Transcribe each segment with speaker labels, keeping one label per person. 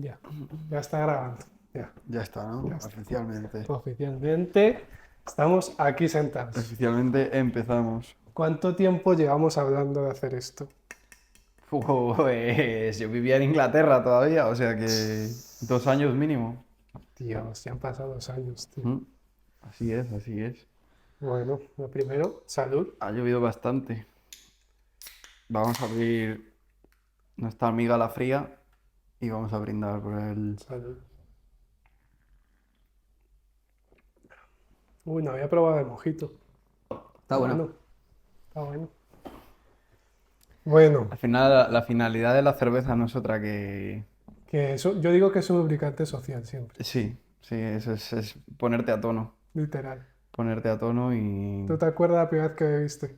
Speaker 1: Ya está grabando. Ya,
Speaker 2: Ya está, ¿no?
Speaker 1: ya está.
Speaker 2: Oficialmente.
Speaker 1: Oficialmente estamos aquí sentados.
Speaker 2: Oficialmente empezamos.
Speaker 1: ¿Cuánto tiempo llevamos hablando de hacer esto?
Speaker 2: Pues yo vivía en Inglaterra todavía, o sea que 2 años mínimo.
Speaker 1: Dios, ya han pasado 2 años, tío.
Speaker 2: Mm, Así es, así es.
Speaker 1: Bueno, lo primero, salud.
Speaker 2: Ha llovido bastante. Vamos a abrir nuestra amiga la fría y vamos a brindar por el...
Speaker 1: Salud. Uy, no había probado el mojito.
Speaker 2: Está
Speaker 1: Está
Speaker 2: bueno.
Speaker 1: bueno, está bueno. Bueno,
Speaker 2: Al final la finalidad de la cerveza no es otra que...
Speaker 1: que eso, yo digo que es un lubricante social siempre,
Speaker 2: Sí, sí, eso es ponerte a tono.
Speaker 1: literal.
Speaker 2: Ponerte a tono y...
Speaker 1: ¿Tú te acuerdas la primera vez que bebiste?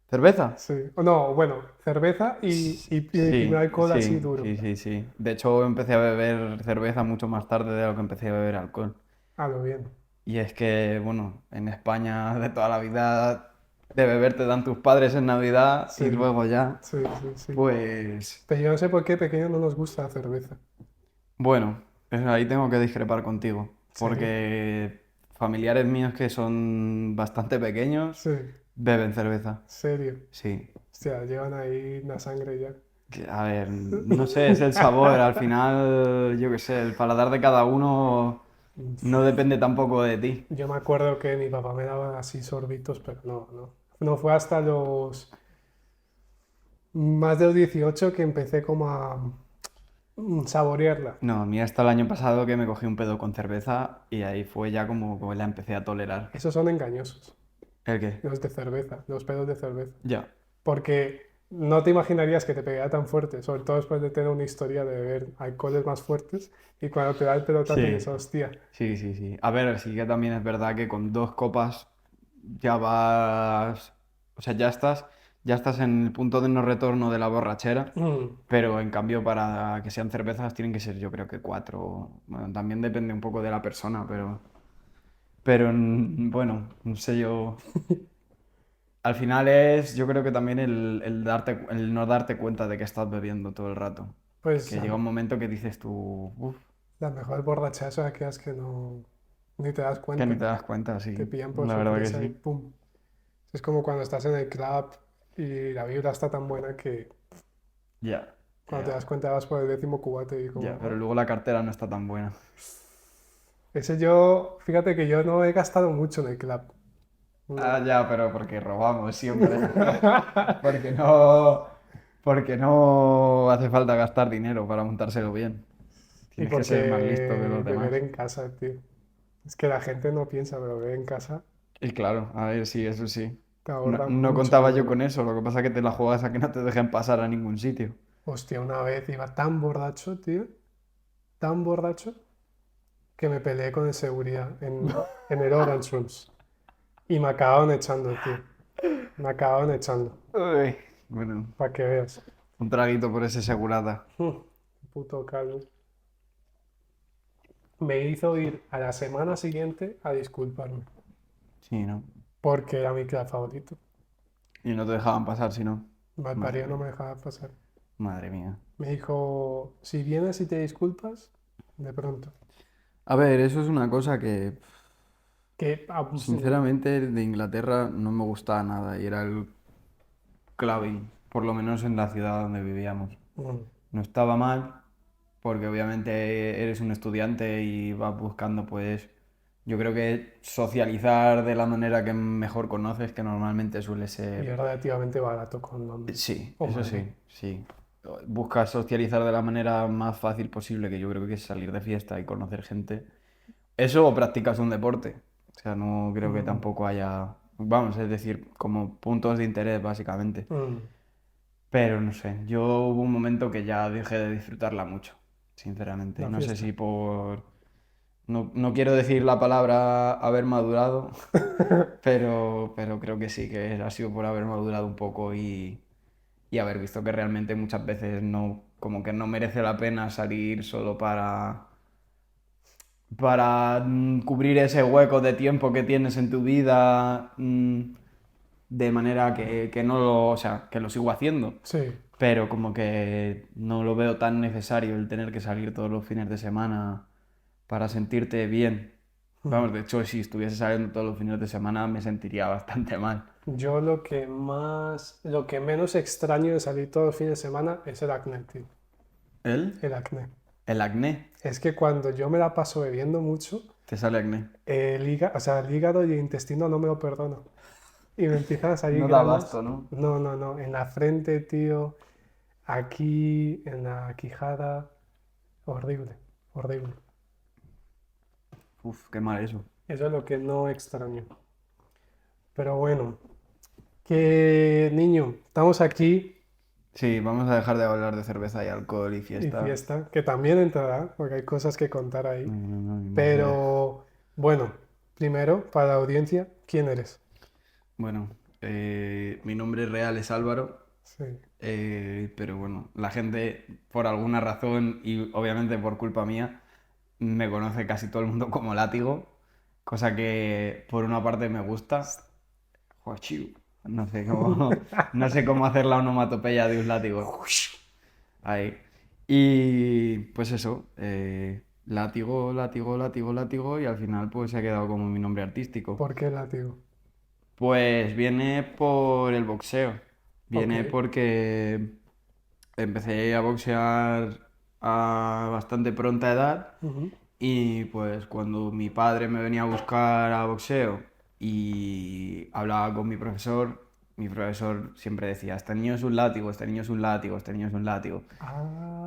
Speaker 2: ¿Cerveza?
Speaker 1: Sí. O no, bueno, cerveza y mi primer
Speaker 2: Sí,
Speaker 1: alcohol así
Speaker 2: sí,
Speaker 1: duro.
Speaker 2: sí, sí, sí. De hecho, empecé a beber cerveza mucho más tarde de lo que empecé a beber alcohol.
Speaker 1: A lo bien.
Speaker 2: Y es que, bueno, en España de toda la vida de beber te dan tus padres en Navidad
Speaker 1: Sí,
Speaker 2: y luego ya,
Speaker 1: sí, sí, sí.
Speaker 2: pues,
Speaker 1: Pero yo no sé por qué pequeño no nos gusta la cerveza.
Speaker 2: bueno, ahí tengo que discrepar contigo.
Speaker 1: ¿Serio?
Speaker 2: Porque familiares míos que son bastante pequeños
Speaker 1: Sí,
Speaker 2: beben cerveza.
Speaker 1: serio.
Speaker 2: Sí.
Speaker 1: Hostia, llevan ahí la sangre ya.
Speaker 2: A ver, no sé, es el sabor. Al final, yo qué sé, el paladar de cada uno no depende tampoco de ti.
Speaker 1: Yo me acuerdo que mi papá me daba así sorbitos, pero no, no. No fue hasta los más de los 18 que empecé como a saborearla.
Speaker 2: No, a mí hasta el año pasado que me cogí un pedo con cerveza y ahí fue ya como la empecé a tolerar.
Speaker 1: Esos son engañosos,
Speaker 2: ¿El qué?
Speaker 1: los de cerveza, los pedos de cerveza.
Speaker 2: Ya.
Speaker 1: Porque no te imaginarías que te pegara tan fuerte, sobre todo después de tener una historia de beber alcoholes más fuertes y cuando te da el pelotazo y dices,
Speaker 2: Sí,
Speaker 1: hostia,
Speaker 2: sí, sí, sí. A ver, sí que también es verdad que con 2 copas ya vas, o sea, ya estás en el punto de no retorno de la borrachera, pero en cambio para que sean cervezas tienen que ser yo creo que 4. Bueno, también depende un poco de la persona, pero bueno, no sé yo. Al final es, yo creo que también el no darte cuenta de que estás bebiendo todo el rato.
Speaker 1: pues
Speaker 2: Que llega un momento que dices tú, uff,
Speaker 1: las mejores borracheras son aquellas que no, ni te das
Speaker 2: que ni
Speaker 1: cuenta,
Speaker 2: te das cuenta,
Speaker 1: te
Speaker 2: sí.
Speaker 1: pillan por
Speaker 2: La verdad que
Speaker 1: sorpresa y
Speaker 2: sí.
Speaker 1: pum. Es como cuando estás en el club y la vibra está tan buena que
Speaker 2: Ya,
Speaker 1: cuando te
Speaker 2: ya,
Speaker 1: das cuenta vas por el 10.º cubate y como,
Speaker 2: ya. Pero
Speaker 1: "Ah".
Speaker 2: luego la cartera no está tan buena.
Speaker 1: Ese yo, fíjate que yo no he gastado mucho en el club.
Speaker 2: Ah,
Speaker 1: No.
Speaker 2: ya, pero porque robamos siempre. Porque no, porque no hace falta gastar dinero para montárselo bien.
Speaker 1: Y
Speaker 2: Tienes que ser más listo que
Speaker 1: porque
Speaker 2: los
Speaker 1: beber
Speaker 2: demás.
Speaker 1: en casa, tío. Es que la gente no piensa, pero beber en casa
Speaker 2: Y claro, a ver, sí, eso sí.
Speaker 1: te
Speaker 2: No,
Speaker 1: ahorra
Speaker 2: no
Speaker 1: mucho
Speaker 2: contaba yo
Speaker 1: dinero.
Speaker 2: con eso, lo que pasa es que te la juegas a que no te dejen pasar a ningún sitio.
Speaker 1: Hostia, una vez iba tan borracho, tío, tan borracho, que me peleé con el seguridad en el Orange Rooms. Y me acabaron echando, tío. Me acabaron echando.
Speaker 2: Uy, bueno,
Speaker 1: Para que veas.
Speaker 2: un traguito por ese segurata.
Speaker 1: Puto calvo. Me hizo ir a la semana siguiente a disculparme.
Speaker 2: Sí, ¿no?
Speaker 1: Porque era mi club favorito.
Speaker 2: Y no te dejaban pasar, si no. Madre
Speaker 1: Malparido no
Speaker 2: mía,
Speaker 1: me dejaba pasar.
Speaker 2: madre mía.
Speaker 1: Me dijo, si vienes y te disculpas, de pronto.
Speaker 2: A ver, eso es una cosa que,
Speaker 1: Que,
Speaker 2: sinceramente, de Inglaterra no me gustaba nada y era el clubbing, por lo menos en la ciudad donde vivíamos.
Speaker 1: mm,
Speaker 2: No estaba mal, porque obviamente eres un estudiante y vas buscando, pues, yo creo que socializar de la manera que mejor conoces, que normalmente suele
Speaker 1: y
Speaker 2: ser...
Speaker 1: es relativamente barato con Londres.
Speaker 2: Sí,
Speaker 1: O
Speaker 2: eso
Speaker 1: Madrid.
Speaker 2: sí, sí. Buscas socializar de la manera más fácil posible, que yo creo que es salir de fiesta y conocer gente. Eso o practicas un deporte. O sea, no creo que
Speaker 1: Mm,
Speaker 2: tampoco haya, vamos, es decir, como puntos de interés, básicamente.
Speaker 1: mm,
Speaker 2: Pero no sé, yo hubo un momento que ya dejé de disfrutarla mucho, sinceramente.
Speaker 1: la
Speaker 2: No sé
Speaker 1: fiesta.
Speaker 2: si por... No quiero decir la palabra haber madurado, pero creo que sí, que ha sido por haber madurado un poco y haber visto que realmente muchas veces no, como que no merece la pena salir solo para cubrir ese hueco de tiempo que tienes en tu vida, de manera que no lo, o sea, que lo sigo haciendo,
Speaker 1: Sí.
Speaker 2: pero como que no lo veo tan necesario el tener que salir todos los fines de semana para sentirte bien.
Speaker 1: Mm.
Speaker 2: Vamos, de hecho, si estuviese saliendo todos los fines de semana me sentiría bastante mal.
Speaker 1: Yo lo que menos extraño de salir todos los fines de semana es el acné, tío.
Speaker 2: ¿El?
Speaker 1: El acné.
Speaker 2: El acné.
Speaker 1: Es que cuando yo me la paso bebiendo mucho,
Speaker 2: Te sale acné.
Speaker 1: o sea, el hígado y el intestino no me lo perdono. Y me empiezan a salir
Speaker 2: No da
Speaker 1: granos.
Speaker 2: abasto, ¿no?
Speaker 1: No, no, no. En la frente, tío. Aquí, en la quijada. Horrible, horrible.
Speaker 2: Uf, qué mal eso.
Speaker 1: Eso es lo que no extraño. Pero bueno, que niño, estamos aquí
Speaker 2: Sí, vamos a dejar de hablar de cerveza y alcohol y
Speaker 1: y
Speaker 2: fiesta.
Speaker 1: fiesta, que también entrará, porque hay cosas que contar ahí.
Speaker 2: No, no, no, hay más de...
Speaker 1: Pero bueno, primero, para la audiencia, ¿quién eres?
Speaker 2: Bueno, mi nombre real es Álvaro,
Speaker 1: Sí.
Speaker 2: pero bueno, la gente por alguna razón y obviamente por culpa mía me conoce casi todo el mundo como Látigo, cosa que por una parte me gusta. Jochiu. No sé cómo, no sé cómo hacer la onomatopeya de un látigo. Ahí. Y pues eso, látigo, látigo, látigo, látigo, y al final pues se ha quedado como mi nombre artístico.
Speaker 1: ¿Por qué látigo?
Speaker 2: Pues viene por el boxeo.
Speaker 1: Ok.
Speaker 2: Viene porque empecé a boxear a bastante pronta edad
Speaker 1: Ujú.
Speaker 2: y pues cuando mi padre me venía a buscar a boxeo y hablaba con mi profesor siempre decía, este niño es un látigo, este niño es un látigo, este niño es un látigo.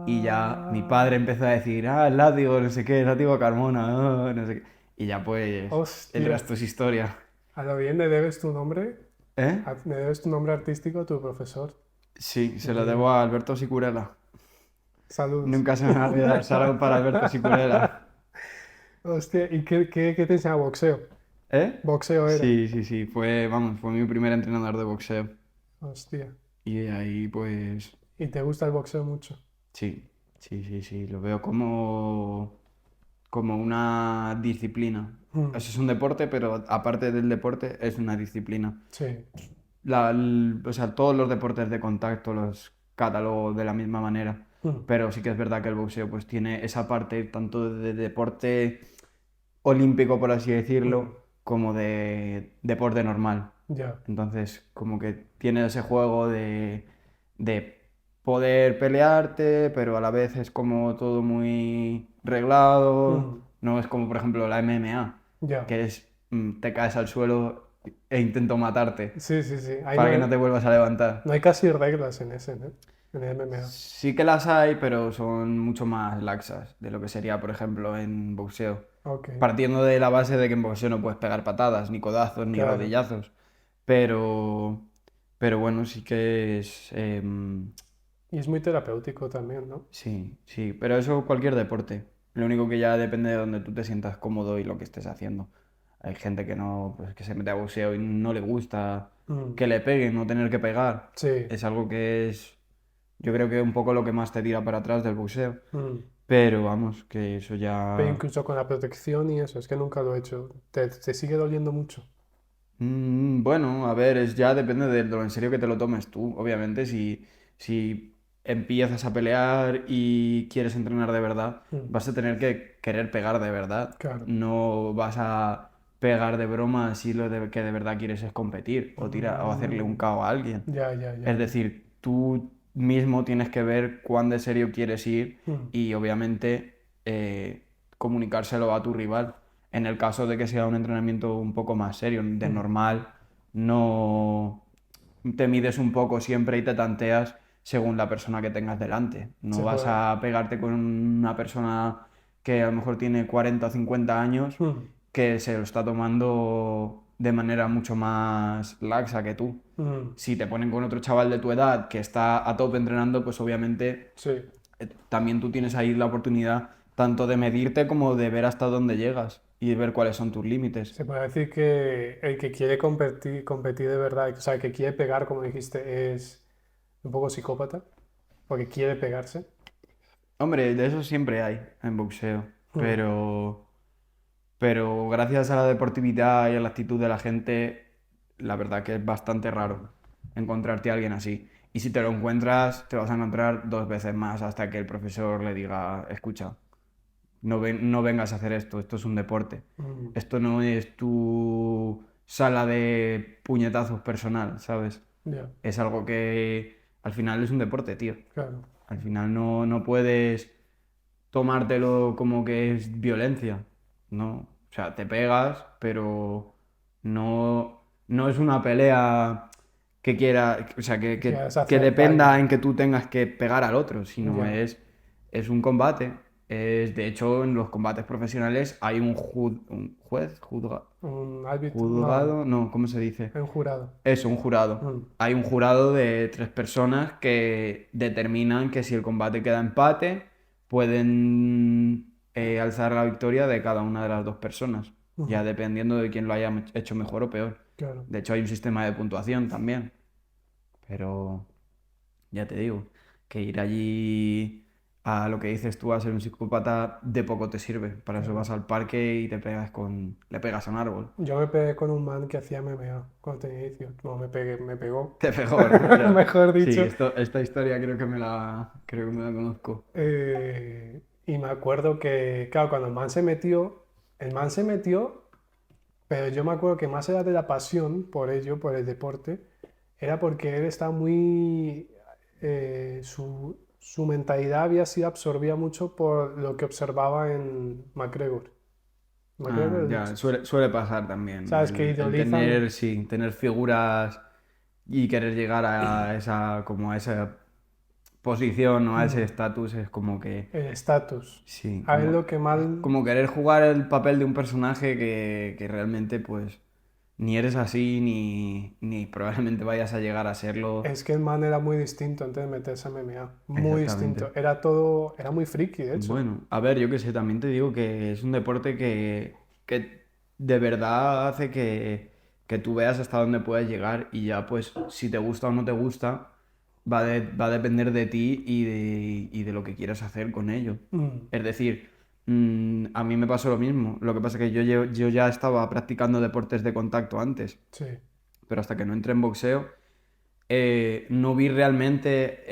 Speaker 2: Y ya mi
Speaker 1: Ah,
Speaker 2: padre empezó a decir, ah, el látigo, no sé qué, el látigo Carmona, no sé qué. Y ya pues el
Speaker 1: hostia.
Speaker 2: resto es historia.
Speaker 1: A lo bien le debes tu nombre,
Speaker 2: ¿Eh?
Speaker 1: le debes tu nombre artístico a tu profesor.
Speaker 2: Sí, se lo debo
Speaker 1: Increíble.
Speaker 2: a Alberto Sicurela.
Speaker 1: Saludos.
Speaker 2: Nunca se me va a olvidar, salud para Alberto Sicurela.
Speaker 1: Hostia, ¿y qué te enseñaba? Boxeo.
Speaker 2: ¿Eh?
Speaker 1: Boxeo era.
Speaker 2: Sí, sí, sí, fue, vamos, fue mi primer entrenador de boxeo.
Speaker 1: Hostia.
Speaker 2: Y de ahí, pues,
Speaker 1: ¿Y te gusta el boxeo mucho?
Speaker 2: sí, sí, sí, sí, lo veo como una disciplina.
Speaker 1: Mm.
Speaker 2: Eso es un deporte, pero aparte del deporte, es una disciplina.
Speaker 1: Sí.
Speaker 2: O sea, todos los deportes de contacto los catalogo de la misma manera.
Speaker 1: Mm.
Speaker 2: Pero sí que es verdad que el boxeo pues tiene esa parte tanto de deporte olímpico, por así
Speaker 1: Mm.
Speaker 2: decirlo, como de deporte normal.
Speaker 1: Ya.
Speaker 2: Entonces, como que tiene ese juego de poder pelearte, pero a la vez es como todo muy reglado.
Speaker 1: Mm.
Speaker 2: No es como, por ejemplo, la MMA,
Speaker 1: Ya.
Speaker 2: que es te caes al suelo e intento matarte
Speaker 1: Sí, sí, sí. Ahí
Speaker 2: para que no te vuelvas a levantar.
Speaker 1: no hay casi reglas en ese, ¿no? En el MMA.
Speaker 2: Sí que las hay, pero son mucho más laxas de lo que sería, por ejemplo, en boxeo.
Speaker 1: Ok.
Speaker 2: Partiendo de la base de que en boxeo no puedes pegar patadas, ni codazos, ni
Speaker 1: Claro.
Speaker 2: rodillazos. Pero, pero bueno, sí que es...
Speaker 1: Y es muy terapéutico también, ¿no?
Speaker 2: sí, sí, pero eso cualquier deporte. Lo único que ya depende de donde tú te sientas cómodo y lo que estés haciendo. Hay gente que no, pues que se mete a boxeo y no le gusta
Speaker 1: Mm.
Speaker 2: que le peguen, no tener que pegar.
Speaker 1: Sí.
Speaker 2: Es algo que es, yo creo que un poco lo que más te tira para atrás del boxeo.
Speaker 1: Mm.
Speaker 2: Pero vamos, que eso
Speaker 1: Pero
Speaker 2: ya...
Speaker 1: incluso con la protección y eso, es que nunca lo he hecho. ¿Te sigue doliendo mucho?
Speaker 2: Bueno, a ver, es ya depende de lo en serio que te lo tomes tú. Obviamente, si empiezas a pelear y quieres entrenar de verdad,
Speaker 1: Mm.
Speaker 2: vas a tener que querer pegar de verdad.
Speaker 1: Claro.
Speaker 2: No vas a pegar de broma si que de verdad quieres es competir o hacerle un
Speaker 1: Mm.
Speaker 2: KO a alguien.
Speaker 1: Ya, ya, ya,
Speaker 2: Es
Speaker 1: ya.
Speaker 2: decir, tú mismo tienes que ver cuán de serio quieres ir
Speaker 1: Mm.
Speaker 2: y obviamente comunicárselo a tu rival. En el caso de que sea un entrenamiento un poco más serio, de
Speaker 1: Mm.
Speaker 2: normal, no te mides un poco siempre y te tanteas según la persona que tengas delante. No
Speaker 1: Se
Speaker 2: vas
Speaker 1: puede.
Speaker 2: a pegarte con una persona que a lo mejor tiene 40 o 50 años
Speaker 1: Mm.
Speaker 2: que se lo está tomando de manera mucho más laxa que tú.
Speaker 1: Mm.
Speaker 2: Si te ponen con otro chaval de tu edad que está a tope entrenando, pues obviamente
Speaker 1: Sí.
Speaker 2: también tú tienes ahí la oportunidad tanto de medirte como de ver hasta dónde llegas y de ver cuáles son tus límites.
Speaker 1: Se puede decir que el que quiere competir de verdad, o sea, el que quiere pegar, como dijiste, es un poco psicópata, porque quiere pegarse.
Speaker 2: Hombre, de eso siempre hay en boxeo,
Speaker 1: Mm.
Speaker 2: pero gracias a la deportividad y a la actitud de la gente, la verdad que es bastante raro encontrarte a alguien así. Y si te lo encuentras, te vas a encontrar 2 veces más hasta que el profesor le diga, escucha, no vengas a hacer esto es un deporte.
Speaker 1: Mm,
Speaker 2: Esto no es tu sala de puñetazos personal, ¿sabes?
Speaker 1: ya,
Speaker 2: Es algo que al final es un deporte, tío.
Speaker 1: claro.
Speaker 2: Al final no puedes tomártelo como que es violencia, ¿no? O sea, te pegas, pero no es una pelea que quiera, o sea,
Speaker 1: Quieres
Speaker 2: que
Speaker 1: hacer
Speaker 2: dependa
Speaker 1: daño.
Speaker 2: en que tú tengas que pegar al otro, sino
Speaker 1: Ya.
Speaker 2: es un combate. De hecho, en los combates profesionales hay un juez,
Speaker 1: Un árbitro. No,
Speaker 2: juzgado, no, ¿cómo se dice?
Speaker 1: un jurado.
Speaker 2: Eso, un jurado.
Speaker 1: Mm,
Speaker 2: Hay un jurado de 3 personas que determinan que si el combate queda empate, pueden alzar la victoria de cada una de las 2 personas, ya
Speaker 1: mm,
Speaker 2: dependiendo de quién lo haya hecho mejor o peor.
Speaker 1: claro.
Speaker 2: De hecho, hay un sistema de puntuación también, pero ya te digo, que ir allí a lo que dices tú a ser un psicópata de poco te sirve. Para eso
Speaker 1: Claro.
Speaker 2: vas al parque y le pegas a un árbol.
Speaker 1: Yo me pegué con un man que hacía MMA cuando tenía 18. No, me pegó.
Speaker 2: Te pegó, ¿no? Ya.
Speaker 1: Mejor
Speaker 2: Sí,
Speaker 1: dicho.
Speaker 2: esta historia creo que me la conozco.
Speaker 1: Y me acuerdo que, claro, cuando el man se metió, pero yo me acuerdo que más allá de la pasión por ello, por el deporte, era porque él estaba muy... su mentalidad había sido absorbida mucho por lo que observaba en McGregor.
Speaker 2: Ah,
Speaker 1: McGregor,
Speaker 2: ya, suele pasar también.
Speaker 1: ¿sabes? Que
Speaker 2: El
Speaker 1: idolizan
Speaker 2: tener, sí, tener figuras y querer llegar a esa, como a esa posición o a ese
Speaker 1: mm,
Speaker 2: estatus es como que,
Speaker 1: el estatus.
Speaker 2: sí,
Speaker 1: A él lo que mal...
Speaker 2: como querer jugar el papel de un personaje que realmente pues ni eres así ni probablemente vayas a llegar a serlo.
Speaker 1: Es que el man era muy distinto antes de meterse a MMA. Muy
Speaker 2: Exactamente.
Speaker 1: distinto. Era todo... Era muy friki, de hecho.
Speaker 2: Bueno, a ver, yo qué sé, también te digo que es un deporte que de verdad hace que tú veas hasta dónde puedes llegar y ya pues si te gusta o no te gusta va a depender de ti y de lo que quieras hacer con ello.
Speaker 1: Mm,
Speaker 2: Es decir, a mí me pasó lo mismo, lo que pasa es que yo ya estaba practicando deportes de contacto antes,
Speaker 1: sí.
Speaker 2: pero hasta que no entré en boxeo no vi realmente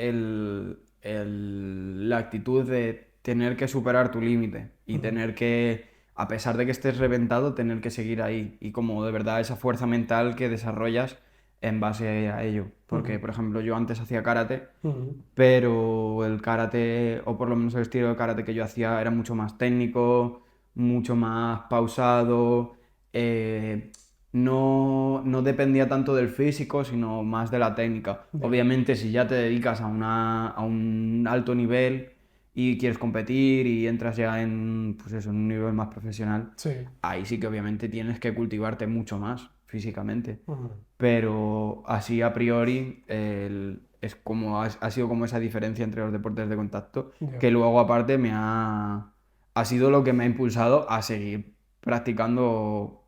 Speaker 2: la actitud de tener que superar tu límite y
Speaker 1: Mm,
Speaker 2: tener que, a pesar de que estés reventado, tener que seguir ahí. Y como de verdad esa fuerza mental que desarrollas en base a ello. Porque,
Speaker 1: mm,
Speaker 2: por ejemplo, yo antes hacía karate,
Speaker 1: mm.
Speaker 2: pero el karate, o por lo menos el estilo de karate que yo hacía, era mucho más técnico, mucho más pausado. eh, no dependía tanto del físico, sino más de la técnica.
Speaker 1: Ya.
Speaker 2: Obviamente, si ya te dedicas a un alto nivel y quieres competir y entras ya en, pues eso, en un nivel más profesional,
Speaker 1: Sí.
Speaker 2: ahí sí que obviamente tienes que cultivarte mucho más físicamente.
Speaker 1: Mm,
Speaker 2: Pero así a priori es como, ha sido como esa diferencia entre los deportes de contacto,
Speaker 1: ya.
Speaker 2: que luego aparte ha sido lo que me ha impulsado a seguir practicando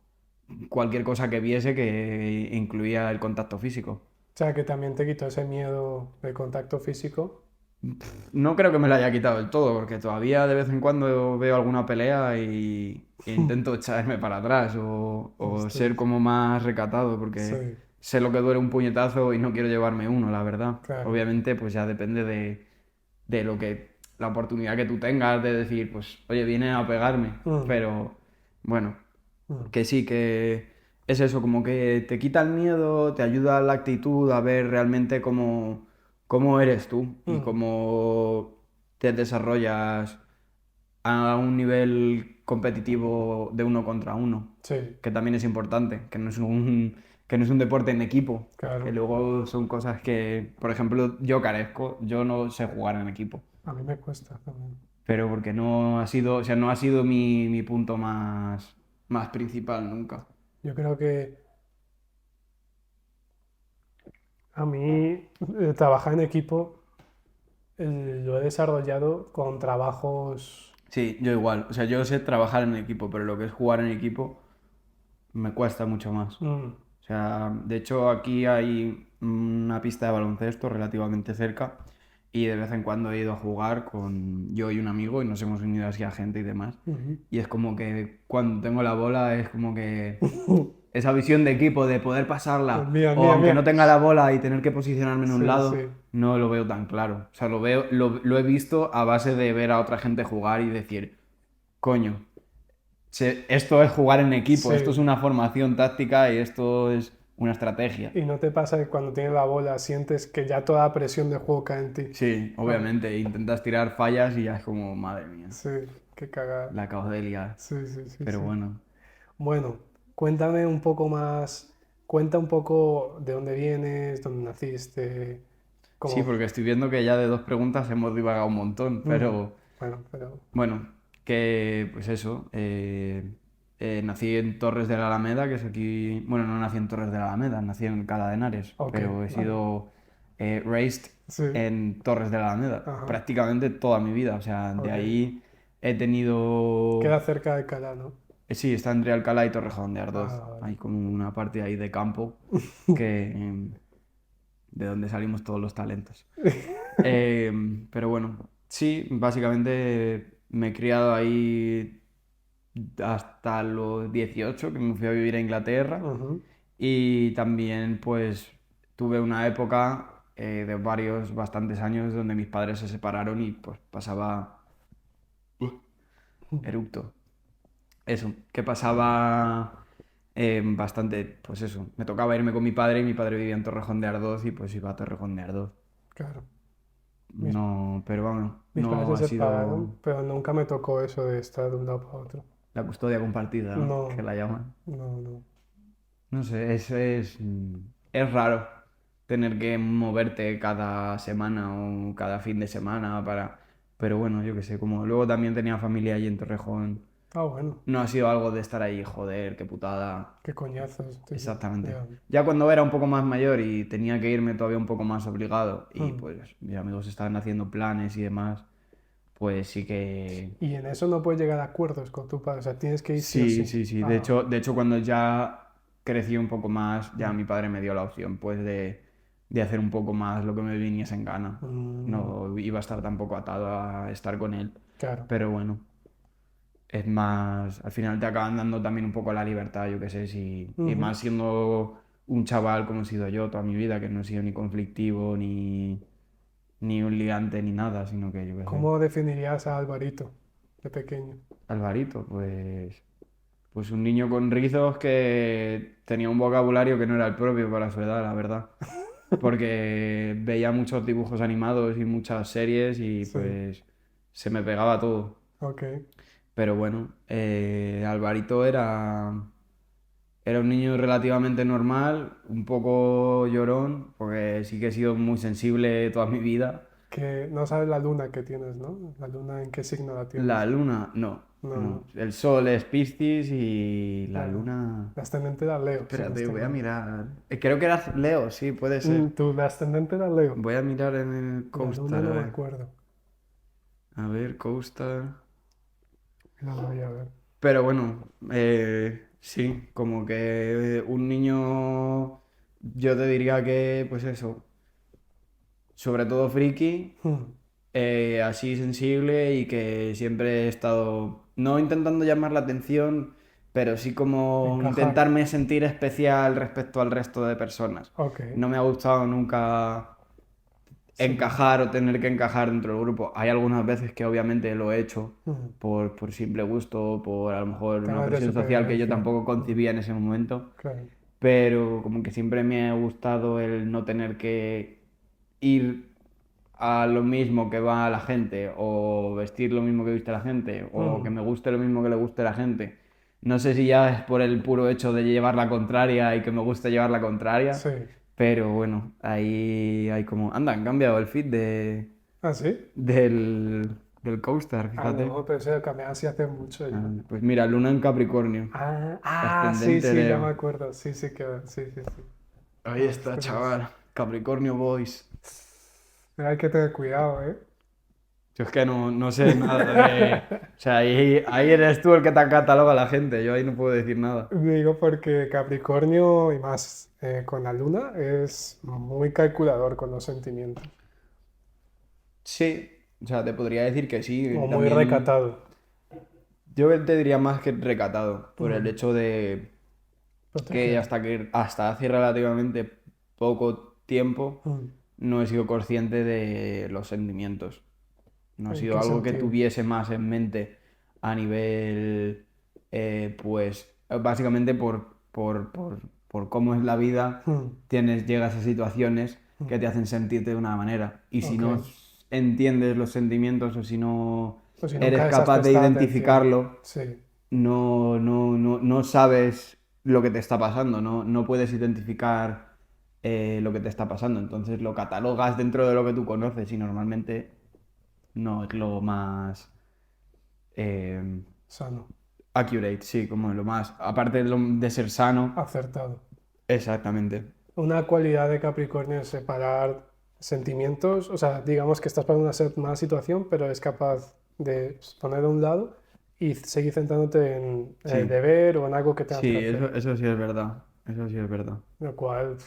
Speaker 2: cualquier cosa que viese que incluía el contacto físico.
Speaker 1: O sea, que también te quitó ese miedo del contacto físico.
Speaker 2: No creo que me lo haya quitado del todo, porque todavía de vez en cuando veo alguna pelea e intento echarme para atrás o ser
Speaker 1: Ostras.
Speaker 2: como más recatado, porque
Speaker 1: Sí,
Speaker 2: sé lo que duele un puñetazo y no quiero llevarme uno, la verdad.
Speaker 1: claro.
Speaker 2: Obviamente, pues ya depende de la oportunidad que tú tengas de decir, pues, oye, viene a pegarme.
Speaker 1: Mm,
Speaker 2: Pero bueno,
Speaker 1: mm,
Speaker 2: que sí, que es eso, como que te quita el miedo, te ayuda la actitud a ver realmente cómo eres tú y
Speaker 1: mm.
Speaker 2: cómo te desarrollas a un nivel competitivo de uno contra uno,
Speaker 1: Sí,
Speaker 2: que también es importante, que no es un deporte en equipo, que
Speaker 1: claro.
Speaker 2: luego son cosas que, por ejemplo, yo carezco, yo no sé jugar en equipo,
Speaker 1: A mí me cuesta también.
Speaker 2: pero porque no ha sido, o sea, no ha sido mi punto más principal nunca.
Speaker 1: Yo creo que a mí trabajar en equipo lo he desarrollado con trabajos...
Speaker 2: Sí, yo igual. O sea, yo sé trabajar en equipo, pero lo que es jugar en equipo me cuesta mucho más.
Speaker 1: Mm,
Speaker 2: O sea, de hecho aquí hay una pista de baloncesto relativamente cerca y de vez en cuando he ido a jugar con yo y un amigo y nos hemos unido así a gente y demás.
Speaker 1: ujú.
Speaker 2: Y es como que cuando tengo la bola es como que esa visión de equipo, de poder pasarla,
Speaker 1: Mía,
Speaker 2: o
Speaker 1: mía,
Speaker 2: aunque
Speaker 1: mía.
Speaker 2: no tenga la bola y tener que posicionarme en un
Speaker 1: Sí,
Speaker 2: lado,
Speaker 1: sí.
Speaker 2: no lo veo tan claro. O sea, lo he visto a base de ver a otra gente jugar y decir, coño, esto es jugar en equipo, esto es
Speaker 1: Sí.
Speaker 2: una formación táctica y esto es una estrategia.
Speaker 1: ¿Y no te pasa que cuando tienes la bola sientes que ya toda la presión de juego cae en ti?
Speaker 2: Sí,
Speaker 1: Ah,
Speaker 2: obviamente, intentas tirar fallas y ya es como, madre mía,
Speaker 1: sí, qué cagada.
Speaker 2: la acabo de liar.
Speaker 1: Sí, sí, sí,
Speaker 2: Pero
Speaker 1: sí.
Speaker 2: bueno.
Speaker 1: Bueno, cuéntame un poco más, cuenta un poco de dónde vienes, dónde naciste,
Speaker 2: Sí,
Speaker 1: cómo...
Speaker 2: porque estoy viendo que ya de dos preguntas hemos divagado un montón,
Speaker 1: Mm,
Speaker 2: pero
Speaker 1: bueno, pero...
Speaker 2: bueno, que pues eso, nací en Torres de la Alameda, que es aquí, bueno, no nací en Torres de la Alameda, nací en Cala de Henares,
Speaker 1: Ok,
Speaker 2: pero he
Speaker 1: vale.
Speaker 2: sido raised
Speaker 1: Sí,
Speaker 2: en Torres de la Alameda
Speaker 1: ajá,
Speaker 2: prácticamente toda mi vida, o sea, de
Speaker 1: ok.
Speaker 2: ahí he tenido,
Speaker 1: Queda cerca de Cala, ¿no?
Speaker 2: sí, está entre Alcalá y Torrejón de Ardoz,
Speaker 1: Ah, vale.
Speaker 2: hay como una parte ahí de campo que, de donde salimos todos los talentos. Pero bueno, sí, básicamente me he criado ahí hasta los 18, que me fui a vivir a Inglaterra.
Speaker 1: Ujú,
Speaker 2: Y también pues tuve una época de bastantes años donde mis padres se separaron y pues pasaba eructo. Eso, que pasaba bastante, pues eso, me tocaba irme con mi padre y mi padre vivía en Torrejón de Ardoz y pues iba a Torrejón de Ardoz.
Speaker 1: claro. Mis,
Speaker 2: No, pero vamos,
Speaker 1: mis padres
Speaker 2: no
Speaker 1: se
Speaker 2: ha
Speaker 1: separaron,
Speaker 2: sido
Speaker 1: pero nunca me tocó eso de estar de un lado para otro.
Speaker 2: la custodia compartida, ¿no? Que
Speaker 1: No,
Speaker 2: la llaman.
Speaker 1: no, no.
Speaker 2: No sé, es raro tener que moverte cada semana o cada fin de semana para... Pero bueno, yo qué sé, como luego también tenía familia allí en Torrejón,
Speaker 1: Ah, bueno,
Speaker 2: no ha sido algo de estar ahí, joder, qué putada.
Speaker 1: qué coñazos, tío.
Speaker 2: Exactamente.
Speaker 1: Ya.
Speaker 2: Ya cuando era un poco más mayor y tenía que irme todavía un poco más obligado y
Speaker 1: Mm.
Speaker 2: pues mis amigos estaban haciendo planes y demás, pues sí que...
Speaker 1: Y en eso no puedes llegar a acuerdos con tu padre, o sea, tienes que ir sí o
Speaker 2: Sí,
Speaker 1: sí.
Speaker 2: sí, sí.
Speaker 1: Ah,
Speaker 2: De hecho, cuando ya crecí un poco más, ya
Speaker 1: mm,
Speaker 2: mi padre me dio la opción, pues, de hacer un poco más lo que me viniese en gana.
Speaker 1: mm,
Speaker 2: No iba a estar tampoco atado a estar con él.
Speaker 1: claro.
Speaker 2: Pero bueno, es más, al final te acaban dando también un poco la libertad, yo qué sé, y
Speaker 1: Ujú.
Speaker 2: más siendo un chaval como he sido yo toda mi vida, que no he sido ni conflictivo, ni un ligante, ni nada, sino que yo qué sé.
Speaker 1: ¿Cómo definirías a Alvarito de pequeño?
Speaker 2: Alvarito, pues un niño con rizos que tenía un vocabulario que no era el propio para su edad, la verdad. Porque veía muchos dibujos animados y muchas series y
Speaker 1: Sí,
Speaker 2: pues se me pegaba todo.
Speaker 1: ok.
Speaker 2: Pero bueno, Alvarito era un niño relativamente normal, un poco llorón, porque sí que he sido muy sensible toda mi vida.
Speaker 1: Que no sabes la luna que tienes, ¿no? La luna en qué signo la
Speaker 2: La
Speaker 1: tienes.
Speaker 2: luna, no,
Speaker 1: No,
Speaker 2: no.
Speaker 1: no.
Speaker 2: El sol es Piscis y la
Speaker 1: Ah,
Speaker 2: luna...
Speaker 1: la ascendente era Leo, si no
Speaker 2: Espérate,
Speaker 1: estoy
Speaker 2: voy a
Speaker 1: mal.
Speaker 2: mirar. Creo que era Leo, sí, puede ser.
Speaker 1: Tu ascendente era Leo.
Speaker 2: Voy a mirar en el
Speaker 1: La luna
Speaker 2: CoStar, a
Speaker 1: no me
Speaker 2: ver.
Speaker 1: acuerdo.
Speaker 2: A ver, CoStar.
Speaker 1: La voy a ver.
Speaker 2: Pero bueno, sí, como que un niño, yo te diría que, pues eso, sobre todo friki,
Speaker 1: Hmm,
Speaker 2: así sensible y que siempre he estado, no intentando llamar la atención, pero sí como
Speaker 1: encajar.
Speaker 2: intentarme sentir especial respecto al resto de personas.
Speaker 1: Ok,
Speaker 2: No me ha gustado nunca
Speaker 1: sí.
Speaker 2: encajar o tener que encajar dentro del grupo. Hay algunas veces que obviamente lo he hecho
Speaker 1: Hmm,
Speaker 2: por simple gusto, por a lo mejor una
Speaker 1: temas de
Speaker 2: presión social que yo
Speaker 1: supervivencia.
Speaker 2: tampoco
Speaker 1: Hmm,
Speaker 2: concibía en ese momento,
Speaker 1: claro.
Speaker 2: pero como que siempre me ha gustado el no tener que ir a lo mismo que va la gente o vestir lo mismo que viste la gente o que
Speaker 1: Hmm,
Speaker 2: me guste lo mismo que le guste a la gente. No sé si ya es por el puro hecho de llevar la contraria y que me guste llevar la contraria,
Speaker 1: sí.
Speaker 2: pero bueno, ahí hay como... Anda, han cambiado el feed
Speaker 1: ¿Ah, sí?
Speaker 2: del coaster,
Speaker 1: Ah,
Speaker 2: fíjate.
Speaker 1: no, pero eso cambié así hace mucho ya.
Speaker 2: Pues mira, Luna en Capricornio,
Speaker 1: Sí,
Speaker 2: ascendente
Speaker 1: sí, ya me
Speaker 2: Leo.
Speaker 1: acuerdo. Sí, sí, que sí, sí, sí.
Speaker 2: Ahí está,
Speaker 1: Ostras.
Speaker 2: chaval. Capricornio Boys.
Speaker 1: Hay que tener cuidado, ¿eh?
Speaker 2: Yo es que no sé nada de... O sea, ahí eres tú el que te cataloga a la gente, yo ahí no puedo decir nada.
Speaker 1: Digo porque Capricornio y más con la luna es muy calculador con los sentimientos.
Speaker 2: Sí, o sea, te podría decir que
Speaker 1: O
Speaker 2: sí,
Speaker 1: muy
Speaker 2: también...
Speaker 1: recatado.
Speaker 2: Yo te diría más que recatado, por el
Speaker 1: Mm,
Speaker 2: hecho de... que
Speaker 1: Proteger.
Speaker 2: hasta hace relativamente poco tiempo
Speaker 1: Mm.
Speaker 2: no he sido consciente de los sentimientos. No ha
Speaker 1: ¿En
Speaker 2: sido
Speaker 1: qué
Speaker 2: algo que
Speaker 1: sentido?
Speaker 2: tuviese más en mente a nivel, básicamente por cómo es la vida,
Speaker 1: Mm.
Speaker 2: llegas a situaciones que
Speaker 1: Mm.
Speaker 2: te hacen sentirte de una manera. Y si
Speaker 1: Ok.
Speaker 2: no entiendes los sentimientos o si no
Speaker 1: Pues si
Speaker 2: eres
Speaker 1: nunca les has
Speaker 2: capaz de
Speaker 1: prestado atención.
Speaker 2: identificarlo,
Speaker 1: Sí.
Speaker 2: no sabes lo que te está pasando, no puedes identificar lo que te está pasando. Entonces lo catalogas dentro de lo que tú conoces y normalmente no es lo más eh,
Speaker 1: Sano.
Speaker 2: accurate, sí, como lo más, aparte de ser sano,
Speaker 1: Acertado.
Speaker 2: exactamente.
Speaker 1: Una cualidad de Capricornio es separar sentimientos, o sea, digamos que estás pasando una mala situación, pero es capaz de poner a un lado y seguir centrándote en el
Speaker 2: Sí,
Speaker 1: deber o en algo que tengas que
Speaker 2: sí,
Speaker 1: hacer.
Speaker 2: eso sí es verdad, eso sí es verdad.
Speaker 1: Lo cual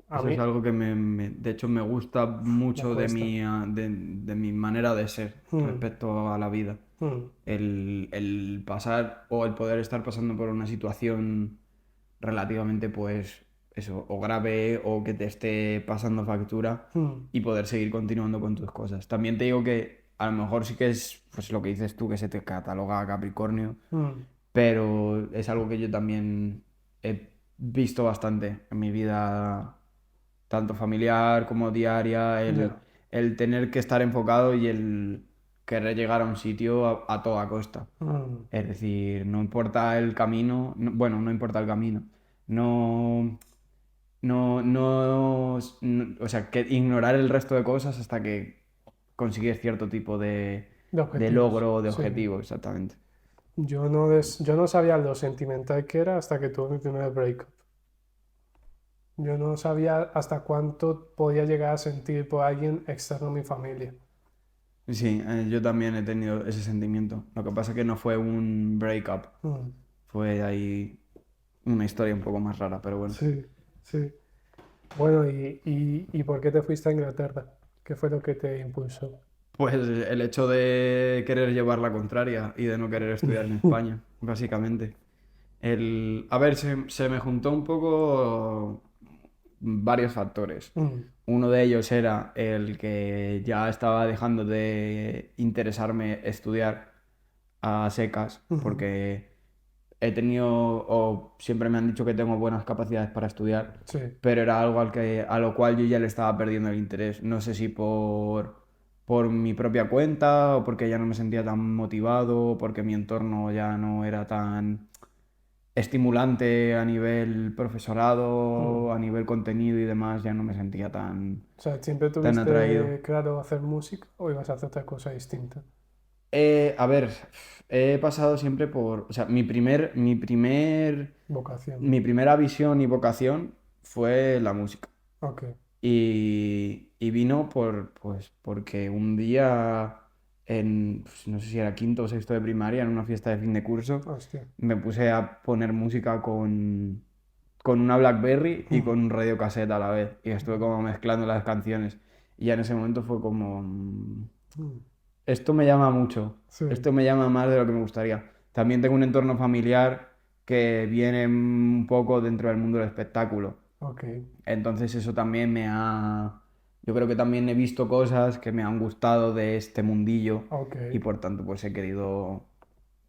Speaker 1: a
Speaker 2: Eso es
Speaker 1: mí
Speaker 2: algo que de hecho me gusta
Speaker 1: me
Speaker 2: mucho
Speaker 1: cuesta.
Speaker 2: de mi manera de ser
Speaker 1: Mm.
Speaker 2: respecto a la vida.
Speaker 1: Mm.
Speaker 2: El pasar o el poder estar pasando por una situación relativamente, pues, eso, o grave o que te esté pasando factura
Speaker 1: Mm.
Speaker 2: y poder seguir continuando con tus cosas. También te digo que a lo mejor sí que es, pues, lo que dices tú, que se te cataloga a Capricornio,
Speaker 1: Mm.
Speaker 2: pero es algo que yo también he visto bastante en mi vida, tanto familiar como diaria,
Speaker 1: Ya.
Speaker 2: el tener que estar enfocado y el querer llegar a un sitio a toda costa.
Speaker 1: Mm.
Speaker 2: Es decir, no importa el camino, bueno, no importa el camino, no, o sea, que ignorar el resto de cosas hasta que consigues cierto tipo
Speaker 1: De
Speaker 2: de
Speaker 1: objetivos.
Speaker 2: logro o de
Speaker 1: Sí.
Speaker 2: objetivo, exactamente.
Speaker 1: Yo no sabía lo sentimental que era hasta que tuve mi primer breakup. Yo no sabía hasta cuánto podía llegar a sentir por alguien externo a mi familia.
Speaker 2: Sí, yo también he tenido ese sentimiento. Lo que pasa es que no fue un breakup,
Speaker 1: Mm.
Speaker 2: fue ahí una historia un poco más rara, pero bueno.
Speaker 1: Sí, sí. Bueno, ¿y por qué te fuiste a Inglaterra? ¿Qué fue lo que te impulsó?
Speaker 2: Pues el hecho de querer llevar la contraria y de no querer estudiar en España, básicamente. A ver, se me juntó un poco varios factores.
Speaker 1: Mm.
Speaker 2: Uno de ellos era el que ya estaba dejando de interesarme estudiar a secas,
Speaker 1: Ujú.
Speaker 2: porque he tenido, o siempre me han dicho que tengo buenas capacidades para estudiar,
Speaker 1: Sí.
Speaker 2: pero era algo a lo cual yo ya le estaba perdiendo el interés. No sé si por mi propia cuenta, o porque ya no me sentía tan motivado, o porque mi entorno ya no era tan estimulante a nivel
Speaker 1: Mm.
Speaker 2: profesorado, a nivel contenido y demás, ya no me sentía
Speaker 1: O sea, ¿siempre
Speaker 2: tan atraído.
Speaker 1: tuviste claro hacer música o ibas a hacer otra cosa distinta?
Speaker 2: A ver, he pasado siempre o sea,
Speaker 1: Vocación.
Speaker 2: mi primera visión y vocación fue la música.
Speaker 1: Ok.
Speaker 2: Y vino pues, porque un día, pues, no sé si era quinto o sexto de primaria, en una fiesta de fin de curso,
Speaker 1: Hostia.
Speaker 2: me puse a poner música con una BlackBerry y
Speaker 1: Mm.
Speaker 2: con un radiocassette a la vez. Y estuve
Speaker 1: Mm.
Speaker 2: como mezclando las canciones. Y ya en ese momento fue como,
Speaker 1: Mm.
Speaker 2: esto me llama mucho,
Speaker 1: Sí.
Speaker 2: esto me llama más de lo que me gustaría. También tengo un entorno familiar que viene un poco dentro del mundo del espectáculo.
Speaker 1: Ok.
Speaker 2: Entonces eso también yo creo que también he visto cosas que me han gustado de este mundillo
Speaker 1: Ok.
Speaker 2: y por tanto pues he querido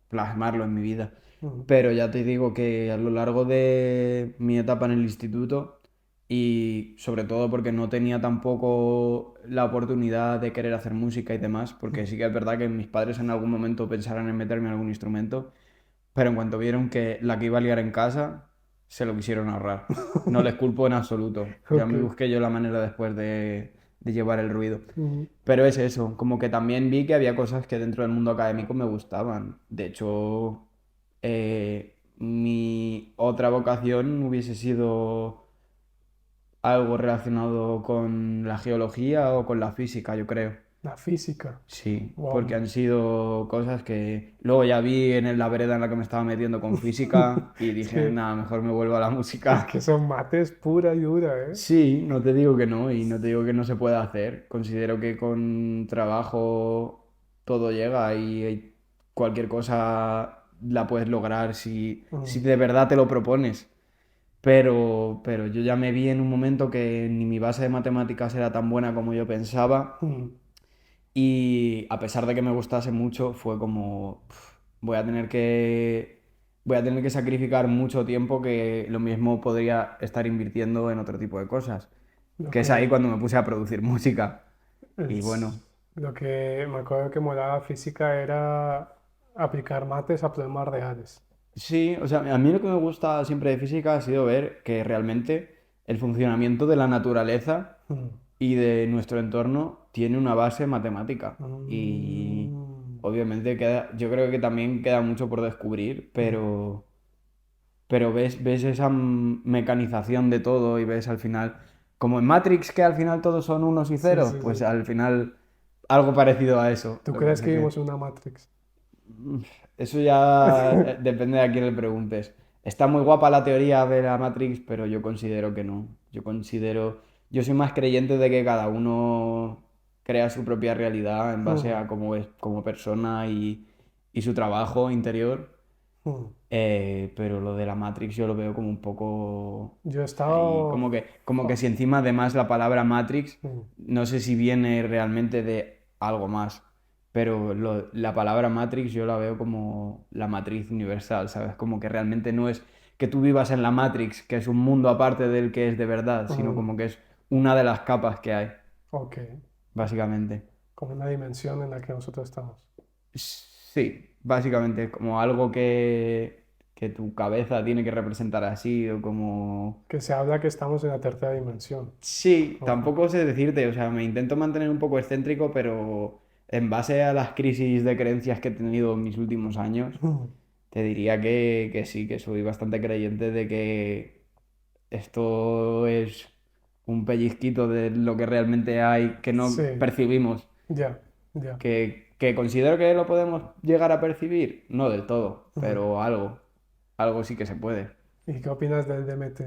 Speaker 2: plasmarlo en mi vida.
Speaker 1: Mm.
Speaker 2: Pero ya te digo que a lo largo de mi etapa en el instituto y sobre todo porque no tenía tampoco la oportunidad de querer hacer música y demás, porque
Speaker 1: Mm.
Speaker 2: sí que es verdad que mis padres en algún momento pensaron en meterme en algún instrumento, pero en cuanto vieron que la que iba a liar en casa, se lo quisieron ahorrar. No les culpo en absoluto. Ya
Speaker 1: Ok.
Speaker 2: me busqué yo la manera después de llevar el ruido.
Speaker 1: Mm.
Speaker 2: Pero es eso, como que también vi que había cosas que dentro del mundo académico me gustaban. De hecho, mi otra vocación hubiese sido algo relacionado con la geología o con la física, yo creo.
Speaker 1: La física.
Speaker 2: Sí, porque
Speaker 1: Wow.
Speaker 2: han sido cosas que luego ya vi en la vereda en la que me estaba metiendo con física y
Speaker 1: Es
Speaker 2: dije,
Speaker 1: que,
Speaker 2: nada, mejor me vuelvo a la
Speaker 1: es que
Speaker 2: música.
Speaker 1: son mates pura y dura, ¿eh?
Speaker 2: Sí, no te digo que no y no te digo que no se pueda hacer. Considero que con trabajo todo llega y cualquier cosa la puedes lograr si
Speaker 1: Mm.
Speaker 2: de verdad te lo propones. pero yo ya me vi en un momento que ni mi base de matemáticas era tan buena como yo pensaba
Speaker 1: Mm,
Speaker 2: y a pesar de que me gustase mucho, fue como, voy a tener que sacrificar mucho tiempo que lo mismo podría estar invirtiendo en otro tipo de cosas,
Speaker 1: Lo
Speaker 2: que es ahí
Speaker 1: que
Speaker 2: cuando me puse a producir música. Y bueno,
Speaker 1: lo que me acuerdo que molaba física era aplicar mates a problemas reales.
Speaker 2: sí, o sea, a mí lo que me gusta siempre de física ha sido ver que realmente el funcionamiento de la naturaleza
Speaker 1: Mm,
Speaker 2: y de nuestro entorno tiene una base matemática. Y
Speaker 1: mm,
Speaker 2: obviamente yo creo que también queda mucho por descubrir,
Speaker 1: mm.
Speaker 2: pero ves esa mecanización de todo y ves al final, como en Matrix, que al final todos son unos y
Speaker 1: Sí,
Speaker 2: ceros,
Speaker 1: sí,
Speaker 2: pues
Speaker 1: sí.
Speaker 2: al final algo parecido a eso.
Speaker 1: ¿Tú
Speaker 2: Lo que
Speaker 1: crees
Speaker 2: pasa
Speaker 1: que vivimos
Speaker 2: que
Speaker 1: en una Matrix?
Speaker 2: eso ya depende de a quién le preguntes. Está muy guapa la teoría de la Matrix, pero yo considero que no. Yo soy más creyente de que cada uno crea su propia realidad en base
Speaker 1: Mm,
Speaker 2: a cómo es como persona y su trabajo interior.
Speaker 1: mm.
Speaker 2: Pero lo de la Matrix yo lo veo como un poco
Speaker 1: Yo he
Speaker 2: ahí,
Speaker 1: estado...
Speaker 2: como que si encima además la palabra Matrix,
Speaker 1: Mm,
Speaker 2: no sé si viene realmente de algo más, pero la palabra Matrix yo la veo como la matriz universal, ¿sabes? Como que realmente no es que tú vivas en la Matrix, que es un mundo aparte del que es de verdad, sino
Speaker 1: mm,
Speaker 2: como que es una de las capas que hay,
Speaker 1: ok, ok.
Speaker 2: básicamente.
Speaker 1: Como una dimensión en la que nosotros estamos.
Speaker 2: Sí, básicamente como algo que tu cabeza tiene que representar así o como...
Speaker 1: Que se habla que estamos en la tercera dimensión.
Speaker 2: Sí,
Speaker 1: Ok.
Speaker 2: tampoco sé decirte, o sea, me intento mantener un poco excéntrico, pero en base a las crisis de creencias que he tenido en mis últimos años,
Speaker 1: Mm,
Speaker 2: te diría que sí, que soy bastante creyente de que esto es un pellizquito de lo que realmente hay que
Speaker 1: sí,
Speaker 2: no percibimos.
Speaker 1: ya, ya.
Speaker 2: Que considero que lo podemos llegar a percibir, no del todo,
Speaker 1: Mm.
Speaker 2: pero algo sí que se puede.
Speaker 1: ¿Y qué opinas del DMT?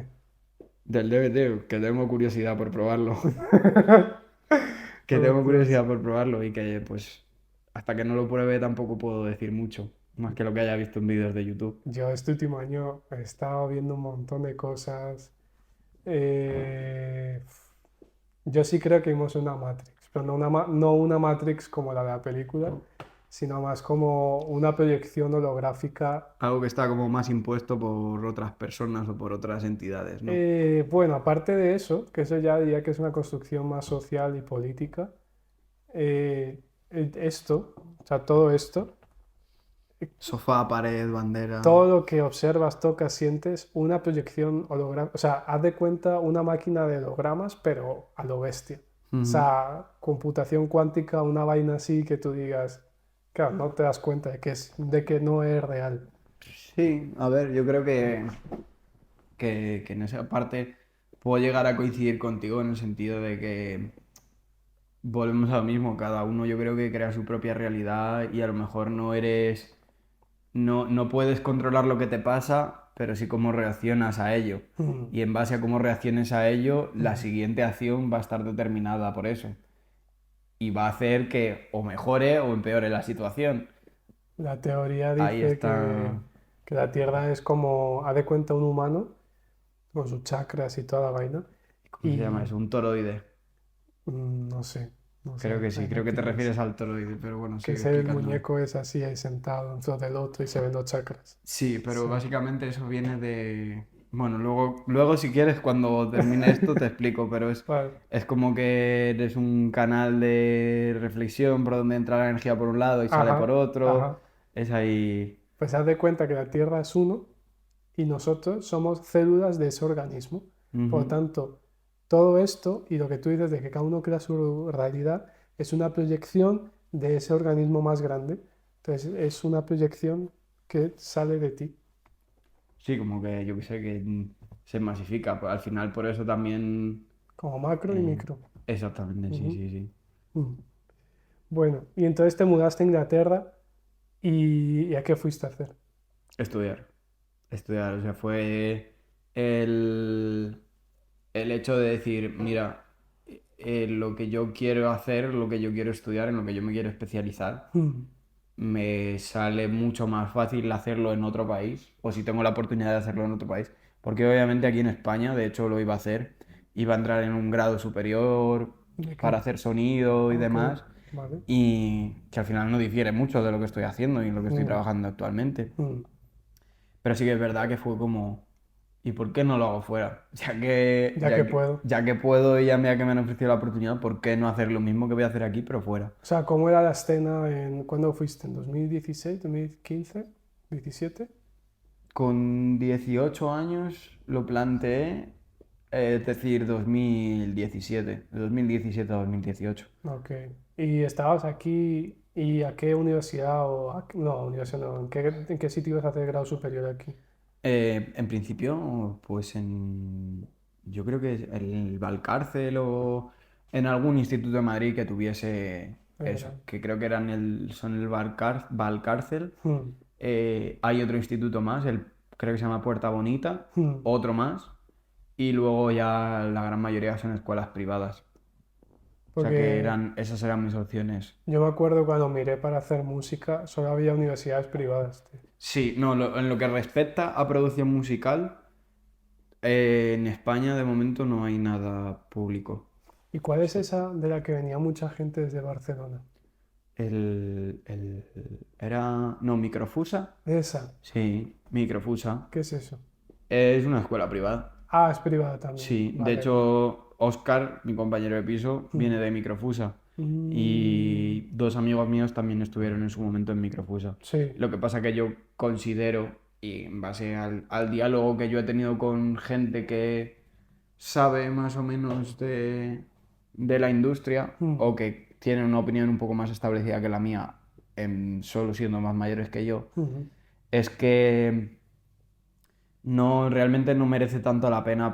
Speaker 2: Del DVD, que tengo curiosidad por probarlo, que tengo
Speaker 1: Hostias.
Speaker 2: curiosidad por probarlo y que pues hasta que no lo pruebe tampoco puedo decir mucho, más que lo que haya visto en vídeos de YouTube.
Speaker 1: Yo este último año he estado viendo un montón de cosas. Eh, yo sí creo que vimos una Matrix, pero no una Matrix como la de la película, sino más como una proyección holográfica.
Speaker 2: Algo que está como más impuesto por otras personas o por otras entidades, ¿no?
Speaker 1: Bueno, aparte de eso, que eso ya diría que es una construcción más social y política, esto, o sea, todo esto,
Speaker 2: Sofá, pared, bandera.
Speaker 1: todo lo que observas, tocas, sientes, una proyección holográfica, o sea, haz de cuenta una máquina de hologramas, pero a lo bestia. O
Speaker 2: Ujú.
Speaker 1: sea, computación cuántica, una vaina así que tú digas, claro, no te das cuenta de que no es real.
Speaker 2: Sí, a ver, yo creo que en esa parte puedo llegar a coincidir contigo en el sentido de que volvemos a lo mismo, cada uno yo creo que crea su propia realidad y a lo mejor no puedes controlar lo que te pasa, pero sí cómo reaccionas a ello.
Speaker 1: Mm,
Speaker 2: Y en base a cómo reacciones a ello, la
Speaker 1: mm.
Speaker 2: siguiente acción va a estar determinada por eso. Y va a hacer que o mejore o empeore la situación.
Speaker 1: La teoría
Speaker 2: Ahí
Speaker 1: dice
Speaker 2: está,
Speaker 1: que la Tierra es como, haz de cuenta un humano, con sus chakras y toda la vaina,
Speaker 2: ¿cómo se llama
Speaker 1: y
Speaker 2: eso? Un toroide.
Speaker 1: no sé, no
Speaker 2: Creo
Speaker 1: sé,
Speaker 2: que sí,
Speaker 1: hay
Speaker 2: creo que te
Speaker 1: mentiras.
Speaker 2: refieres al toroide, pero bueno,
Speaker 1: Que
Speaker 2: sigue
Speaker 1: el
Speaker 2: explicándome.
Speaker 1: muñeco es así ahí sentado dentro del otro y se ven los chakras.
Speaker 2: Sí, pero
Speaker 1: Sí.
Speaker 2: básicamente eso viene de... Bueno, luego si quieres, cuando termine esto, te explico, pero
Speaker 1: Vale.
Speaker 2: es como que eres un canal de reflexión por donde entra la energía por un lado y sale por
Speaker 1: Ajá,
Speaker 2: otro.
Speaker 1: ajá.
Speaker 2: Es ahí...
Speaker 1: Pues haz de cuenta que la Tierra es uno y nosotros somos células de ese organismo. Por lo
Speaker 2: Ujú.
Speaker 1: tanto, todo esto y lo que tú dices de que cada uno crea su realidad es una proyección de ese organismo más grande. Entonces, es una proyección que sale de ti,
Speaker 2: Sí, como que yo que sé, que se masifica. Pues al final por eso también...
Speaker 1: como macro y
Speaker 2: eh,
Speaker 1: micro.
Speaker 2: exactamente, sí,
Speaker 1: Ujú,
Speaker 2: sí, sí.
Speaker 1: ujú. Bueno, y entonces te mudaste a Inglaterra y ¿a qué fuiste a hacer?
Speaker 2: Estudiar. Estudiar, o sea, fue el, el hecho de decir, mira, lo que yo quiero hacer, lo que yo quiero estudiar, en lo que yo me quiero especializar,
Speaker 1: Mm,
Speaker 2: me sale mucho más fácil hacerlo en otro país, o si tengo la oportunidad de hacerlo en otro país, Porque obviamente aquí en España, de hecho lo iba a hacer, iba a entrar en un grado superior
Speaker 1: ¿De qué?
Speaker 2: para hacer sonido y
Speaker 1: Ok,
Speaker 2: demás,
Speaker 1: vale.
Speaker 2: y que al final no difiere mucho de lo que estoy haciendo y en lo que estoy
Speaker 1: Mm,
Speaker 2: trabajando actualmente.
Speaker 1: mm.
Speaker 2: Pero sí que es verdad que fue como, ¿y por qué no lo hago fuera? Ya que,
Speaker 1: Ya que
Speaker 2: ya que,
Speaker 1: puedo.
Speaker 2: ya que puedo y ya que me han ofrecido la oportunidad, ¿por qué no hacer lo mismo que voy a hacer aquí, pero fuera?
Speaker 1: O sea, ¿cómo era la escena cuándo fuiste? ¿En 2016, 2015, 17?
Speaker 2: Con 18 años lo planteé, es decir, 2017, de 2017 a 2018.
Speaker 1: Ok. ¿Y estabas aquí y a qué universidad no, universidad no, ¿en qué sitio ibas a hacer grado superior aquí?
Speaker 2: En principio, pues yo creo que en el Valcárcel o en algún instituto de Madrid que tuviese eso,
Speaker 1: Era.
Speaker 2: que creo que son el Valcárcel.
Speaker 1: Mm,
Speaker 2: Hay otro instituto más, creo que se llama Puerta Bonita,
Speaker 1: mm.
Speaker 2: otro más, y luego ya la gran mayoría son escuelas privadas. O sea que
Speaker 1: Porque
Speaker 2: esas eran mis opciones.
Speaker 1: yo me acuerdo cuando miré para hacer música, solo había universidades privadas, tío.
Speaker 2: Sí, no, en lo que respecta a producción musical, en España de momento no hay nada público.
Speaker 1: ¿Y cuál es esa de la que venía mucha gente desde Barcelona?
Speaker 2: Era, no, Microfusa.
Speaker 1: Esa,
Speaker 2: Sí, Microfusa.
Speaker 1: ¿qué es eso?
Speaker 2: Es una escuela privada.
Speaker 1: Ah, es privada también.
Speaker 2: Sí, de
Speaker 1: Vale, vale.
Speaker 2: hecho, Oscar, mi compañero de piso,
Speaker 1: Mm.
Speaker 2: viene de Microfusa.
Speaker 1: Mm,
Speaker 2: Y dos amigos míos también estuvieron en su momento en Microfusa.
Speaker 1: sí.
Speaker 2: Lo que pasa que yo considero, y en base al diálogo que yo he tenido con gente que sabe más o menos de la industria,
Speaker 1: Mm,
Speaker 2: o que tiene una opinión un poco más establecida que la mía, solo siendo más mayores que yo,
Speaker 1: ujú.
Speaker 2: es que no, realmente no merece tanto la pena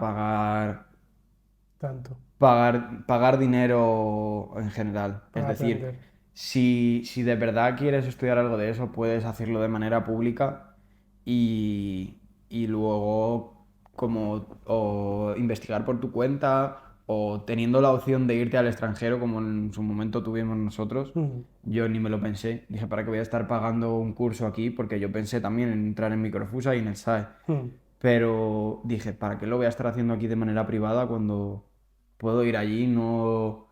Speaker 1: Tanto,
Speaker 2: pagar dinero en general. Es
Speaker 1: para
Speaker 2: decir,
Speaker 1: aprender.
Speaker 2: si de verdad quieres estudiar algo de eso, puedes hacerlo de manera pública y luego como o investigar por tu cuenta o teniendo la opción de irte al extranjero como en su momento tuvimos nosotros.
Speaker 1: Mm,
Speaker 2: Yo ni me lo pensé. Dije, ¿para qué voy a estar pagando un curso aquí? Porque yo pensé también en entrar en Microfusa y en el SAE.
Speaker 1: mm,
Speaker 2: Pero dije, ¿para qué lo voy a estar haciendo aquí de manera privada cuando puedo ir allí, no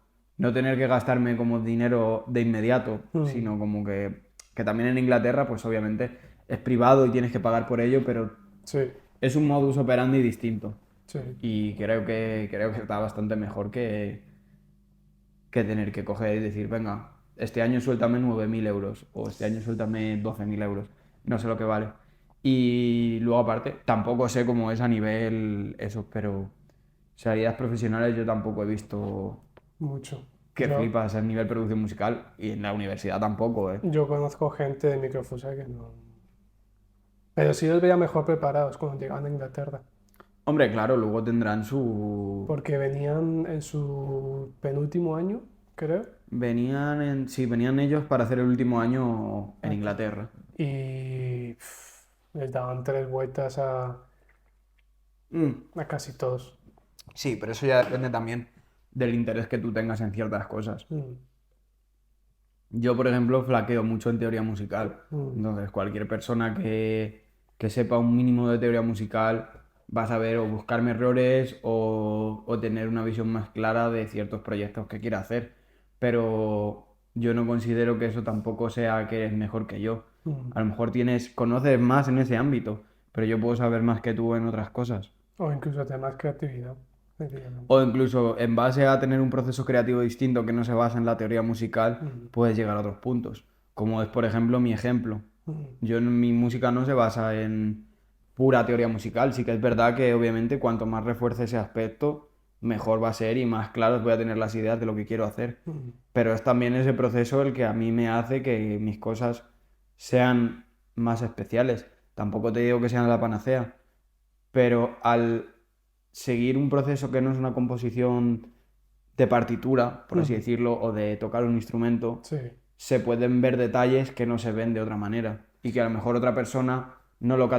Speaker 2: tener que gastarme como dinero de inmediato,
Speaker 1: mm.
Speaker 2: sino como que también en Inglaterra, pues obviamente es privado y tienes que pagar por ello, pero
Speaker 1: Sí,
Speaker 2: es un modus operandi distinto.
Speaker 1: sí.
Speaker 2: Y creo que está bastante mejor que tener que coger y decir, venga, este año suéltame 9.000 euros o este año suéltame 12.000 euros. No sé lo que vale. Y luego aparte, tampoco sé cómo es a nivel eso, pero salidas profesionales yo tampoco he visto
Speaker 1: Mucho.
Speaker 2: que
Speaker 1: Yo,
Speaker 2: flipas a nivel producción musical y en la universidad tampoco, ¿eh?
Speaker 1: yo conozco gente de Microfusa que no. Pero sí los veía mejor preparados cuando llegaban a Inglaterra.
Speaker 2: Hombre, claro, luego tendrán su...
Speaker 1: Porque venían en su penúltimo año, creo,
Speaker 2: Sí, venían ellos para hacer el último año en
Speaker 1: aquí.
Speaker 2: Inglaterra.
Speaker 1: Y les daban tres vueltas
Speaker 2: Mm.
Speaker 1: a casi todos.
Speaker 2: Sí, pero eso ya depende también del interés que tú tengas en ciertas cosas.
Speaker 1: Mm,
Speaker 2: Yo, por ejemplo, flaqueo mucho en teoría musical.
Speaker 1: mm,
Speaker 2: Entonces, cualquier persona que sepa un mínimo de teoría musical va a saber o buscarme errores o tener una visión más clara de ciertos proyectos que quiera hacer. Pero yo no considero que eso tampoco sea que eres mejor que yo.
Speaker 1: mm.
Speaker 2: A lo mejor conoces más en ese ámbito, pero yo puedo saber más que tú en otras cosas.
Speaker 1: O incluso tener creatividad, sencillamente.
Speaker 2: O incluso en base a tener un proceso creativo distinto que no se basa en la teoría musical,
Speaker 1: Mm,
Speaker 2: puedes llegar a otros puntos. Como es, por ejemplo, mi ejemplo.
Speaker 1: mm,
Speaker 2: Yo en mi música no se basa en pura teoría musical. Sí que es verdad que obviamente cuanto más refuerce ese aspecto, mejor va a ser y más claros voy a tener las ideas de lo que quiero hacer.
Speaker 1: mm.
Speaker 2: Pero es también ese proceso el que a mí me hace que mis cosas sean más especiales. Tampoco te digo que sean la panacea, pero al seguir un proceso que no es una composición de partitura, por así
Speaker 1: Mm,
Speaker 2: decirlo, o de tocar un instrumento,
Speaker 1: sí,
Speaker 2: se pueden ver detalles que no se ven de otra manera y que a lo mejor otra persona no lo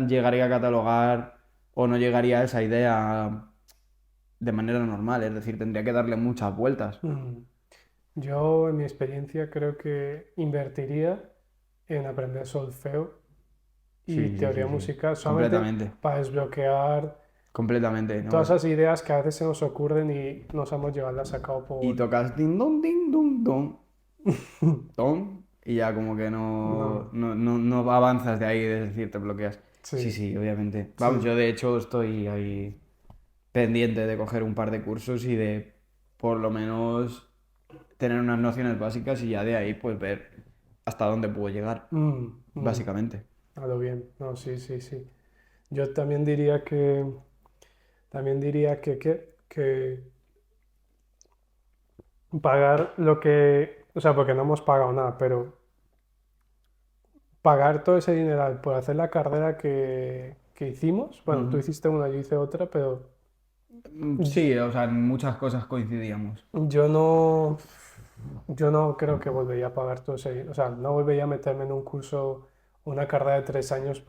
Speaker 2: llegaría a catalogar o no llegaría a esa idea de manera normal, es decir, tendría que darle muchas vueltas.
Speaker 1: mm. Yo, en mi experiencia, creo que invertiría en aprender solfeo y
Speaker 2: Sí, sí,
Speaker 1: teoría
Speaker 2: sí, sí.
Speaker 1: musical solamente
Speaker 2: Completamente.
Speaker 1: para desbloquear
Speaker 2: Completamente,
Speaker 1: todas
Speaker 2: ¿no?
Speaker 1: esas ideas que a veces se nos ocurren y no sabemos llevarlas a cabo
Speaker 2: Y
Speaker 1: por...
Speaker 2: tocas ding dong, don, y ya como que no,
Speaker 1: No,
Speaker 2: no, no, no avanzas de ahí, es decir, te bloqueas. Sí,
Speaker 1: sí,
Speaker 2: sí, obviamente. Vamos,
Speaker 1: sí.
Speaker 2: yo de hecho estoy ahí pendiente de coger un par de cursos y de por lo menos tener unas nociones básicas y ya de ahí pues ver hasta dónde puedo llegar,
Speaker 1: Mm, mm,
Speaker 2: básicamente.
Speaker 1: a lo bien, no, sí, sí, sí. Yo también diría que pagar lo que, o sea, porque no hemos pagado nada, pero pagar todo ese dinero por hacer la carrera que hicimos, bueno, tú
Speaker 2: Ujú.
Speaker 1: hiciste una, yo hice otra, pero
Speaker 2: Sí, o sea, en muchas cosas coincidíamos.
Speaker 1: yo no, yo no creo que volvería a pagar todo ese dinero, o sea, no volvería a meterme en un curso, una carrera de 3 años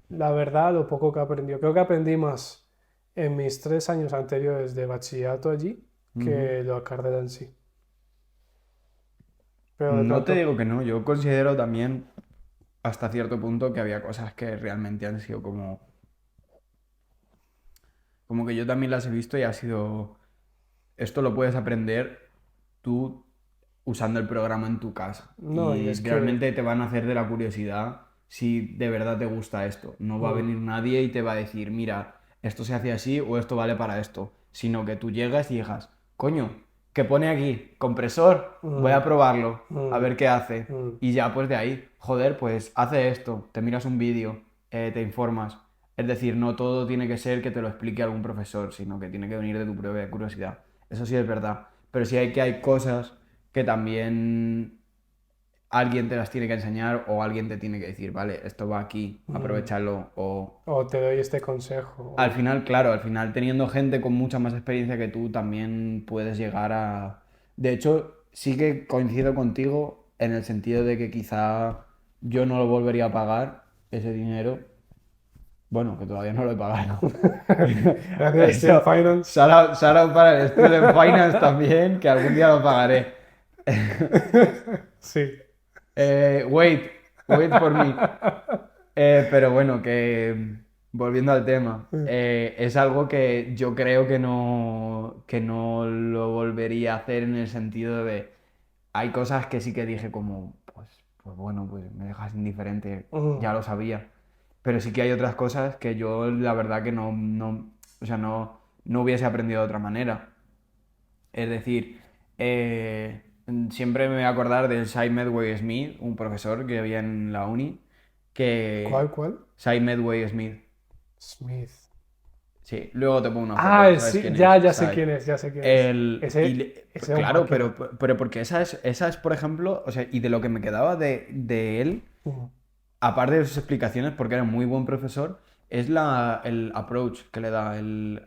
Speaker 1: la verdad, lo poco que aprendí. Creo que aprendí más en mis 3 años anteriores de bachillerato allí
Speaker 2: Ujú.
Speaker 1: que la carrera en sí. Pero de
Speaker 2: No te
Speaker 1: pronto,
Speaker 2: digo que no, yo considero también hasta cierto punto que había cosas que realmente han sido como que yo también las he visto y ha sido, esto lo puedes aprender tú usando el programa en tu casa
Speaker 1: no, y
Speaker 2: y
Speaker 1: es que,
Speaker 2: realmente te van a hacer de la curiosidad si de verdad te gusta esto. No va a
Speaker 1: mm,
Speaker 2: venir nadie y te va a decir, mira, esto se hace así o esto vale para esto, sino que tú llegas y digas, coño, ¿qué pone aquí? Compresor, voy
Speaker 1: mm,
Speaker 2: a probarlo, a
Speaker 1: mm,
Speaker 2: ver qué hace.
Speaker 1: mm,
Speaker 2: Y ya pues de ahí, joder, pues hace esto, te miras un vídeo, te informas. Es decir, no todo tiene que ser que te lo explique algún profesor, sino que tiene que venir de tu propia curiosidad. Eso sí es verdad. Pero sí hay cosas que también alguien te las tiene que enseñar o alguien te tiene que decir, vale, esto va aquí,
Speaker 1: mm.
Speaker 2: aprovechalo. O
Speaker 1: O te doy este consejo.
Speaker 2: al final, claro, al final teniendo gente con mucha más experiencia que tú, también puedes llegar a... De hecho, sí que coincido contigo en el sentido de que quizá yo no lo volvería a pagar ese dinero. Bueno, que todavía no lo he pagado.
Speaker 1: Gracias, Student
Speaker 2: Eso,
Speaker 1: Finance.
Speaker 2: shout out para el Student Finance también, que algún día lo pagaré.
Speaker 1: Sí.
Speaker 2: Wait, wait for me. Pero bueno, que volviendo al tema, es algo que yo creo que no lo volvería a hacer en el sentido de, hay cosas que sí que dije como, pues bueno, pues me dejas indiferente, ya
Speaker 1: Mm,
Speaker 2: lo sabía. Pero sí que hay otras cosas que yo la verdad que o sea, no hubiese aprendido de otra manera. Es decir, siempre me voy a acordar del Cy Medway Smith, un profesor que había en la uni,
Speaker 1: ¿Cuál,
Speaker 2: que...
Speaker 1: cuál?
Speaker 2: Cy Medway Smith.
Speaker 1: Smith.
Speaker 2: Sí, luego te pongo una foto,
Speaker 1: Ah,
Speaker 2: ¿sabes
Speaker 1: sí,
Speaker 2: quién
Speaker 1: ya,
Speaker 2: es?
Speaker 1: ya sé
Speaker 2: Cy.
Speaker 1: quién es, ya sé quién es. Ese es un
Speaker 2: Claro,
Speaker 1: máquina.
Speaker 2: pero porque esa es, por ejemplo, o sea, y de lo que me quedaba de él,
Speaker 1: Mm,
Speaker 2: aparte de sus explicaciones, porque era muy buen profesor, es el approach que le da,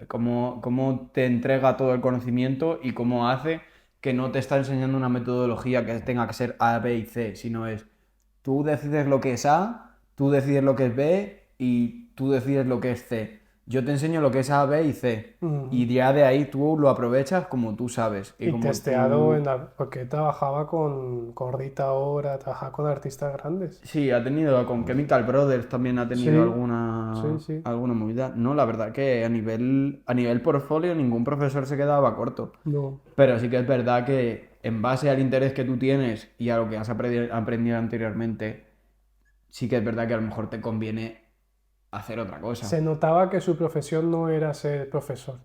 Speaker 2: cómo te entrega todo el conocimiento y cómo hace que no te está enseñando una metodología que tenga que ser A, B y C, sino es tú decides lo que es A, tú decides lo que es B y tú decides lo que es C. Yo te enseño lo que es A, B y C.
Speaker 1: mm.
Speaker 2: Y ya de ahí tú lo aprovechas como tú sabes y
Speaker 1: Y
Speaker 2: como
Speaker 1: testeado
Speaker 2: tú...
Speaker 1: porque trabajaba con Rita Ora, trabajaba con artistas grandes.
Speaker 2: Sí, ha tenido con Chemical Brothers también ha tenido
Speaker 1: Sí, sí, sí.
Speaker 2: alguna movida. No, la verdad que a nivel portfolio ningún profesor se quedaba corto.
Speaker 1: No.
Speaker 2: Pero sí que es verdad que en base al interés que tú tienes y a lo que has aprendido anteriormente, sí que es verdad que a lo mejor te conviene hacer otra
Speaker 1: Se
Speaker 2: cosa.
Speaker 1: notaba que su profesión no era ser profesor.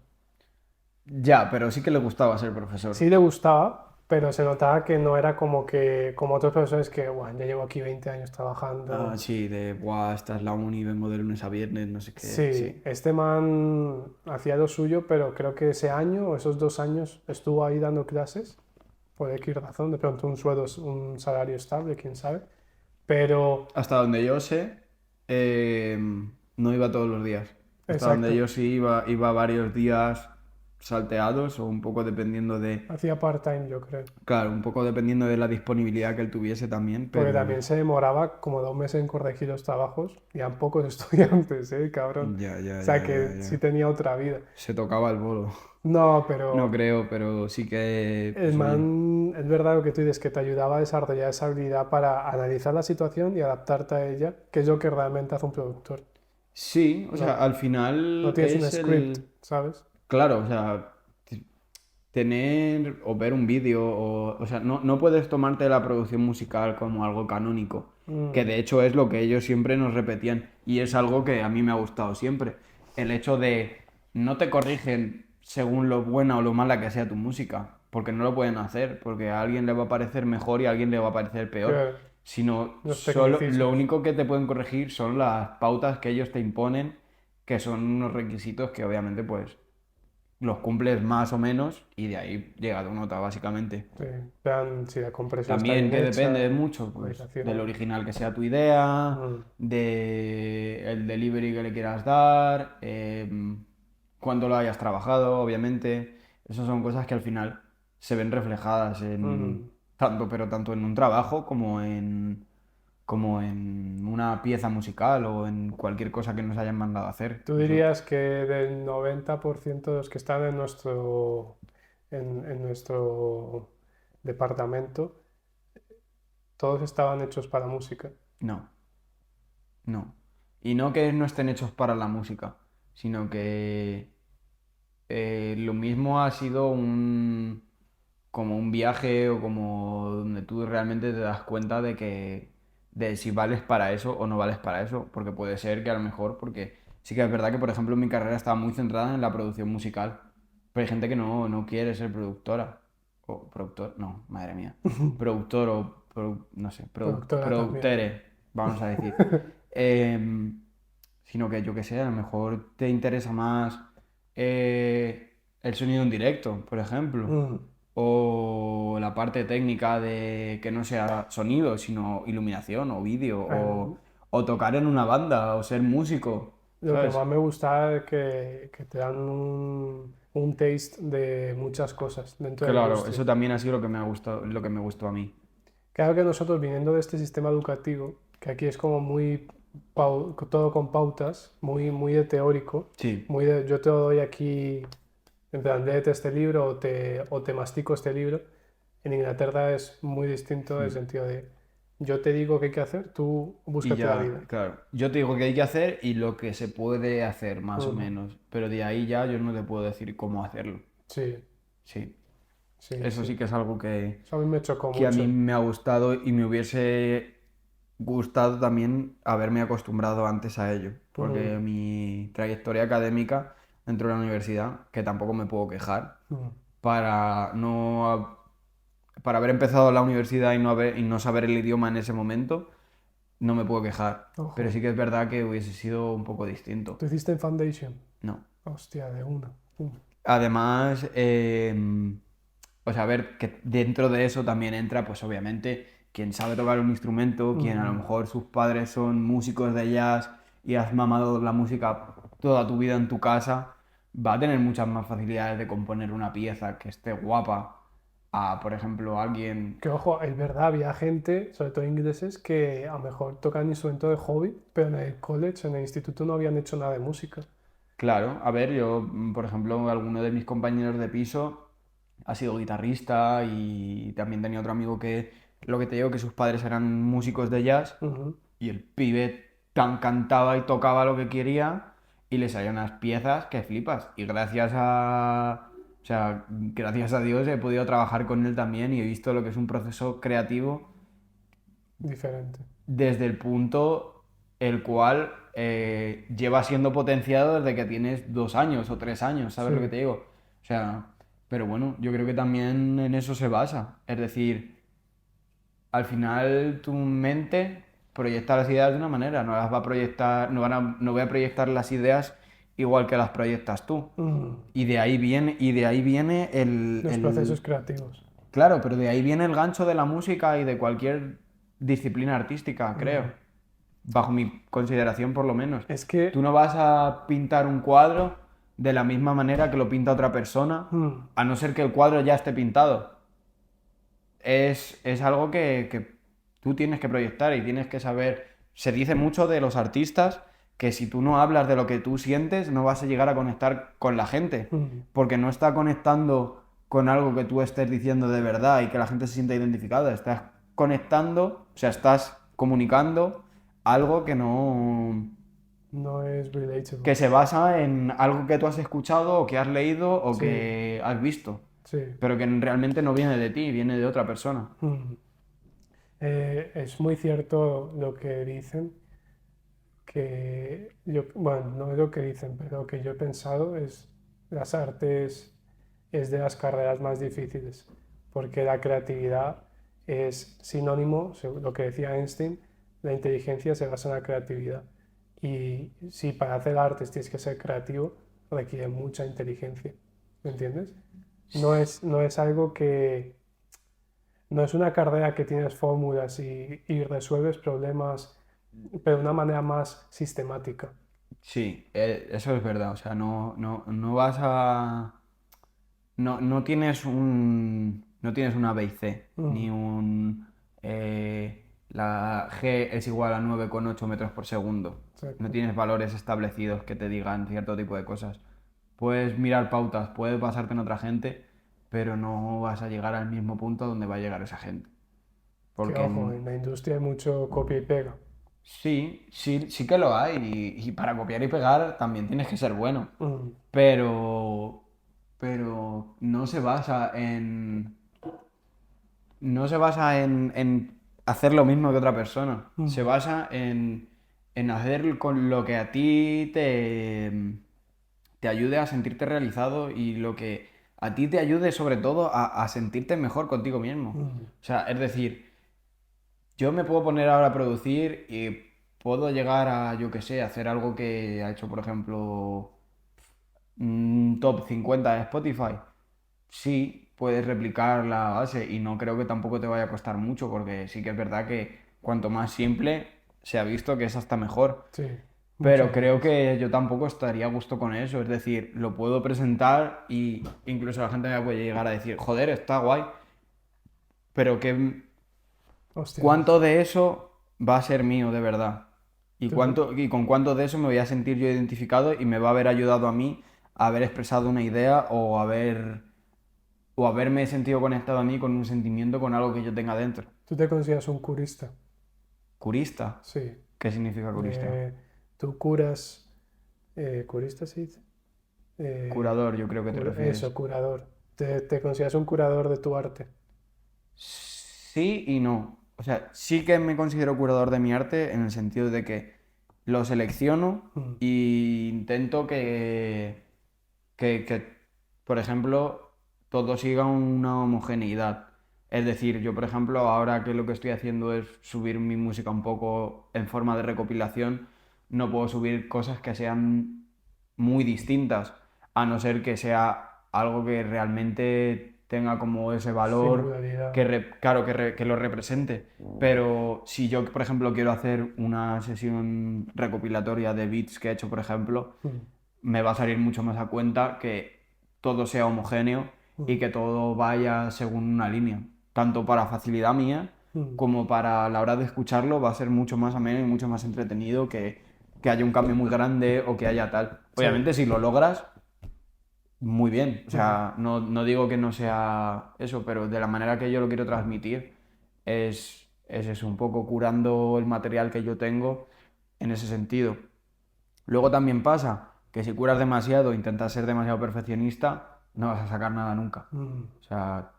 Speaker 2: Ya, pero sí que le gustaba ser profesor.
Speaker 1: Sí le gustaba, pero se notaba que no era como otros profesores que, bueno, ya llevo aquí 20 años
Speaker 2: Ah,
Speaker 1: trabajando.
Speaker 2: sí, de, buah, esta es la uni, vengo de lunes a viernes, no sé qué.
Speaker 1: Sí,
Speaker 2: Sí.
Speaker 1: este man hacía lo suyo, pero creo que ese año o esos 2 años estuvo ahí dando clases, por X razón, de pronto un sueldo, un salario estable, quién sabe. Pero,
Speaker 2: Hasta donde yo sé, eh, no iba todos los días. Hasta donde
Speaker 1: exacto,
Speaker 2: yo sí iba varios días salteados o un poco dependiendo de,
Speaker 1: hacía part-time, yo creo.
Speaker 2: claro, un poco dependiendo de la disponibilidad que él tuviese también,
Speaker 1: Porque
Speaker 2: pero
Speaker 1: también se demoraba como 2 meses en corregir los trabajos, y eran pocos estudiantes, cabrón.
Speaker 2: ya,
Speaker 1: O
Speaker 2: ya,
Speaker 1: sea
Speaker 2: ya, ya,
Speaker 1: que sí
Speaker 2: ya.
Speaker 1: tenía otra vida.
Speaker 2: Se tocaba el bolo.
Speaker 1: No,
Speaker 2: No
Speaker 1: pero
Speaker 2: creo, pero sí que,
Speaker 1: el
Speaker 2: pues oye.
Speaker 1: man, es verdad lo que tú dices, que te ayudaba a desarrollar esa habilidad para analizar la situación y adaptarte a ella, que es lo que realmente hace un productor.
Speaker 2: Sí, o sea,
Speaker 1: No,
Speaker 2: al
Speaker 1: no
Speaker 2: final
Speaker 1: tienes un
Speaker 2: es
Speaker 1: script,
Speaker 2: el...
Speaker 1: ¿sabes?
Speaker 2: Claro, o sea, tener o ver un vídeo o sea, no puedes tomarte la producción musical como algo canónico, que
Speaker 1: Mm,
Speaker 2: de hecho es lo que ellos siempre nos repetían y es algo que a mí me ha gustado siempre. El hecho de no te corrigen según lo buena o lo mala que sea tu música, porque no lo pueden hacer, porque a alguien le va a parecer mejor y a alguien le va a parecer peor,
Speaker 1: claro,
Speaker 2: sino
Speaker 1: los
Speaker 2: solo lo
Speaker 1: tecnicismos.
Speaker 2: único que te pueden corregir son las pautas que ellos te imponen, que son unos requisitos que obviamente pues los cumples más o menos y de ahí llega tu nota, básicamente.
Speaker 1: Sí, vean si la compresión está
Speaker 2: También
Speaker 1: bien
Speaker 2: que depende de
Speaker 1: hecha,
Speaker 2: mucho,
Speaker 1: la
Speaker 2: pues, del
Speaker 1: ecualización.
Speaker 2: original que sea tu idea,
Speaker 1: Mm.
Speaker 2: de el delivery que le quieras dar, cuándo lo hayas trabajado, obviamente. Esas son cosas que al final se ven reflejadas en
Speaker 1: Mm.
Speaker 2: tanto, pero tanto en un trabajo como en una pieza musical o en cualquier cosa que nos hayan mandado a hacer.
Speaker 1: Tú
Speaker 2: Eso,
Speaker 1: dirías que del 90% de los que están en nuestro departamento, todos estaban hechos para música.
Speaker 2: no. No. Y no que no estén hechos para la música, sino que lo mismo ha sido como un viaje o como donde tú realmente te das cuenta de si vales para eso o no vales para eso, porque puede ser que a lo mejor, porque sí que es verdad que, por ejemplo, mi carrera estaba muy centrada en la producción musical, pero hay gente que no quiere ser productora, o productor, no, madre mía, productor o, no sé,
Speaker 1: Productora también.
Speaker 2: productere, vamos a decir. Em, Sino que yo qué sé, a lo mejor te interesa más el sonido en directo, por ejemplo,
Speaker 1: Mm.
Speaker 2: o la parte técnica de que no sea sonido, sino iluminación o vídeo,
Speaker 1: Em,
Speaker 2: o tocar en una banda, o ser músico,
Speaker 1: lo que
Speaker 2: ¿sabes?
Speaker 1: más me gusta es que te dan un taste de muchas cosas dentro de la
Speaker 2: Claro,
Speaker 1: industria.
Speaker 2: eso también ha sido lo que me ha gustado, lo que me gustó a mí.
Speaker 1: Claro que nosotros viniendo de este sistema educativo, que aquí es como muy todo con pautas, muy de teórico,
Speaker 2: Sí.
Speaker 1: muy de yo te lo doy aquí, en plan, léete este libro o te mastico este libro. En Inglaterra es muy distinto en el
Speaker 2: Mm.
Speaker 1: sentido de yo te digo qué hay que hacer, tú
Speaker 2: Y
Speaker 1: búscate la
Speaker 2: ya,
Speaker 1: vida.
Speaker 2: claro, yo te digo qué hay que hacer y lo que se puede hacer, más o
Speaker 1: Ujú.
Speaker 2: menos, pero de ahí ya yo no te puedo decir cómo hacerlo.
Speaker 1: Sí,
Speaker 2: Sí.
Speaker 1: sí,
Speaker 2: Eso
Speaker 1: sí.
Speaker 2: sí que es algo
Speaker 1: Eso a mí me chocó
Speaker 2: que a mí
Speaker 1: mucho.
Speaker 2: me ha gustado y me hubiese gustado también haberme acostumbrado antes a ello, porque
Speaker 1: Mm,
Speaker 2: mi trayectoria académica dentro de la universidad, que tampoco me puedo quejar,
Speaker 1: mm.
Speaker 2: para no para haber empezado la universidad y no saber el idioma en ese momento, no me puedo quejar. Pero
Speaker 1: Ojo,
Speaker 2: sí que es verdad que hubiese sido un poco
Speaker 1: ¿tú
Speaker 2: distinto.
Speaker 1: hiciste en Foundation?
Speaker 2: No.
Speaker 1: Hostia, de una.
Speaker 2: Además, pues a ver, que dentro de eso también entra, pues obviamente, quien sabe tocar un instrumento, quien a lo
Speaker 1: Mm,
Speaker 2: mejor sus padres son músicos de jazz y has mamado la música toda tu vida en tu casa, va a tener muchas más facilidades de componer una pieza que esté guapa a, por ejemplo, alguien...
Speaker 1: Que ojo, es verdad, había gente, sobre todo ingleses, que a lo mejor tocan instrumento de hobby, pero en el college, en el instituto no habían hecho nada de música.
Speaker 2: Claro, a ver, yo, por ejemplo, alguno de mis compañeros de piso ha sido guitarrista y también tenía otro amigo que, lo que te digo, que sus padres eran músicos de jazz.
Speaker 1: Ujú.
Speaker 2: Y el pibe tan cantaba y tocaba lo que quería y le salían unas piezas que flipas. Y o sea, gracias a Dios he podido trabajar con él también y he visto lo que es un proceso creativo
Speaker 1: Diferente.
Speaker 2: desde el punto el cual lleva siendo potenciado desde que tienes 2 años o 3 años, ¿sabes lo que
Speaker 1: Sí.
Speaker 2: te digo? O sea, pero bueno, yo creo que también en eso se basa. Es decir, al final tu mente proyecta las ideas de una manera, no las va a proyectar, no voy a proyectar las ideas igual que las proyectas tú.
Speaker 1: Mm.
Speaker 2: Y de ahí viene
Speaker 1: Los procesos creativos.
Speaker 2: claro, pero de ahí viene el gancho de la música y de cualquier disciplina artística, creo.
Speaker 1: Mm.
Speaker 2: Bajo mi consideración, por lo menos.
Speaker 1: Es
Speaker 2: Tú
Speaker 1: que
Speaker 2: no vas a pintar un cuadro de la misma manera que lo pinta otra persona,
Speaker 1: mm,
Speaker 2: a no ser que el cuadro ya esté pintado. Es algo que tú tienes que proyectar y tienes que saber. Se dice mucho de los artistas que si tú no hablas de lo que tú sientes, no vas a llegar a conectar con la gente, porque no está conectando con algo que tú estés diciendo de verdad y que la gente se sienta identificada. Estás conectando, o sea, estás comunicando algo que no...
Speaker 1: No es relatable.
Speaker 2: que se basa en algo que tú has escuchado o que has leído o
Speaker 1: Sí.
Speaker 2: que has visto,
Speaker 1: Sí.
Speaker 2: pero que realmente no viene de ti, viene de otra persona.
Speaker 1: Es muy cierto lo que dicen, que yo, bueno, no es lo que dicen, pero lo que yo he pensado es las artes es de las carreras más difíciles, porque la creatividad es sinónimo, según lo que decía Einstein, la inteligencia se basa en la creatividad. Y si para hacer artes tienes que ser creativo, requiere mucha inteligencia, ¿me entiendes? No es algo que, no es una carrera que tienes fórmulas y resuelves problemas, pero de una manera más sistemática.
Speaker 2: Sí, eso es verdad, o sea, no vas a... no tienes no tienes una B y C, ni
Speaker 1: Mm,
Speaker 2: la G es igual a 9,8 metros por segundo. No
Speaker 1: exacto.
Speaker 2: tienes valores establecidos que te digan cierto tipo de cosas. Puedes mirar pautas, puedes basarte en otra gente, pero no vas a llegar al mismo punto donde va a llegar esa gente.
Speaker 1: Que
Speaker 2: Porque
Speaker 1: ojo, en la industria hay mucho copia y pega.
Speaker 2: sí que lo hay, y para copiar y pegar también tienes que ser bueno.
Speaker 1: Mm,
Speaker 2: Pero, pero no se basa en hacer lo mismo que otra persona. Se
Speaker 1: mm,
Speaker 2: basa en hacer con lo que a ti te ayude a sentirte realizado y lo que a ti te ayude sobre todo a sentirte mejor contigo mismo.
Speaker 1: mm.
Speaker 2: O sea, es decir, yo me puedo poner ahora a producir y puedo llegar a, yo qué sé, hacer algo que ha hecho, por ejemplo, un top 50 de Spotify. Sí, puedes replicar la base y no creo que tampoco te vaya a costar mucho porque sí que es verdad que cuanto más simple se ha visto que es hasta mejor.
Speaker 1: Sí, mucho
Speaker 2: Pero creo
Speaker 1: más.
Speaker 2: que yo tampoco estaría a gusto con eso, es decir, lo puedo presentar y incluso la gente me puede llegar a decir, joder, está guay, pero
Speaker 1: Hostias.
Speaker 2: ¿cuánto de eso va a ser mío de verdad?
Speaker 1: Tú-
Speaker 2: Y con cuánto de eso me voy a sentir yo identificado y me va a haber ayudado a mí a haber expresado una idea o haberme sentido conectado a mí con un sentimiento, con algo que yo tenga dentro?
Speaker 1: ¿Tú te consideras un curista?
Speaker 2: ¿Curista?
Speaker 1: Sí.
Speaker 2: ¿Qué significa curista?
Speaker 1: Eh, Tú curas, ¿curista se dice? Eh,
Speaker 2: Curador, yo creo que te refieres.
Speaker 1: Eso, curador. Te consideras un curador de tu arte?
Speaker 2: Sí y no. O sea, sí que me considero curador de mi arte en el sentido de que lo selecciono
Speaker 1: Mm,
Speaker 2: e intento que, por ejemplo, todo siga una homogeneidad. Es decir, yo, por ejemplo, ahora que lo que estoy haciendo es subir mi música un poco en forma de recopilación, no puedo subir cosas que sean muy distintas, a no ser que sea algo que realmente tenga como ese valor,
Speaker 1: singularidad.
Speaker 2: claro, que lo represente. Pero si yo, por ejemplo, quiero hacer una sesión recopilatoria de beats que he hecho, por ejemplo,
Speaker 1: Mm,
Speaker 2: me va a salir mucho más a cuenta que todo sea homogéneo y
Speaker 1: mm,
Speaker 2: que todo vaya según una línea. Tanto para facilidad mía
Speaker 1: mm.
Speaker 2: como para la hora de escucharlo va a ser mucho más ameno y mucho más entretenido que haya un cambio muy grande o que haya tal.
Speaker 1: Sí.
Speaker 2: Obviamente si lo logras, muy bien. O
Speaker 1: Mm,
Speaker 2: sea, no digo que no sea eso, pero de la manera que yo lo quiero transmitir es eso, un poco curando el material que yo tengo en ese sentido. Luego también pasa que si curas demasiado, intentas ser demasiado perfeccionista, no vas a sacar nada nunca.
Speaker 1: mm.
Speaker 2: O sea,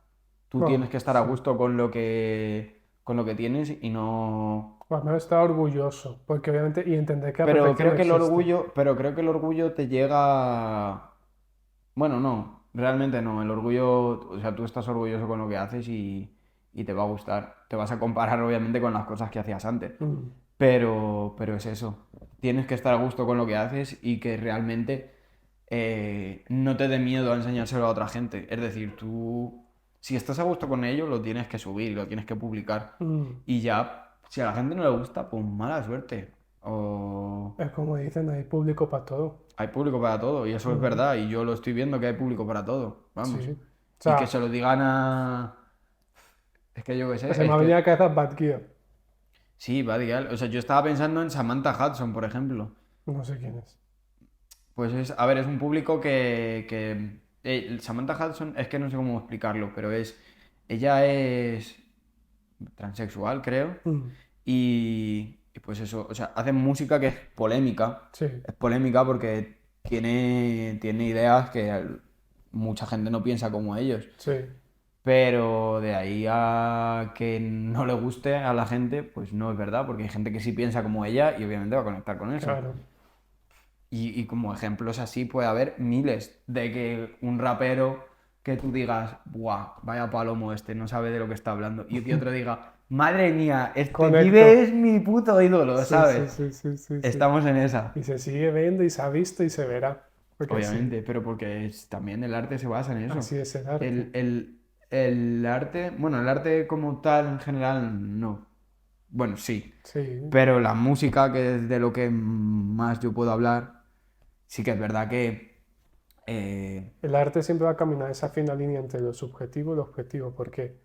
Speaker 2: tú tienes
Speaker 1: Bueno,
Speaker 2: que estar a
Speaker 1: sí.
Speaker 2: gusto con lo que tienes y no...
Speaker 1: O al menos estar orgulloso, porque obviamente, y entender que la perfección no existe.
Speaker 2: Pero creo que el orgullo te llega... Bueno, no, realmente no. El orgullo, o sea, tú estás orgulloso con lo que haces y te va a gustar. Te vas a comparar obviamente con las cosas que hacías antes.
Speaker 1: Mm,
Speaker 2: Pero es eso. Tienes que estar a gusto con lo que haces y que realmente no te dé miedo a enseñárselo a otra gente. Es decir, tú, si estás a gusto con ello, lo tienes que subir y lo tienes que publicar.
Speaker 1: mm.
Speaker 2: Y ya, si a la gente no le gusta, pues mala suerte. O
Speaker 1: Es como dicen, hay público para todo.
Speaker 2: hay público para todo, y eso es
Speaker 1: Mm,
Speaker 2: verdad, y yo lo estoy viendo que hay público para todo.
Speaker 1: sí.
Speaker 2: Vamos.
Speaker 1: O
Speaker 2: Y que
Speaker 1: sea,
Speaker 2: se lo digan a... Es que yo qué
Speaker 1: se
Speaker 2: sé,
Speaker 1: me
Speaker 2: es
Speaker 1: ha venido a
Speaker 2: que...
Speaker 1: la cabeza Bad Gear.
Speaker 2: Sí, va, dial. O sea, yo estaba pensando en Samantha Hudson, por ejemplo.
Speaker 1: No sé quién es.
Speaker 2: Pues a ver, es un público Samantha Hudson, es que no sé cómo explicarlo, pero ella es transexual, creo,
Speaker 1: Mm,
Speaker 2: y pues eso, o sea, hace música que
Speaker 1: sí,
Speaker 2: es polémica porque tiene ideas que mucha gente no piensa como ellos,
Speaker 1: sí,
Speaker 2: pero de ahí a que no le guste a la gente, pues no es verdad, porque hay gente que sí piensa como ella y obviamente va a conectar con eso.
Speaker 1: claro.
Speaker 2: Y como ejemplos así puede haber miles de que un rapero que tú digas, ¡buah! Vaya palomo este, no sabe de lo que está hablando. Y que otro diga, ¡madre mía! Este pibe
Speaker 1: Conecto.
Speaker 2: es mi puto ídolo,
Speaker 1: Sí,
Speaker 2: ¿sabes?
Speaker 1: sí, sí, sí, sí, sí.
Speaker 2: Estamos en esa,
Speaker 1: Y se sigue viendo y se ha visto y se verá. Porque sí,
Speaker 2: obviamente, pero porque también el arte se basa en eso.
Speaker 1: así es el arte.
Speaker 2: El, el, el arte, bueno, el arte como tal en general, no. Bueno, sí.
Speaker 1: Sí.
Speaker 2: Pero la música, que es de lo que más yo puedo hablar, sí que es verdad que
Speaker 1: El arte siempre va a caminar esa fina línea entre lo subjetivo y lo objetivo, porque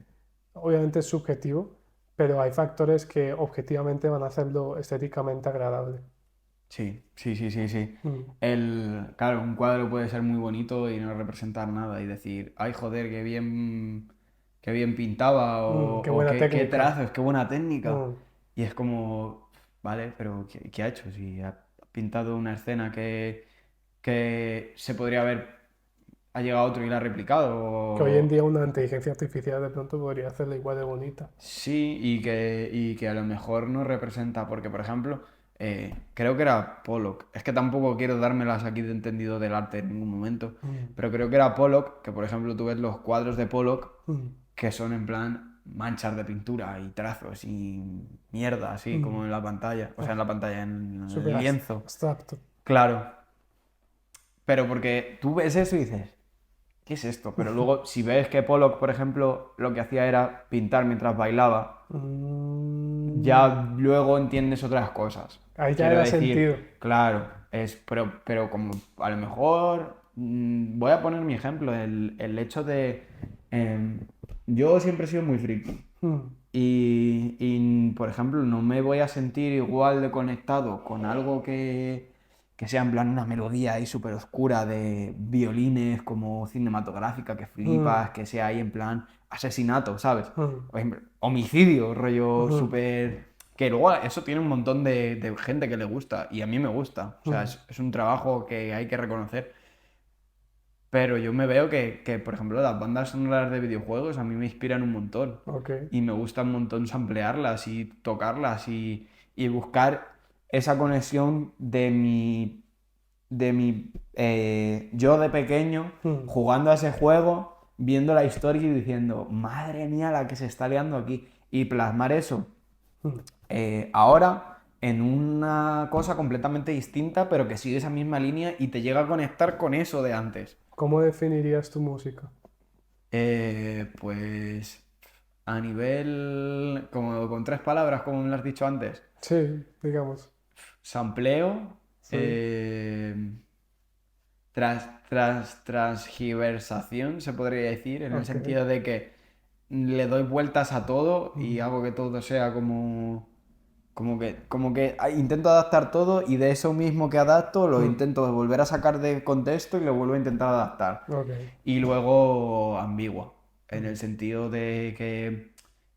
Speaker 1: obviamente es subjetivo, pero hay factores que objetivamente van a hacerlo estéticamente agradable.
Speaker 2: sí, sí, sí, sí, sí.
Speaker 1: Mm,
Speaker 2: Claro, un cuadro puede ser muy bonito y no representar nada y decir, ay, joder, qué bien pintaba
Speaker 1: qué
Speaker 2: o
Speaker 1: buena
Speaker 2: qué
Speaker 1: técnica.
Speaker 2: trazos, qué buena técnica.
Speaker 1: Mm,
Speaker 2: Y es como, vale, pero ¿qué ha hecho? Si ha pintado una escena que se podría ha llegado otro y la ha replicado.
Speaker 1: que hoy en día una inteligencia artificial de pronto podría hacerla igual de bonita.
Speaker 2: Sí, y que a lo mejor no representa, porque por ejemplo, creo que era Pollock, es que tampoco quiero dármelas aquí de entendido del arte en ningún momento,
Speaker 1: Mm,
Speaker 2: pero creo que era Pollock, que por ejemplo tú ves los cuadros de Pollock,
Speaker 1: mm,
Speaker 2: que son en plan manchas de pintura y trazos y mierda, así como
Speaker 1: mm.
Speaker 2: en la pantalla, o sea, en
Speaker 1: Ah,
Speaker 2: la pantalla, en
Speaker 1: súper
Speaker 2: el lienzo.
Speaker 1: abstracto.
Speaker 2: Claro, pero porque tú ves eso y dices, ¿qué es esto? Pero luego, si ves que Pollock, por ejemplo, lo que hacía era pintar mientras bailaba,
Speaker 1: Mm,
Speaker 2: ya luego entiendes otras cosas.
Speaker 1: ahí ya
Speaker 2: Quiero
Speaker 1: era
Speaker 2: decir,
Speaker 1: sentido.
Speaker 2: claro, pero como a lo mejor, voy a poner mi ejemplo, el hecho de, em, yo siempre he sido muy friki
Speaker 1: Mm,
Speaker 2: por ejemplo, no me voy a sentir igual de conectado con algo que sea en plan una melodía ahí súper oscura de violines como cinematográfica que
Speaker 1: mm,
Speaker 2: flipas, que sea ahí en plan asesinato, ¿sabes?
Speaker 1: mm,
Speaker 2: O homicidio, rollo
Speaker 1: mm,
Speaker 2: súper... Que luego eso tiene un montón de gente que le gusta y a mí me gusta. O sea,
Speaker 1: mm.
Speaker 2: es un trabajo que hay que reconocer. Pero yo me veo por ejemplo, las bandas sonoras de videojuegos a mí me inspiran un montón.
Speaker 1: Ok.
Speaker 2: Y me gusta un montón samplearlas y tocarlas y buscar esa conexión de mi yo de pequeño
Speaker 1: Mm,
Speaker 2: jugando a ese juego, viendo la historia y diciendo, madre mía, la que se está liando aquí. Y plasmar eso
Speaker 1: mm.
Speaker 2: ahora en una cosa completamente distinta, pero que sigue esa misma línea y te llega a conectar con eso de antes.
Speaker 1: ¿Cómo definirías tu música?
Speaker 2: Pues a nivel, como con tres palabras, como me lo has dicho antes,
Speaker 1: Sí, digamos.
Speaker 2: sampleo,
Speaker 1: Sí,
Speaker 2: eh, transgiversación, se podría decir, en el
Speaker 1: ok.
Speaker 2: sentido de que le doy vueltas a todo y
Speaker 1: Mm,
Speaker 2: hago que todo sea como que intento adaptar todo y de eso mismo que adapto lo
Speaker 1: mm,
Speaker 2: intento volver a sacar de contexto y lo vuelvo a intentar adaptar.
Speaker 1: ok.
Speaker 2: Y luego ambigua, en el
Speaker 1: Mm,
Speaker 2: sentido de que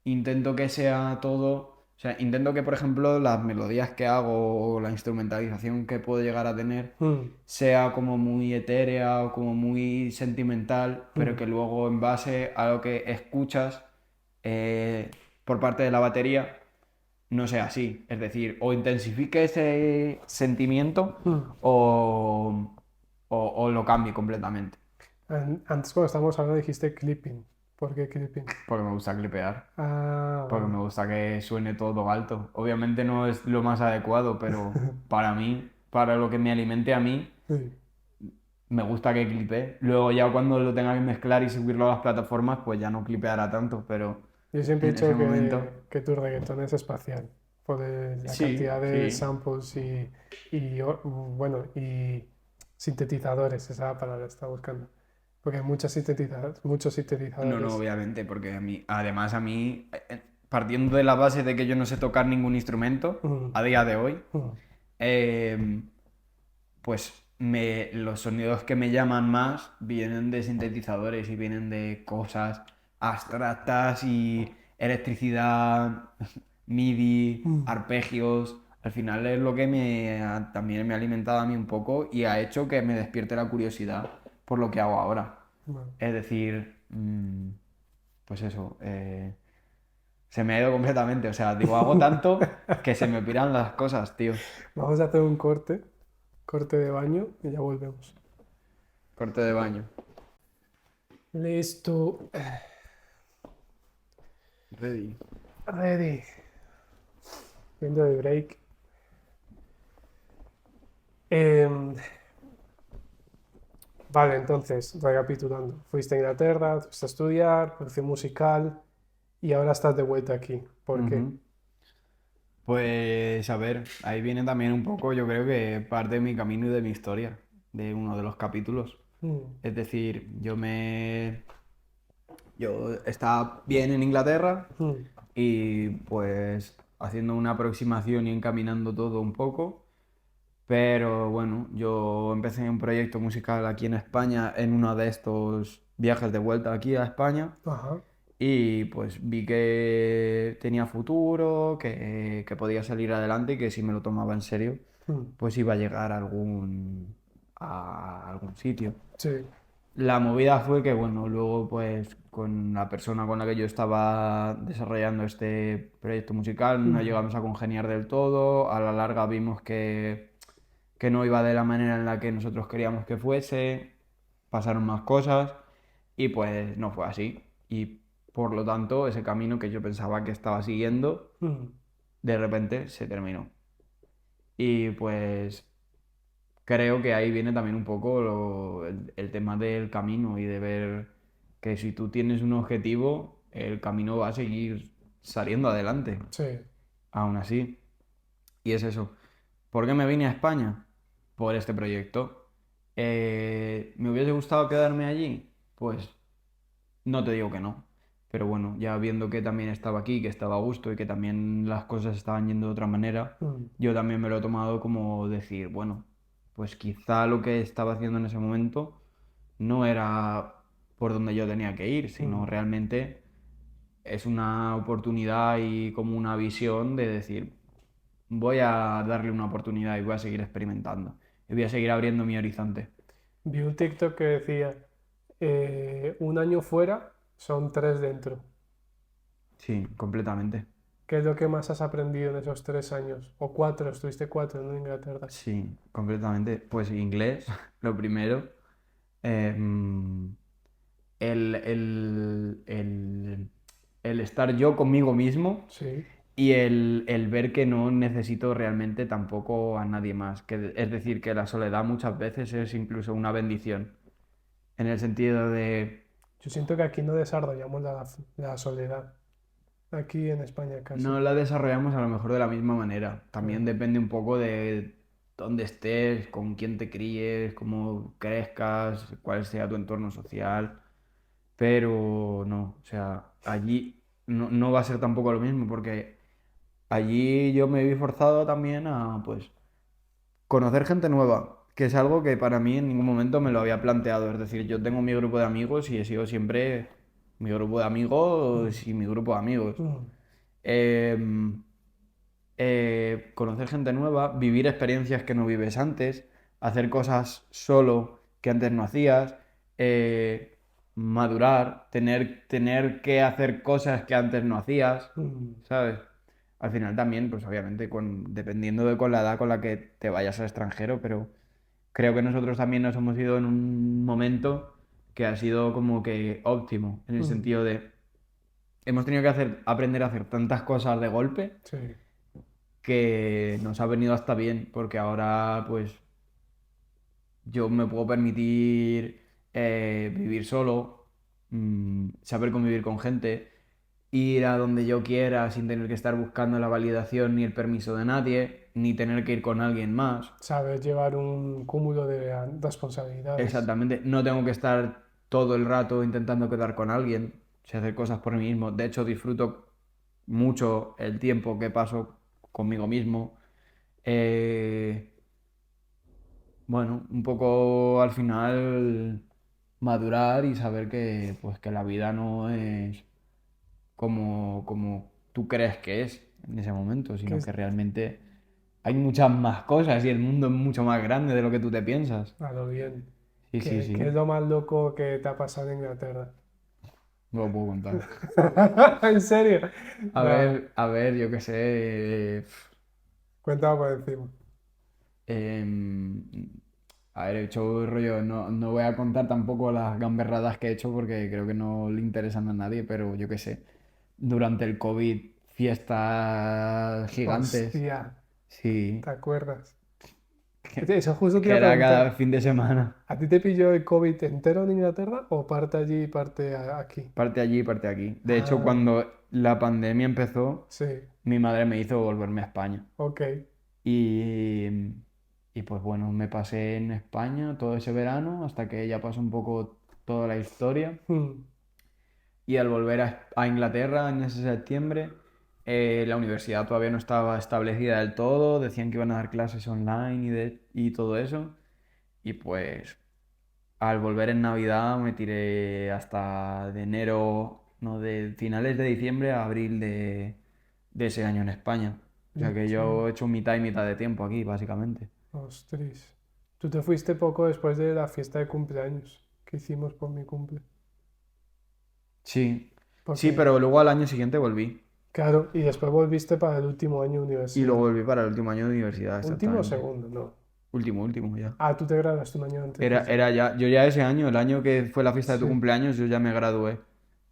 Speaker 2: intento que sea todo, o sea, intento que por ejemplo las melodías que hago o la instrumentalización que puedo llegar a tener
Speaker 1: mm,
Speaker 2: sea como muy etérea o como muy sentimental, pero
Speaker 1: mm,
Speaker 2: que luego en base a lo que escuchas eh, por parte de la batería no sea así. Es decir, o intensifique ese sentimiento
Speaker 1: mm.
Speaker 2: o lo cambie completamente.
Speaker 1: Antes cuando estábamos hablando dijiste clipping. ¿Por qué clipping?
Speaker 2: Porque me gusta clipear.
Speaker 1: Ah,
Speaker 2: Porque
Speaker 1: vale.
Speaker 2: me gusta que suene todo alto. Obviamente no es lo más adecuado, pero para mí, para lo que me alimente a mí,
Speaker 1: Sí.
Speaker 2: me gusta que clipe. Luego ya cuando lo tenga que mezclar y subirlo a las plataformas, pues ya no clipeará tanto, pero
Speaker 1: Yo siempre he
Speaker 2: en ese
Speaker 1: dicho
Speaker 2: momento...
Speaker 1: que tu reggaetón es espacial, por la
Speaker 2: Sí,
Speaker 1: cantidad de
Speaker 2: sí.
Speaker 1: samples bueno, y sintetizadores, esa es la palabra que estaba buscando. Porque hay muchos
Speaker 2: No, no,
Speaker 1: sintetizadores.
Speaker 2: obviamente, porque además a mí, partiendo de la base de que yo no sé tocar ningún instrumento
Speaker 1: Mm,
Speaker 2: a día de hoy,
Speaker 1: mm,
Speaker 2: eh, pues los sonidos que me llaman más vienen de sintetizadores y vienen de cosas abstractas y electricidad, MIDI,
Speaker 1: Mm,
Speaker 2: arpegios. Al final es lo que también me ha alimentado a mí un poco y ha hecho que me despierte la curiosidad por lo que hago ahora.
Speaker 1: bueno.
Speaker 2: Es decir, pues eso, se me ha ido completamente. O sea, digo, hago tanto que se me piran las cosas, tío.
Speaker 1: Vamos a hacer un corte de baño y ya volvemos.
Speaker 2: Corte de baño.
Speaker 1: Listo.
Speaker 2: Ready.
Speaker 1: Ready. Viendo de break. Em, vale, entonces, recapitulando. Fuiste a Inglaterra, fuiste a estudiar, producción musical y ahora estás de vuelta aquí. ¿Por qué?
Speaker 2: Ujú. Pues a ver, ahí viene también un poco, yo creo que parte de mi camino y de mi historia, de uno de los capítulos.
Speaker 1: Mm,
Speaker 2: Es decir, yo estaba bien en Inglaterra
Speaker 1: mm,
Speaker 2: y pues haciendo una aproximación y encaminando todo un poco, pero bueno, yo empecé un proyecto musical aquí en España en uno de estos viajes de vuelta aquí a España.
Speaker 1: ajá.
Speaker 2: Y pues vi que tenía futuro, que podía salir adelante y que si me lo tomaba en serio,
Speaker 1: Mm,
Speaker 2: pues iba a llegar a algún sitio.
Speaker 1: sí.
Speaker 2: La movida fue que, bueno, luego pues con la persona con la que yo estaba desarrollando este proyecto musical no
Speaker 1: Mm,
Speaker 2: llegamos a congeniar del todo, a la larga vimos que no iba de la manera en la que nosotros queríamos que fuese, pasaron más cosas y pues no fue así. Y por lo tanto, ese camino que yo pensaba que estaba siguiendo,
Speaker 1: mm,
Speaker 2: de repente se terminó. Y pues creo que ahí viene también un poco el tema del camino y de ver que si tú tienes un objetivo, el camino va a seguir saliendo adelante,
Speaker 1: sí.
Speaker 2: aún así. Y es eso. ¿Por qué me vine a España? Por este proyecto. ¿Me hubiese gustado quedarme allí? Pues no te digo que no. Pero bueno, ya viendo que también estaba aquí, que estaba a gusto y que también las cosas estaban yendo de otra manera,
Speaker 1: Mm,
Speaker 2: yo también me lo he tomado como decir, bueno, pues quizá lo que estaba haciendo en ese momento no era por donde yo tenía que ir, sino
Speaker 1: mm.
Speaker 2: realmente es una oportunidad y como una visión de decir, voy a darle una oportunidad y voy a seguir experimentando. Y voy a seguir abriendo mi horizonte.
Speaker 1: Vi un TikTok que decía, un año fuera son tres dentro.
Speaker 2: Sí, completamente.
Speaker 1: ¿Qué es lo que más has aprendido en esos 3 años? O cuatro, estuviste cuatro, ¿no? En Inglaterra.
Speaker 2: Sí, completamente. Pues inglés, lo primero. Em, el estar yo conmigo mismo
Speaker 1: Sí.
Speaker 2: y el ver que no necesito realmente tampoco a nadie más. Es decir, que la soledad muchas veces es incluso una bendición. En el sentido de
Speaker 1: Yo siento que aquí no desarrollamos la soledad. Aquí en España casi.
Speaker 2: no la desarrollamos a lo mejor de la misma manera. También
Speaker 1: Mm,
Speaker 2: depende un poco de dónde estés, con quién te críes, cómo crezcas, cuál sea tu entorno social. Pero no, o sea, allí no va a ser tampoco lo mismo, porque allí yo me vi forzado también a, pues, conocer gente nueva, que es algo que para mí en ningún momento me lo había planteado. Es decir, yo tengo mi grupo de amigos y he sido siempre mi grupo de
Speaker 1: mm,
Speaker 2: amigos y mi grupo de amigos.
Speaker 1: mm,
Speaker 2: Em, conocer gente nueva, vivir experiencias que no vives antes, hacer cosas solo que antes no hacías, madurar, tener que hacer cosas que antes no hacías,
Speaker 1: mm,
Speaker 2: ¿sabes? Al final también, pues obviamente, dependiendo de con la edad con la que te vayas al extranjero, pero creo que nosotros también nos hemos ido en un momento que ha sido como que óptimo, en el
Speaker 1: mm,
Speaker 2: sentido de hemos tenido que aprender a hacer tantas cosas de golpe
Speaker 1: sí.
Speaker 2: que nos ha venido hasta bien, porque ahora pues yo me puedo permitir vivir solo, saber convivir con gente, ir a donde yo quiera sin tener que estar buscando la validación ni el permiso de nadie, ni tener que ir con alguien más.
Speaker 1: Sabes llevar un cúmulo de responsabilidades.
Speaker 2: Exactamente, no tengo que estar todo el rato intentando quedar con alguien, sé hacer cosas por mí mismo. De hecho, disfruto mucho el tiempo que paso conmigo mismo. Eh, bueno, un poco al final madurar y saber que, pues, que la vida no es como tú crees que es en ese momento,
Speaker 1: Que
Speaker 2: sino
Speaker 1: es
Speaker 2: que realmente hay muchas más cosas y el mundo es mucho más grande de lo que tú te piensas.
Speaker 1: a lo bien.
Speaker 2: Sí, sí,
Speaker 1: ¿Qué es
Speaker 2: sí,
Speaker 1: lo más loco que te ha pasado en Inglaterra?
Speaker 2: no lo puedo contar.
Speaker 1: ¿En serio? No,
Speaker 2: A ver, yo qué sé.
Speaker 1: cuéntame por encima.
Speaker 2: em, a ver, he hecho rollo, no voy a contar tampoco las gamberradas que he hecho porque creo que no le interesan a nadie, pero yo qué sé. Durante el COVID, fiestas gigantes,
Speaker 1: Hostia,
Speaker 2: sí,
Speaker 1: ¿te acuerdas?
Speaker 2: que,
Speaker 1: Eso justo te
Speaker 2: que
Speaker 1: iba a
Speaker 2: era cada
Speaker 1: preguntar.
Speaker 2: fin de semana.
Speaker 1: ¿A ti te pilló el COVID entero en Inglaterra o parte allí y parte aquí?
Speaker 2: Parte allí, parte aquí. De hecho,
Speaker 1: Ah,
Speaker 2: cuando la pandemia empezó,
Speaker 1: sí,
Speaker 2: mi madre me hizo volverme a España.
Speaker 1: ok.
Speaker 2: Y, y pues bueno, me pasé en España todo ese verano hasta que ya pasó un poco toda la historia.
Speaker 1: Hmm,
Speaker 2: Y al volver a Inglaterra en ese septiembre, la universidad todavía no estaba establecida del todo, decían que iban a dar clases online y todo eso. Y pues al volver en Navidad me tiré hasta de enero, no, de finales de diciembre a abril de ese año en España. O sea que
Speaker 1: sí,
Speaker 2: yo he hecho mitad y mitad de tiempo aquí, básicamente.
Speaker 1: ostras. Tú te fuiste poco después de la fiesta de cumpleaños que hicimos por mi cumple.
Speaker 2: Sí, sí,
Speaker 1: Porque,
Speaker 2: pero luego al año siguiente volví.
Speaker 1: claro, y después volviste para el último año de
Speaker 2: Y
Speaker 1: universidad.
Speaker 2: luego volví para el último año de universidad,
Speaker 1: ¿Último o
Speaker 2: exactamente.
Speaker 1: segundo? No.
Speaker 2: Último, último ya.
Speaker 1: Ah, tú te graduaste un año antes que yo.
Speaker 2: Era ya, yo ya ese año, el año que fue la fiesta de tu
Speaker 1: Sí.
Speaker 2: cumpleaños, yo ya me gradué.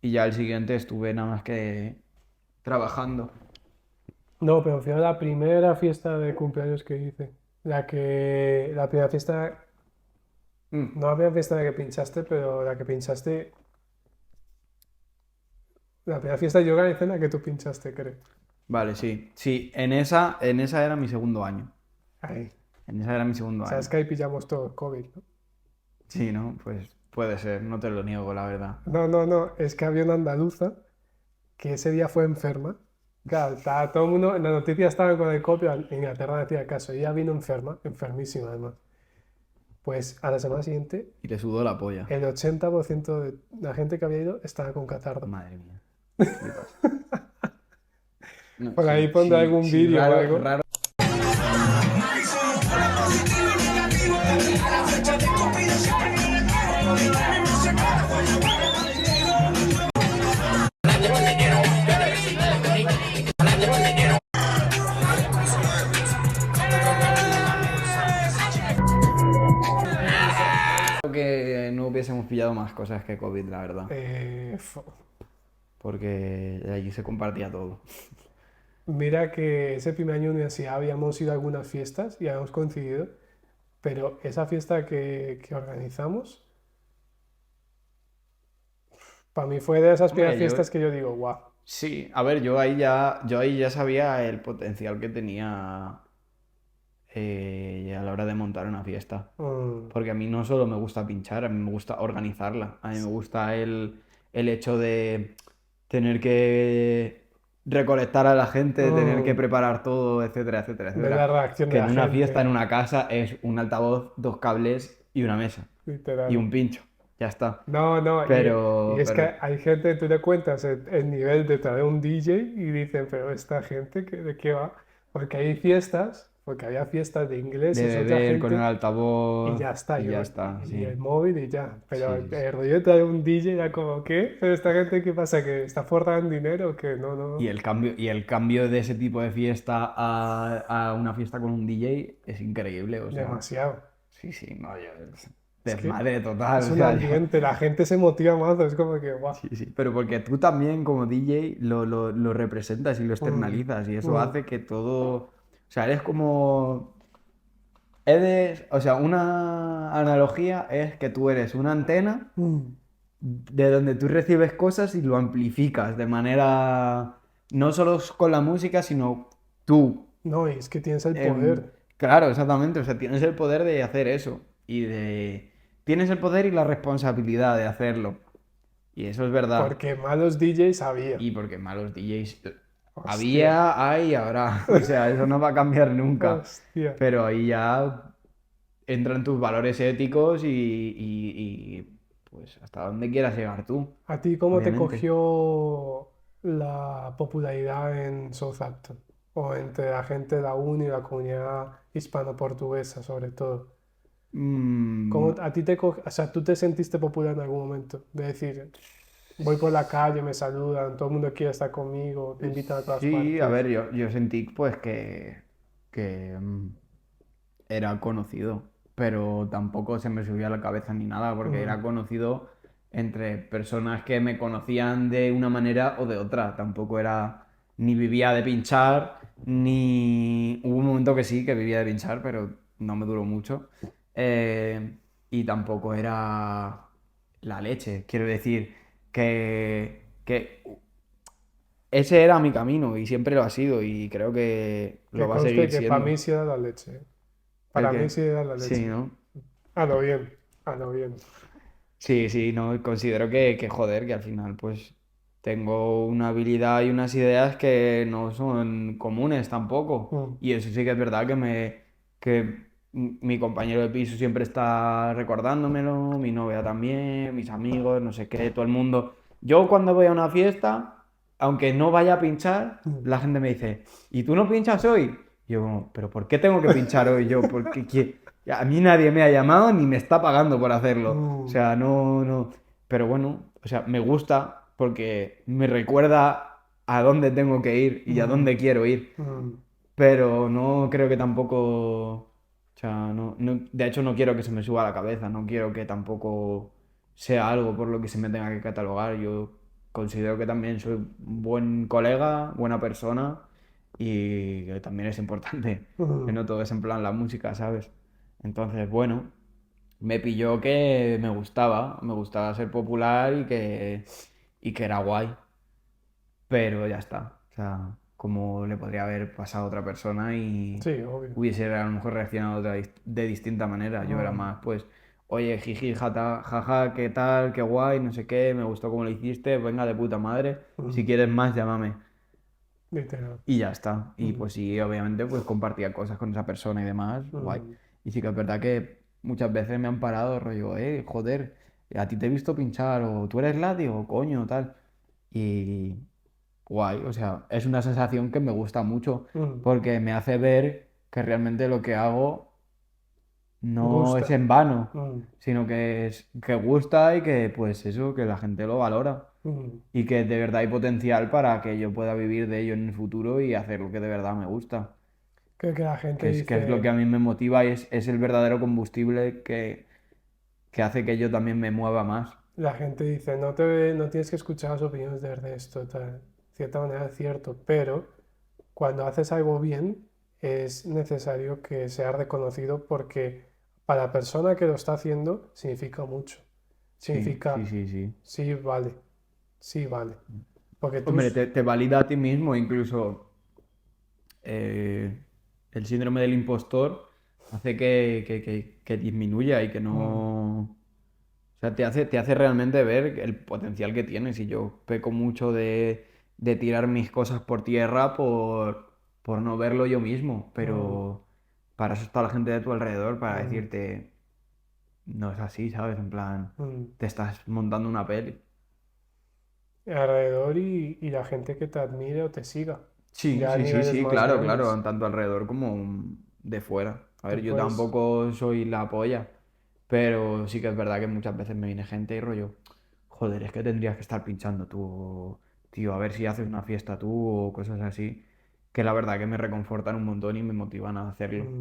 Speaker 2: Y ya el siguiente estuve nada más que trabajando.
Speaker 1: No, pero fue la primera fiesta de cumpleaños que hice. La primera fiesta,
Speaker 2: Mm,
Speaker 1: no la primera fiesta en la que pinchaste, pero la que pinchaste, la primera fiesta yo organicé en la que tú pinchaste, creo.
Speaker 2: vale, sí. Sí, en esa era mi segundo año.
Speaker 1: Ahí.
Speaker 2: En esa era mi segundo
Speaker 1: Sabes
Speaker 2: año.
Speaker 1: que ahí pillamos todo el COVID, ¿no?
Speaker 2: Sí, ¿no? Pues puede ser, no te lo niego, la verdad.
Speaker 1: No, no, no, es que había una andaluza que ese día fue enferma. Claro, estaba todo el mundo, en la noticia estaba con el COVID, en Inglaterra no hacía caso, ella vino enferma, enfermísima además. Pues a la semana siguiente,
Speaker 2: Y te sudó la polla.
Speaker 1: el 80% de la gente que había ido estaba con catarro.
Speaker 2: Madre mía. Flipas. No,
Speaker 1: Por ahí
Speaker 2: sí,
Speaker 1: pondré
Speaker 2: sí,
Speaker 1: algún
Speaker 2: sí,
Speaker 1: vídeo o
Speaker 2: raro,
Speaker 1: algo.
Speaker 2: raro. Creo que no hubiésemos pillado más cosas que COVID, la verdad.
Speaker 1: Eh, fo-
Speaker 2: Porque allí se compartía todo.
Speaker 1: Mira que ese primer año de universidad habíamos ido a algunas fiestas y habíamos coincidido, pero esa fiesta que organizamos, para mí fue de esas primeras
Speaker 2: Hombre, yo,
Speaker 1: fiestas que yo digo, guau.
Speaker 2: sí, a ver, yo ahí ya sabía el potencial que tenía a la hora de montar una fiesta.
Speaker 1: Mm,
Speaker 2: Porque a mí no solo me gusta pinchar, a mí me gusta organizarla. A mí me gusta el hecho de tener que recolectar a la gente, tener que
Speaker 1: mm,
Speaker 2: preparar todo, etcétera, etcétera,
Speaker 1: ver la
Speaker 2: etcétera.
Speaker 1: reacción de
Speaker 2: Que en
Speaker 1: la
Speaker 2: una fiesta, en
Speaker 1: gente,
Speaker 2: una casa, es un altavoz, dos cables y una mesa. Y
Speaker 1: literal.
Speaker 2: un pincho. Ya está.
Speaker 1: No, no, y es que
Speaker 2: Pero
Speaker 1: hay gente, tú le cuentas el nivel de traer un DJ y dicen, pero esta gente, ¿de qué va? Porque hay fiestas, porque había fiestas de
Speaker 2: de
Speaker 1: ingleses, otra
Speaker 2: beber con el
Speaker 1: gente, y
Speaker 2: altavoz
Speaker 1: ya está,
Speaker 2: y ya está,
Speaker 1: y
Speaker 2: sí.
Speaker 1: el móvil y ya. Pero
Speaker 2: Sí,
Speaker 1: el
Speaker 2: sí, sí.
Speaker 1: rollo de traer un DJ era como, ¿qué? Pero esta gente, ¿qué pasa? ¿Que está forrando dinero? Que no, no,
Speaker 2: Y
Speaker 1: no.
Speaker 2: el cambio de ese tipo de fiesta a una fiesta con un DJ es increíble, o sea.
Speaker 1: Demasiado.
Speaker 2: Sí, sí, no, yo, es
Speaker 1: Es que
Speaker 2: desmadre total,
Speaker 1: es
Speaker 2: o
Speaker 1: un
Speaker 2: sea, yo.
Speaker 1: ambiente, la gente se motiva más, es como que, guau.
Speaker 2: Sí, sí, pero porque tú también como DJ lo representas y lo
Speaker 1: Mm,
Speaker 2: externalizas y eso
Speaker 1: mm,
Speaker 2: hace que todo, o sea, eres como, o sea, una analogía es que tú eres una antena
Speaker 1: mm.
Speaker 2: de donde tú recibes cosas y lo amplificas de manera, no solo con la música, sino tú.
Speaker 1: No, y es que tienes el
Speaker 2: Em,
Speaker 1: poder.
Speaker 2: claro, exactamente. O sea, tienes el poder de hacer eso. Tienes el poder y la responsabilidad de hacerlo. Y eso es verdad.
Speaker 1: Porque malos DJs había.
Speaker 2: Y porque malos DJs
Speaker 1: Hostia.
Speaker 2: había, hay y habrá. O sea, eso no va a cambiar nunca.
Speaker 1: Hostia.
Speaker 2: Pero ahí ya entran tus valores éticos y, pues hasta dónde quieras llegar tú,
Speaker 1: ¿A ti cómo te
Speaker 2: obviamente.
Speaker 1: cogió la popularidad en Southampton? O entre la gente de la uni y la comunidad hispano-portuguesa, sobre todo.
Speaker 2: Mm,
Speaker 1: ¿Cómo a ti o sea, tú te sentiste popular en algún momento? De decir, voy por la calle, me saludan, todo el mundo quiere estar conmigo, me invitan a todas
Speaker 2: sí, a
Speaker 1: partes.
Speaker 2: ver, yo sentí pues que era conocido, pero tampoco se me subía a la cabeza ni nada, porque
Speaker 1: Mm,
Speaker 2: era conocido entre personas que me conocían de una manera o de otra. Tampoco era, ni vivía de pinchar, ni... Hubo un momento que sí, que vivía de pinchar, pero no me duró mucho. Y tampoco era la leche. Quiero decir que ese era mi camino y siempre lo ha sido y creo que
Speaker 1: que
Speaker 2: lo va a
Speaker 1: conste
Speaker 2: seguir
Speaker 1: que para
Speaker 2: siendo.
Speaker 1: mí sí era la leche. ¿Eh?
Speaker 2: ¿El
Speaker 1: Para mí
Speaker 2: qué?
Speaker 1: sí era la
Speaker 2: Sí,
Speaker 1: leche.
Speaker 2: ¿no?
Speaker 1: A lo bien, a lo bien.
Speaker 2: Sí, sí, no, considero joder, que al final pues tengo una habilidad y unas ideas que no son comunes tampoco.
Speaker 1: Mm,
Speaker 2: Y eso sí que es verdad que mi compañero de piso siempre está recordándomelo, mi novia también, mis amigos, no sé qué, todo el mundo. Yo cuando voy a una fiesta, aunque no vaya a pinchar,
Speaker 1: mm.
Speaker 2: la gente me dice, ¿y tú no pinchas hoy? Y yo como, ¿pero por qué tengo que pinchar hoy yo? Porque a mí nadie me ha llamado ni me está pagando por hacerlo. O
Speaker 1: Mm,
Speaker 2: sea, no, no. Pero bueno, o sea, me gusta porque me recuerda a dónde tengo que ir y a
Speaker 1: mm,
Speaker 2: dónde quiero ir.
Speaker 1: mm,
Speaker 2: Pero no creo que tampoco. O sea, de hecho no quiero que se me suba a la cabeza, no quiero que tampoco sea algo por lo que se me tenga que catalogar. Yo considero que también soy un buen colega, buena persona y que también es importante, que
Speaker 1: mm.
Speaker 2: no todo es en plan la música, ¿sabes? Entonces, bueno, me pilló que me gustaba ser popular y que era guay, pero ya está. O sea, como le podría haber pasado a otra persona y
Speaker 1: Sí, obvio.
Speaker 2: hubiese a lo mejor reaccionado de distinta manera. Yo era
Speaker 1: Mm,
Speaker 2: más, pues, oye, jiji, jata, jaja, ¿qué tal? Qué guay, no sé qué, me gustó cómo lo hiciste, venga de puta madre. Si
Speaker 1: mm,
Speaker 2: quieres más, llámame.
Speaker 1: literal.
Speaker 2: Y ya está. Y
Speaker 1: Mm,
Speaker 2: pues sí, obviamente, pues compartía cosas con esa persona y demás, guay.
Speaker 1: mm,
Speaker 2: Y sí que es verdad que muchas veces me han parado, rollo, joder, a ti te he visto pinchar, o tú eres Lati, o coño, tal. Y guay, o sea, es una sensación que me gusta mucho,
Speaker 1: mm.
Speaker 2: porque me hace ver que realmente lo que hago no es
Speaker 1: Gusta.
Speaker 2: en vano,
Speaker 1: Mm,
Speaker 2: sino que gusta y que, pues eso, que la gente lo valora.
Speaker 1: mm.
Speaker 2: Y que de verdad hay potencial para que yo pueda vivir de ello en el futuro y hacer lo que de verdad me gusta.
Speaker 1: Creo que la gente
Speaker 2: Que es lo que a
Speaker 1: dice,
Speaker 2: mí me motiva y es el verdadero combustible que hace que yo también me mueva más.
Speaker 1: no tienes que escuchar las opiniones de Ernesto, tal. De cierta manera es cierto, pero cuando haces algo bien es necesario que sea reconocido porque para la persona que lo está haciendo significa mucho.
Speaker 2: Sí, sí,
Speaker 1: Significa,
Speaker 2: sí, sí.
Speaker 1: sí, vale, sí, vale. Porque tú,
Speaker 2: Hombre, te valida a ti mismo, incluso eh, el síndrome del impostor hace que disminuya y que
Speaker 1: mm,
Speaker 2: no... O sea, te hace realmente ver el potencial que tienes. Y yo peco mucho de tirar mis cosas por tierra por no verlo yo mismo.
Speaker 1: mm,
Speaker 2: Pero para eso está la gente de tu alrededor, para
Speaker 1: mm,
Speaker 2: decirte, no es así, ¿sabes? En plan,
Speaker 1: mm.
Speaker 2: te estás montando una peli.
Speaker 1: Alrededor y la gente que te admire o te siga,
Speaker 2: Sí,
Speaker 1: ya a
Speaker 2: sí, sí,
Speaker 1: niveles
Speaker 2: sí,
Speaker 1: más
Speaker 2: claro,
Speaker 1: grandes.
Speaker 2: claro, tanto alrededor como de fuera. A ver,
Speaker 1: Tú
Speaker 2: yo
Speaker 1: puedes,
Speaker 2: tampoco soy la polla, pero sí que es verdad que muchas veces me viene gente y rollo, joder, es que tendrías que estar pinchando tú, o, tío, a ver si haces una fiesta tú o cosas así, que la verdad que me reconfortan un montón y me motivan a hacerlo.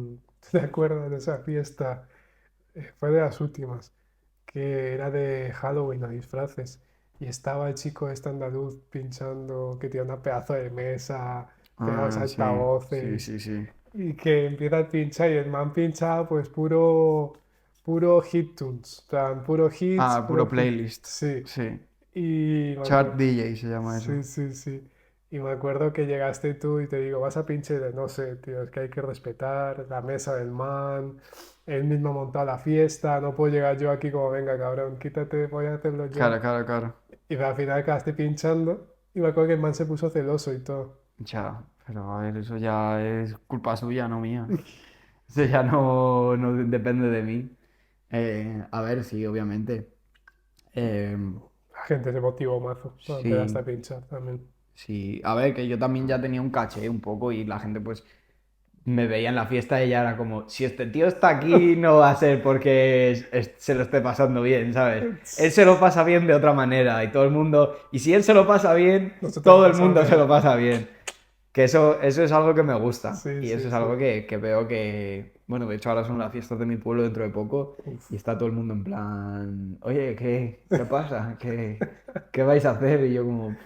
Speaker 1: ¿te acuerdas de esa fiesta? Fue de las últimas, que era de Halloween a disfraces. Y estaba el chico este andaluz pinchando, que tiene una pedazo de mesa, pegados
Speaker 2: Ah, sí, sí,
Speaker 1: altavoces,
Speaker 2: sí, sí.
Speaker 1: y que empieza a pinchar y el man pincha pues puro hit tunes, en plan, puro hits,
Speaker 2: Ah,
Speaker 1: puro
Speaker 2: puro
Speaker 1: hit.
Speaker 2: playlist,
Speaker 1: Sí.
Speaker 2: sí.
Speaker 1: Y me
Speaker 2: Chat
Speaker 1: acuerdo,
Speaker 2: DJ se llama
Speaker 1: sí,
Speaker 2: eso.
Speaker 1: sí, sí. Y me acuerdo que llegaste tú y te digo, vas a pinche, no sé, tío, es que hay que respetar la mesa del man, él mismo ha montado la fiesta, no puedo llegar yo aquí como, venga, cabrón, quítate, voy a hacerlo yo.
Speaker 2: Claro, claro, claro.
Speaker 1: Y al final quedaste pinchando y me acuerdo que el man se puso celoso y todo.
Speaker 2: Ya, pero a ver, eso ya es culpa suya, no mía. Eso ya no depende de mí. A ver, sí, obviamente. Eh,
Speaker 1: La gente se motivó mazo cuando empezaste a
Speaker 2: sí,
Speaker 1: pinchar también.
Speaker 2: sí. A ver, que yo también ya tenía un caché un poco y la gente pues me veía en la fiesta y ya era como, si este tío está aquí no va a ser porque se lo esté pasando bien, ¿sabes? Él se lo pasa bien de otra manera y todo el mundo, y si él se lo pasa bien,
Speaker 1: Nosotros lo
Speaker 2: todo el
Speaker 1: pasamos
Speaker 2: mundo se
Speaker 1: bien.
Speaker 2: lo pasa bien. Que eso es algo que me gusta
Speaker 1: Sí,
Speaker 2: y eso
Speaker 1: sí,
Speaker 2: es
Speaker 1: sí.
Speaker 2: algo que veo que, bueno, de hecho ahora son las fiestas de mi pueblo dentro de poco
Speaker 1: Uf.
Speaker 2: y está todo el mundo en plan, oye, ¿qué pasa? ¿Qué vais a hacer? Y yo como,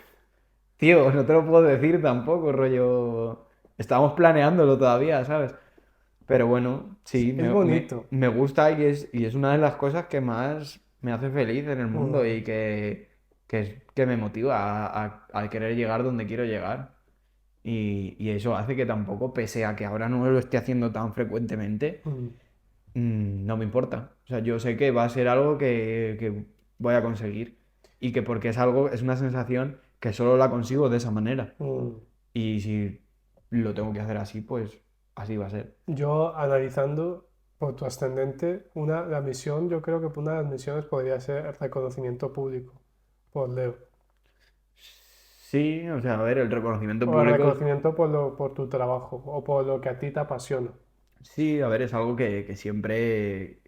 Speaker 2: tío, no te lo puedo decir tampoco, rollo, estamos planeándolo todavía, ¿sabes? Pero bueno, sí,
Speaker 1: Es bonito.
Speaker 2: me gusta y es una de las cosas que más me hace feliz en el mundo
Speaker 1: Mm,
Speaker 2: y que me motiva a querer llegar donde quiero llegar. Y eso hace que tampoco, pese a que ahora no lo esté haciendo tan frecuentemente,
Speaker 1: mm,
Speaker 2: no me importa. O sea, yo sé que va a ser algo que voy a conseguir y que porque es una sensación que solo la consigo de esa manera.
Speaker 1: mm.
Speaker 2: Y si lo tengo que hacer así, pues así va a ser.
Speaker 1: Yo analizando por tu ascendente, la misión, yo creo que una de las misiones podría ser el reconocimiento público por Leo.
Speaker 2: Sí, o sea, a ver, el reconocimiento
Speaker 1: O el
Speaker 2: público,
Speaker 1: reconocimiento por tu trabajo o por lo que a ti te apasiona.
Speaker 2: sí, a ver, es algo que siempre,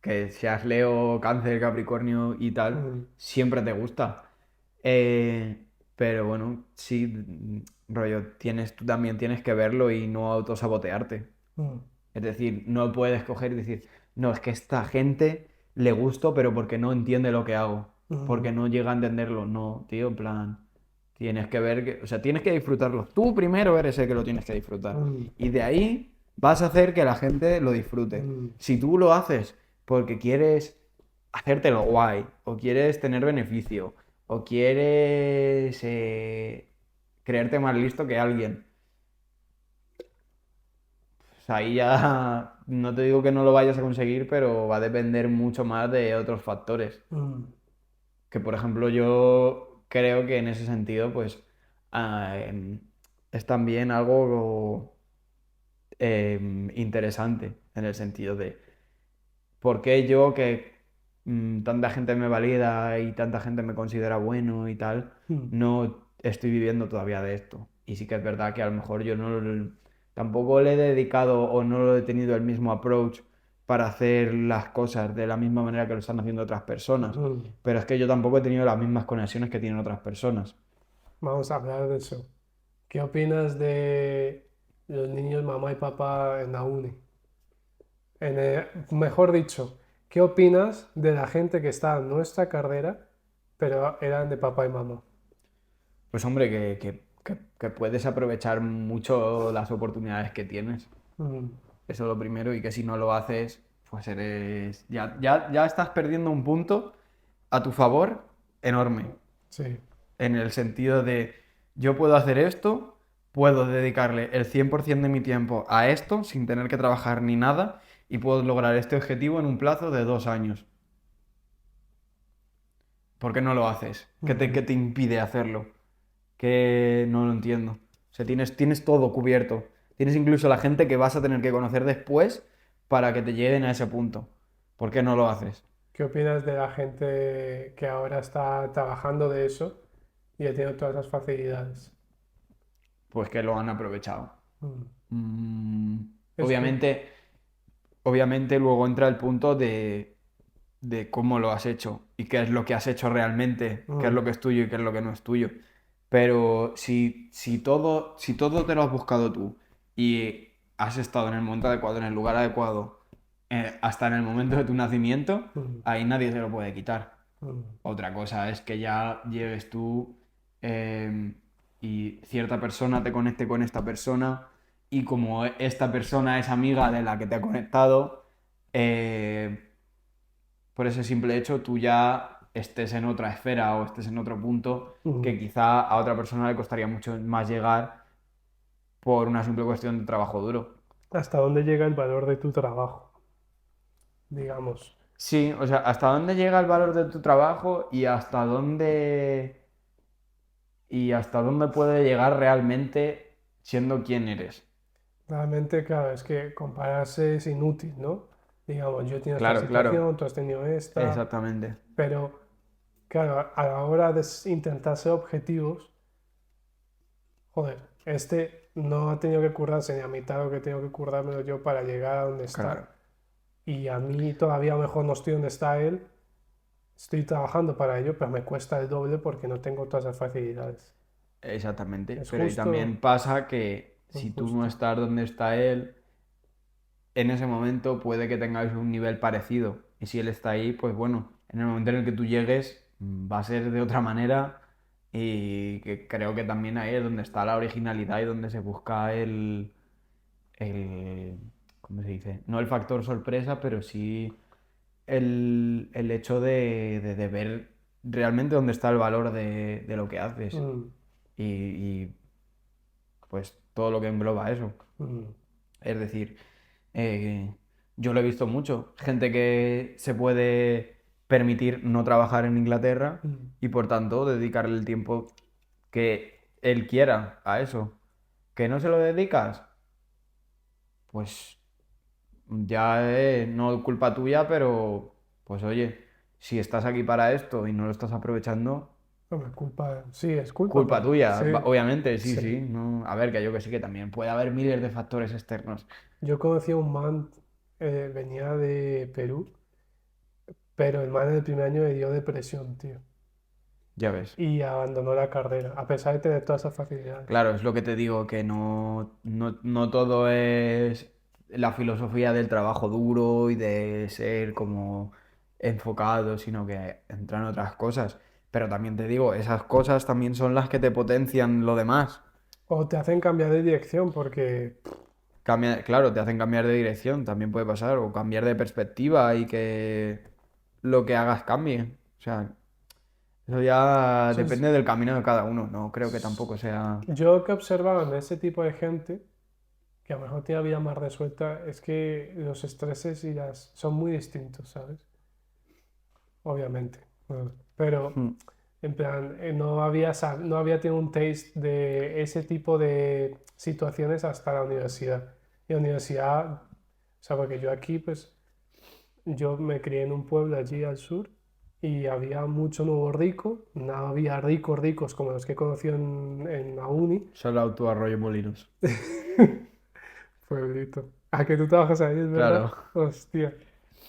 Speaker 2: que seas Leo, Cáncer, Capricornio y tal,
Speaker 1: Mm,
Speaker 2: siempre te gusta. Pero bueno, sí, rollo, tú también tienes que verlo y no autosabotearte.
Speaker 1: mm,
Speaker 2: Es decir, no puedes coger y decir, no, es que esta gente le gusto, pero porque no entiende lo que hago, porque
Speaker 1: mm,
Speaker 2: no llega a entenderlo. No, tío, en plan, tienes que ver que, o sea, tienes que disfrutarlo. Tú primero eres el que lo tienes que disfrutar.
Speaker 1: mm,
Speaker 2: Y de ahí vas a hacer que la gente lo disfrute.
Speaker 1: mm,
Speaker 2: Si tú lo haces porque quieres hacértelo guay, o quieres tener beneficio, o quieres creerte más listo que alguien, o sea, ahí ya no te digo que no lo vayas a conseguir, pero va a depender mucho más de otros factores.
Speaker 1: mm,
Speaker 2: Que por ejemplo yo creo que en ese sentido, pues es también algo interesante en el sentido de por qué yo que tanta gente me valida y tanta gente me considera bueno y tal,
Speaker 1: mm.
Speaker 2: no estoy viviendo todavía de esto. Y sí que es verdad que a lo mejor yo tampoco le he dedicado o no lo he tenido el mismo approach para hacer las cosas de la misma manera que lo están haciendo otras personas.
Speaker 1: Mm.
Speaker 2: Pero es que yo tampoco he tenido las mismas conexiones que tienen otras personas.
Speaker 1: Vamos a hablar de eso. ¿Qué opinas de los niños mamá y papá en la uni? Mejor dicho, ¿qué opinas de la gente que está en nuestra carrera, pero eran de papá y mamá?
Speaker 2: Pues hombre, que puedes aprovechar mucho las oportunidades que tienes.
Speaker 1: Mm,
Speaker 2: Eso es lo primero, y que si no lo haces, pues ya estás perdiendo un punto a tu favor enorme.
Speaker 1: sí.
Speaker 2: En el sentido de, yo puedo hacer esto, puedo dedicarle el 100% de mi tiempo a esto sin tener que trabajar ni nada y puedo lograr este objetivo en un plazo de 2 años. ¿Por qué no lo haces?
Speaker 1: Ujú,
Speaker 2: Qué te impide hacerlo? Que no lo entiendo. O sea, tienes todo cubierto. Tienes incluso la gente que vas a tener que conocer después para que te lleguen a ese punto. ¿Por qué no lo haces?
Speaker 1: ¿Qué opinas de la gente que ahora está trabajando de eso y ya tiene todas las facilidades?
Speaker 2: Pues que lo han aprovechado.
Speaker 1: Mm,
Speaker 2: Mm,
Speaker 1: Es que,
Speaker 2: obviamente, obviamente luego entra el punto de cómo lo has hecho y qué es lo que has hecho realmente, qué es
Speaker 1: mm,
Speaker 2: lo que es tuyo y qué es lo que no es tuyo. Pero si todo te lo has buscado tú y has estado en el momento adecuado, en el lugar adecuado, hasta en el momento de tu nacimiento,
Speaker 1: mm,
Speaker 2: ahí nadie se lo puede quitar.
Speaker 1: mm,
Speaker 2: Otra cosa es que ya llegues tú eh, y cierta persona te conecte con esta persona y como esta persona es amiga de la que te ha conectado, eh, por ese simple hecho tú ya estés en otra esfera o estés en otro punto
Speaker 1: mm.
Speaker 2: que quizá a otra persona le costaría mucho más llegar por una simple cuestión de trabajo duro.
Speaker 1: ¿Hasta dónde llega el valor de tu trabajo? Digamos.
Speaker 2: Sí, o sea, hasta dónde llega el valor de tu trabajo y hasta dónde puede llegar realmente siendo quien eres.
Speaker 1: Realmente, claro, es que compararse es inútil, ¿no? Digamos, yo tengo esta
Speaker 2: Claro, claro,
Speaker 1: situación, tú has tenido esta,
Speaker 2: exactamente.
Speaker 1: pero claro, a la hora de intentar ser objetivos, joder, este no ha tenido que currarse ni a mitad de lo que tengo que currármelo yo para llegar a donde está.
Speaker 2: Claro,
Speaker 1: Y a mí todavía a lo mejor no estoy donde está él, estoy trabajando para ello, pero me cuesta el doble porque no tengo todas las facilidades.
Speaker 2: exactamente.
Speaker 1: ¿Es
Speaker 2: Pero ahí también
Speaker 1: justo
Speaker 2: pasa que
Speaker 1: o
Speaker 2: si tú no
Speaker 1: injusto?
Speaker 2: estás donde está él, en ese momento puede que tengáis un nivel parecido. Y si él está ahí, pues bueno, en el momento en el que tú llegues, va a ser de otra manera. Y que creo que también ahí es donde está la originalidad y donde se busca el, ¿cómo se dice? No el factor sorpresa, pero sí el hecho de ver realmente dónde está el valor de lo que haces.
Speaker 1: Mm,
Speaker 2: Y pues todo lo que engloba eso.
Speaker 1: mm,
Speaker 2: Es decir, yo lo he visto mucho. Gente que se puede permitir no trabajar en Inglaterra
Speaker 1: mm.
Speaker 2: y por tanto dedicarle el tiempo que él quiera a eso. ¿Que no se lo dedicas? Pues ya no es culpa tuya, pero pues oye, si estás aquí para esto y no lo estás aprovechando,
Speaker 1: No, es culpa, sí, es culpa,
Speaker 2: culpa
Speaker 1: pero
Speaker 2: tuya.
Speaker 1: sí,
Speaker 2: Obviamente, sí,
Speaker 1: sí.
Speaker 2: sí. No, a ver, que yo que sí que también puede haber miles de factores externos.
Speaker 1: Yo conocí a un man, venía de Perú, pero el man en el primer año le dio depresión, tío,
Speaker 2: Ya ves.
Speaker 1: y abandonó la carrera, a pesar de tener todas esas facilidades.
Speaker 2: Claro, es lo que te digo, que no todo es la filosofía del trabajo duro y de ser como enfocado, sino que entran otras cosas. Pero también te digo, esas cosas también son las que te potencian lo demás.
Speaker 1: O te hacen cambiar de dirección porque,
Speaker 2: Claro, te hacen cambiar de dirección, también puede pasar, o cambiar de perspectiva y que lo que hagas cambie. O sea, eso ya
Speaker 1: eso es,
Speaker 2: depende del camino de cada uno, no creo que tampoco sea...
Speaker 1: yo que observaba en ese tipo de gente, que a lo mejor tiene la vida más resuelta, es que los estreses y las son muy distintos, ¿sabes? Obviamente. Pero
Speaker 2: Hmm.
Speaker 1: en plan, no había tenido un taste de ese tipo de situaciones hasta la universidad. Y la universidad, o sea, porque yo aquí, pues, yo me crié en un pueblo allí al sur y había mucho nuevo rico, no había ricos ricos como los que he conocido en la uni.
Speaker 2: Solo tú Arroyo Molinos.
Speaker 1: Pueblito. ¿A que tú trabajas ahí, es verdad?
Speaker 2: Claro,
Speaker 1: Hostia.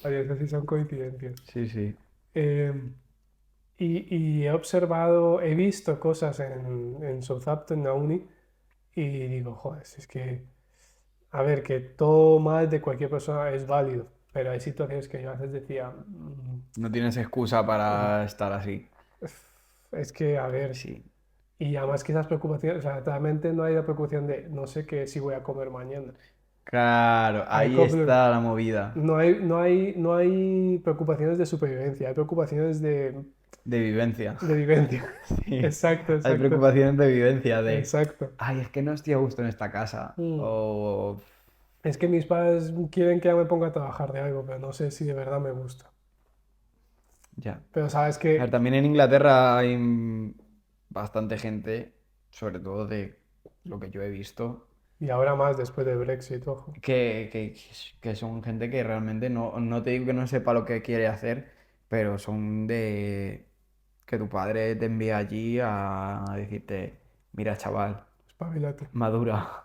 Speaker 1: Adiós, así son coincidencias.
Speaker 2: sí, sí.
Speaker 1: Em, y he observado, he visto cosas en Southampton, en la uni, y digo, joder, si es que, a ver, que todo mal de cualquier persona es válido, pero hay situaciones que yo a veces decía,
Speaker 2: No tienes excusa
Speaker 1: mm,
Speaker 2: para estar así.
Speaker 1: es que, a ver,
Speaker 2: Sí.
Speaker 1: y además que esas preocupaciones, o sea, realmente no hay la preocupación de no sé qué si voy a comer mañana.
Speaker 2: Claro,
Speaker 1: Hay,
Speaker 2: ahí
Speaker 1: co-
Speaker 2: está la movida
Speaker 1: no hay preocupaciones de supervivencia, hay preocupaciones
Speaker 2: de vivencia.
Speaker 1: de vivencia.
Speaker 2: Sí,
Speaker 1: Exacto,
Speaker 2: hay
Speaker 1: exacto,
Speaker 2: preocupaciones de vivencia de,
Speaker 1: exacto.
Speaker 2: ay, es que no estoy a gusto en esta casa.
Speaker 1: Mm.
Speaker 2: O
Speaker 1: Es que mis padres quieren que ya me ponga a trabajar de algo, pero no sé si de verdad me gusta.
Speaker 2: ya.
Speaker 1: Pero sabes
Speaker 2: A ver,
Speaker 1: que,
Speaker 2: también en Inglaterra hay bastante gente, sobre todo de lo que yo he visto,
Speaker 1: y ahora más después del Brexit, ojo.
Speaker 2: que son gente que realmente no te digo que no sepa lo que quiere hacer, pero son de que tu padre te envía allí a decirte, mira, chaval,
Speaker 1: Espabilate.
Speaker 2: madura,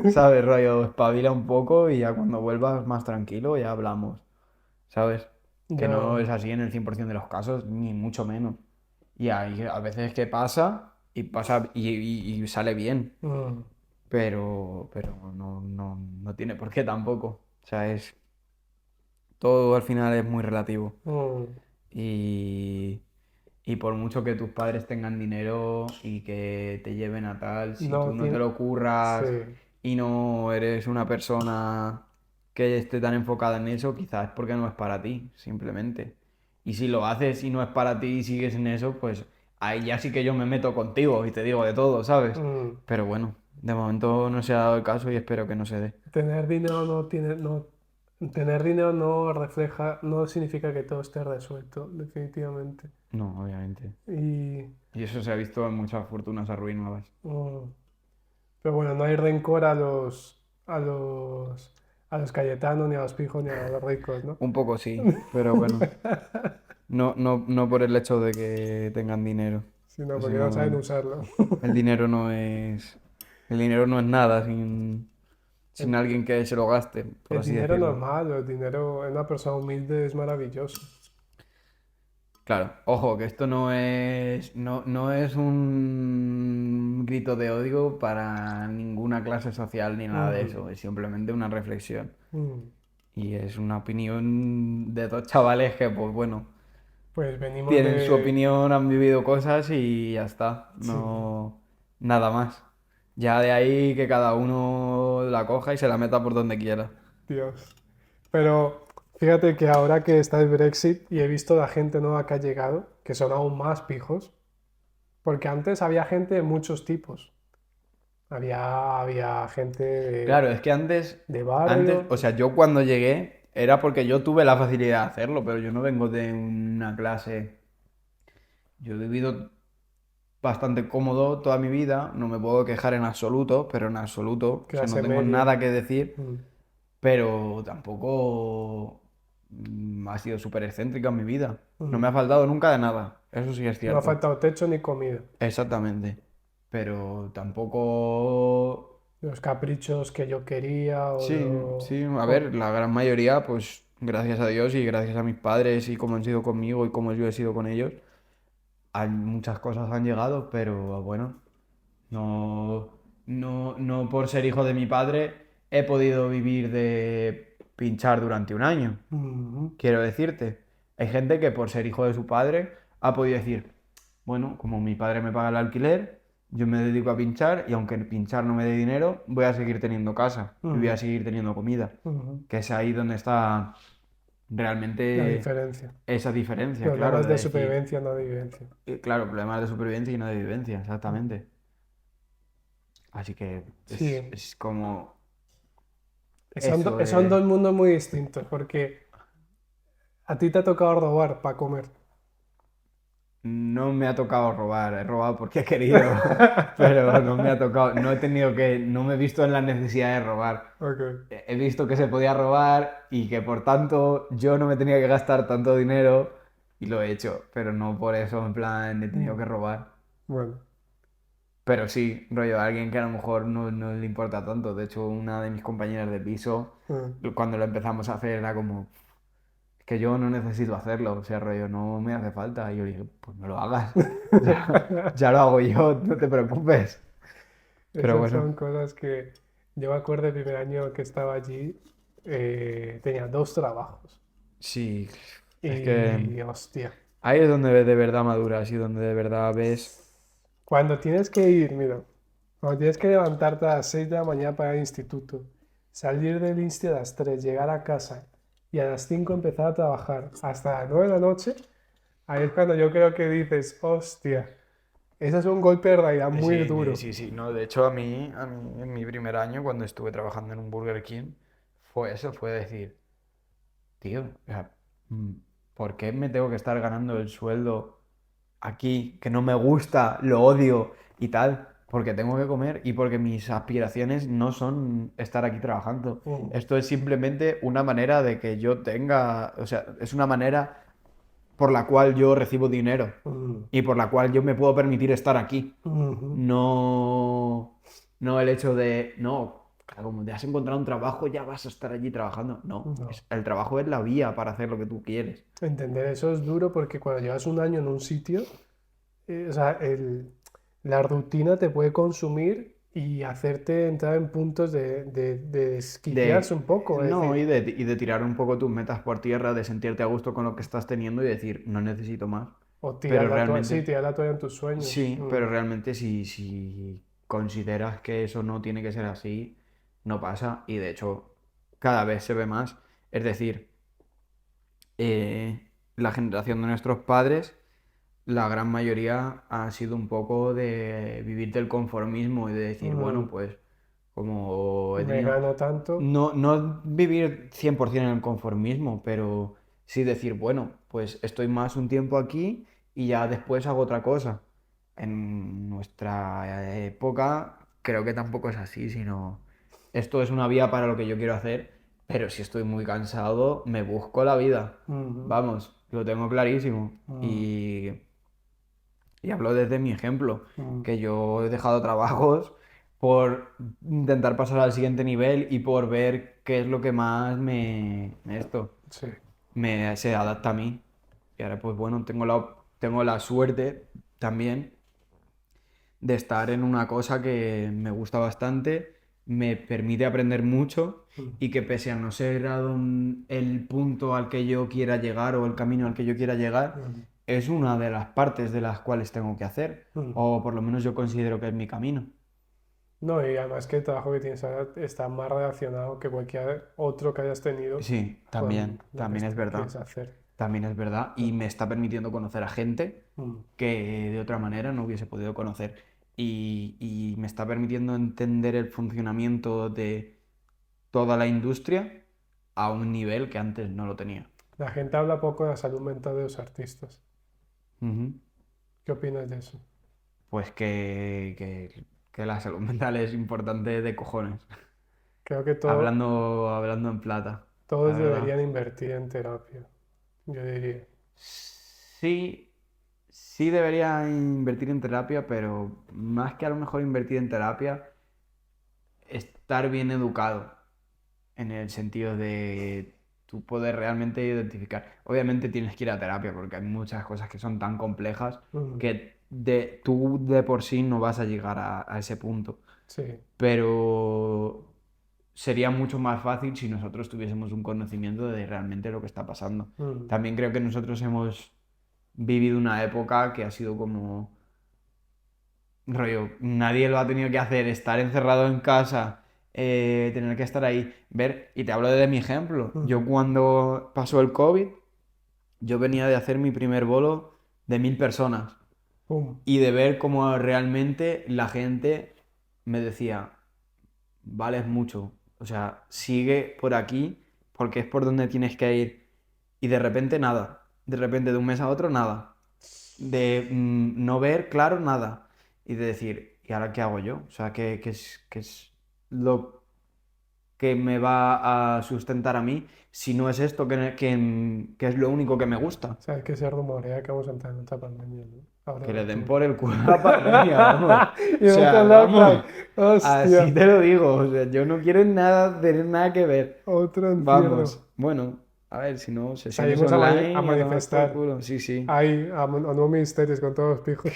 Speaker 2: ¿sabes? Rollo, espabila un poco y ya cuando vuelvas más tranquilo ya hablamos, ¿sabes? Que no
Speaker 1: Yo,
Speaker 2: es así en el 100% de los casos, ni mucho menos. Y hay a veces que pasa y sale bien,
Speaker 1: mm,
Speaker 2: pero no tiene por qué tampoco. O sea, todo al final es muy relativo.
Speaker 1: mm,
Speaker 2: Y, y por mucho que tus padres tengan dinero y que te lleven a tal, si tú
Speaker 1: no
Speaker 2: no te
Speaker 1: tiene,
Speaker 2: lo
Speaker 1: sí,
Speaker 2: curras y no eres una persona que esté tan enfocada en eso, quizás es porque no es para ti, simplemente. Y si lo haces y no es para ti y sigues en eso, pues ahí ya sí que yo me meto contigo y te digo de todo, ¿sabes?
Speaker 1: mm,
Speaker 2: Pero bueno, de momento no se ha dado el caso y espero que no se dé.
Speaker 1: tener dinero no tiene, no, tener dinero no refleja, no significa que todo esté resuelto, definitivamente.
Speaker 2: No, obviamente.
Speaker 1: Y,
Speaker 2: Y eso se ha visto en muchas fortunas arruinadas.
Speaker 1: mm, pero bueno, no hay rencor a los, a los Cayetanos, ni a los pijos, ni a los ricos, ¿no?
Speaker 2: Un poco sí, pero bueno, no por el hecho de que tengan dinero.
Speaker 1: Sino porque no saben
Speaker 2: Sino
Speaker 1: usarlo.
Speaker 2: el dinero no es, el dinero no es nada sin
Speaker 1: El,
Speaker 2: alguien que se lo gaste, por
Speaker 1: el
Speaker 2: así
Speaker 1: dinero
Speaker 2: decirlo.
Speaker 1: normal, el dinero en una persona humilde es maravilloso.
Speaker 2: Claro, ojo, que esto no es un grito de odio para ninguna clase social ni nada de
Speaker 1: Mm,
Speaker 2: eso, es simplemente una reflexión.
Speaker 1: mm.
Speaker 2: Y es una opinión de dos chavales que, pues bueno,
Speaker 1: Pues venimos
Speaker 2: tienen su
Speaker 1: de...
Speaker 2: opinión, han vivido cosas y ya está,
Speaker 1: Sí,
Speaker 2: no nada más. Ya de ahí que cada uno la coja y se la meta por donde quiera.
Speaker 1: Dios. Pero fíjate que ahora que está el Brexit y he visto la gente nueva que ha llegado, que son aún más pijos, porque antes había gente de muchos tipos. Había gente
Speaker 2: Claro, es que antes,
Speaker 1: de
Speaker 2: o
Speaker 1: barrio.
Speaker 2: sea, yo cuando llegué era porque yo tuve la facilidad de hacerlo, pero yo no vengo de una clase. Yo he vivido bastante cómodo toda mi vida, no me puedo quejar en absoluto, pero en absoluto, o sea, no
Speaker 1: Clase
Speaker 2: tengo
Speaker 1: media.
Speaker 2: nada que decir,
Speaker 1: Mm.
Speaker 2: pero tampoco ha sido súper excéntrica en mi vida. No me
Speaker 1: Mm.
Speaker 2: ha faltado nunca de nada, eso sí es
Speaker 1: No ha
Speaker 2: cierto.
Speaker 1: faltado techo ni comida.
Speaker 2: Exactamente. Pero tampoco.
Speaker 1: Los caprichos que yo quería
Speaker 2: Sí, sí, a
Speaker 1: o-
Speaker 2: ver, la gran mayoría, pues gracias a Dios y gracias a mis padres y cómo han sido conmigo y cómo yo he sido con ellos, muchas cosas han llegado, pero bueno, no, no por ser hijo de mi padre he podido vivir de pinchar durante un año.
Speaker 1: Ujú,
Speaker 2: Quiero decirte, hay gente que por ser hijo de su padre ha podido decir, bueno, como mi padre me paga el alquiler, yo me dedico a pinchar y aunque pinchar no me dé dinero, voy a seguir teniendo casa y voy a
Speaker 1: ujú,
Speaker 2: seguir teniendo comida.
Speaker 1: ujú.
Speaker 2: Que es ahí donde está
Speaker 1: La
Speaker 2: realmente
Speaker 1: diferencia.
Speaker 2: esa diferencia, claro,
Speaker 1: Problemas
Speaker 2: de
Speaker 1: de
Speaker 2: decir,
Speaker 1: supervivencia, no de vivencia.
Speaker 2: claro, problemas de supervivencia y no de vivencia,
Speaker 1: Ujú.
Speaker 2: exactamente. Así que
Speaker 1: Sí,
Speaker 2: es como
Speaker 1: son,
Speaker 2: eso
Speaker 1: son
Speaker 2: de.
Speaker 1: dos mundos muy distintos, porque a ti te ha tocado robar para comer.
Speaker 2: No me ha tocado robar, he robado porque he querido, pero no me ha tocado, no me he visto en la necesidad de robar.
Speaker 1: Ok.
Speaker 2: He visto que se podía robar y que por tanto yo no me tenía que gastar tanto dinero y lo he hecho, pero no por eso en plan he tenido que
Speaker 1: Mm.
Speaker 2: robar.
Speaker 1: Bueno.
Speaker 2: Pero sí, rollo, a alguien que a lo mejor no le importa tanto. De hecho, una de mis compañeras de piso,
Speaker 1: Mm.
Speaker 2: cuando lo empezamos a hacer, era como, "Es que yo no necesito hacerlo, o sea, rollo, no me hace falta". Y yo le dije, pues no lo hagas, ya lo hago yo, no te preocupes. Pero
Speaker 1: Esas
Speaker 2: bueno,
Speaker 1: son cosas que yo me acuerdo el primer año que estaba allí, tenía dos trabajos.
Speaker 2: sí, es que
Speaker 1: Y hostia,
Speaker 2: ahí es donde de verdad maduras y donde de verdad ves.
Speaker 1: cuando tienes que ir, mira, cuando tienes que levantarte a las 6 de la mañana para ir al instituto, salir del insti a las 3, llegar a casa y a las 5 empezar a trabajar hasta las 9 de la noche, ahí es cuando yo creo que dices, hostia, ese es un golpe de realidad muy
Speaker 2: Sí,
Speaker 1: duro.
Speaker 2: sí, sí, no, de hecho a mí en mi primer año cuando estuve trabajando en un Burger King, fue eso, fue decir, tío, o sea, mm, ¿por qué me tengo que estar ganando el sueldo aquí, que no me gusta, lo odio y tal? Porque tengo que comer y porque mis aspiraciones no son estar aquí trabajando.
Speaker 1: Mm,
Speaker 2: Esto es simplemente una manera de que yo tenga, o sea, es una manera por la cual yo recibo dinero
Speaker 1: mm,
Speaker 2: y por la cual yo me puedo permitir estar aquí.
Speaker 1: mhm,
Speaker 2: No, no el hecho de, no, claro, como te has encontrado un trabajo, ya vas a estar allí trabajando. No,
Speaker 1: no.
Speaker 2: el trabajo es la vía para hacer lo que tú quieres.
Speaker 1: Entender eso es duro porque cuando llevas un año en un sitio, o sea, la rutina te puede consumir y hacerte entrar en puntos de desquiciarse un poco, es
Speaker 2: No,
Speaker 1: decir,
Speaker 2: y de tirar un poco tus metas por tierra, de sentirte a gusto con lo que estás teniendo y decir, no necesito más.
Speaker 1: o tirar
Speaker 2: Pero
Speaker 1: la toalla, sí,
Speaker 2: realmente,
Speaker 1: tirar la toalla en tus sueños.
Speaker 2: sí, pero realmente si consideras que eso no tiene que ser así, no pasa. Y de hecho, cada vez se ve más. Es decir, la generación de nuestros padres, la gran mayoría ha sido un poco de vivir del conformismo y de decir, bueno,
Speaker 1: Mm,
Speaker 2: pues como he
Speaker 1: me
Speaker 2: tenido.
Speaker 1: gano tanto.
Speaker 2: No vivir 100% en el conformismo, pero sí decir, bueno, pues estoy más un tiempo aquí y ya después hago otra cosa. En nuestra época creo que tampoco es así, sino esto es una vía para lo que yo quiero hacer, pero si estoy muy cansado, me busco la vida. Vamos, lo tengo clarísimo. Y hablo desde mi ejemplo, que yo he dejado trabajos por intentar pasar al siguiente nivel y por ver qué es lo que más
Speaker 1: Sí.
Speaker 2: se adapta a mí. Y ahora pues bueno, tengo la suerte también de estar en una cosa que me gusta bastante, me permite aprender mucho y que pese a no ser el punto al que yo quiera llegar o el camino al que yo quiera llegar, es una de las partes de las cuales tengo que hacer, o por lo menos yo considero que es mi camino.
Speaker 1: No, y además que el trabajo que tienes ahora está más relacionado que cualquier otro que hayas tenido
Speaker 2: Sí,
Speaker 1: con
Speaker 2: también,
Speaker 1: lo que
Speaker 2: también es verdad.
Speaker 1: quieres hacer.
Speaker 2: También es verdad y me está permitiendo conocer a gente
Speaker 1: Mm.
Speaker 2: que de otra manera no hubiese podido conocer y me está permitiendo entender el funcionamiento de toda la industria a un nivel que antes no lo tenía.
Speaker 1: La gente habla poco de la salud mental de los artistas.
Speaker 2: Ujú.
Speaker 1: ¿Qué opinas de eso?
Speaker 2: Pues que la salud mental es importante de cojones.
Speaker 1: Creo que
Speaker 2: Hablando en plata, la
Speaker 1: todos
Speaker 2: verdad.
Speaker 1: deberían invertir en terapia, yo diría.
Speaker 2: Sí, sí debería invertir en terapia, pero más que a lo mejor invertir en terapia, estar bien educado en el sentido de tú poder realmente identificar. Obviamente tienes que ir a terapia porque hay muchas cosas que son tan complejas
Speaker 1: Mm.
Speaker 2: que tú de por sí no vas a llegar a ese punto.
Speaker 1: Sí.
Speaker 2: Pero sería mucho más fácil si nosotros tuviésemos un conocimiento de realmente lo que está pasando.
Speaker 1: Mm.
Speaker 2: También creo que nosotros hemos vivido una época que ha sido como rollo, nadie lo ha tenido que hacer, estar encerrado en casa, tener que estar ahí, ver, y te hablo de mi ejemplo. Yo
Speaker 1: Mm.
Speaker 2: cuando pasó el COVID, yo venía de hacer mi primer bolo de 1000 personas
Speaker 1: Pum.
Speaker 2: y de ver cómo realmente la gente me decía, vales mucho, o sea, sigue por aquí porque es por donde tienes que ir. Y de repente nada, de repente de un mes a otro nada, de no ver claro nada y de decir, ¿y ahora qué hago yo? O sea, ¿qué es lo que me va a sustentar a mí si no es esto que es lo único que me gusta?
Speaker 1: Sabes que se rumorea que vamos a entrar en otra pandemia, ¿no? Ahora
Speaker 2: Que
Speaker 1: en
Speaker 2: le den
Speaker 1: octubre.
Speaker 2: por el culo a la pandemia, vamos. O
Speaker 1: Y otro
Speaker 2: sea,
Speaker 1: lockdown.
Speaker 2: vamos, así
Speaker 1: Hostia.
Speaker 2: te lo digo. O sea, yo no quiero nada, tener nada que ver.
Speaker 1: Otro encierro.
Speaker 2: Vamos, bueno, a ver, si no, sesiones
Speaker 1: Salimos a
Speaker 2: online y a tomar por
Speaker 1: manifestar.
Speaker 2: culo. Sí, sí.
Speaker 1: Ahí, a nuevos ministerios con todos los pijos.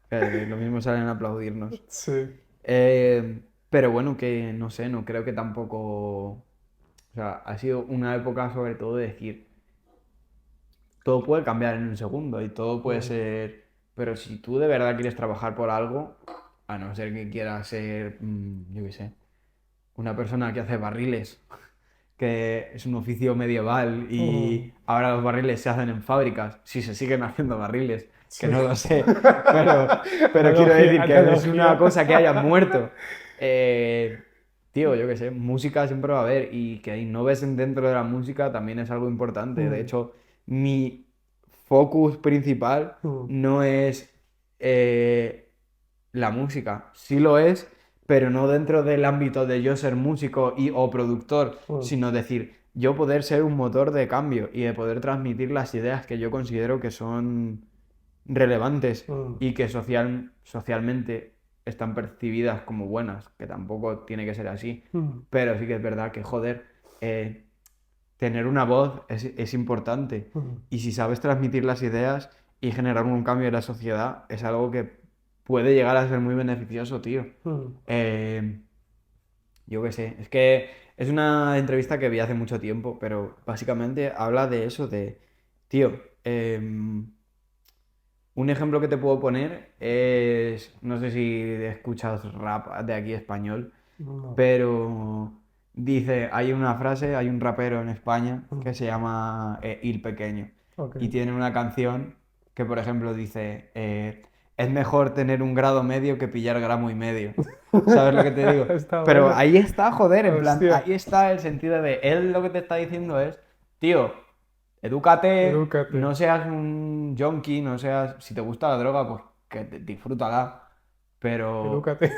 Speaker 2: Que lo mismo salen a aplaudirnos.
Speaker 1: Sí.
Speaker 2: Pero bueno, que no sé, no creo que tampoco. O sea, ha sido una época sobre todo de decir, todo puede cambiar en un segundo y todo puede
Speaker 1: Mm.
Speaker 2: ser. Pero si tú de verdad quieres trabajar por algo, a no ser que quieras ser, yo qué sé, una persona que hace barriles, que es un oficio medieval
Speaker 1: Mm.
Speaker 2: y ahora los barriles se hacen en fábricas, si se siguen haciendo barriles, que
Speaker 1: Sí.
Speaker 2: no lo sé, pero quiero
Speaker 1: Analogía,
Speaker 2: decir que no es una
Speaker 1: analogía.
Speaker 2: cosa que haya muerto. Tío, yo qué sé, música siempre va a haber y que innoves dentro de la música también es algo importante. De
Speaker 1: Mm.
Speaker 2: hecho, mi focus principal
Speaker 1: Mm.
Speaker 2: no es la música, sí lo es, pero no dentro del ámbito de yo ser músico o productor,
Speaker 1: Mm.
Speaker 2: sino decir, yo poder ser un motor de cambio y de poder transmitir las ideas que yo considero que son relevantes
Speaker 1: Mm.
Speaker 2: y que socialmente están percibidas como buenas, que tampoco tiene que ser así,
Speaker 1: Mm.
Speaker 2: pero sí que es verdad que, joder, tener una voz es importante
Speaker 1: Mm.
Speaker 2: y si sabes transmitir las ideas y generar un cambio en la sociedad, es algo que puede llegar a ser muy beneficioso, tío.
Speaker 1: Mm.
Speaker 2: Eh, yo qué sé, es que es una entrevista que vi hace mucho tiempo, pero básicamente habla de eso, de, tío, un ejemplo que te puedo poner es, no sé si escuchas rap de aquí español,
Speaker 1: No.
Speaker 2: pero dice, hay una frase, hay un rapero en España
Speaker 1: Mm.
Speaker 2: que se llama Il Pequeño
Speaker 1: Ok.
Speaker 2: y tiene una canción que, por ejemplo, dice, es mejor tener un grado medio que pillar gramo y medio. ¿Sabes lo que te digo?
Speaker 1: Está
Speaker 2: Pero
Speaker 1: bueno.
Speaker 2: ahí está, joder, en plan,
Speaker 1: Hostia.
Speaker 2: ahí está el sentido de él lo que te está diciendo es, tío, edúcate,
Speaker 1: Edúcate.
Speaker 2: no seas un junkie, no seas, si te gusta la droga, pues que disfrútala, pero,
Speaker 1: Edúcate.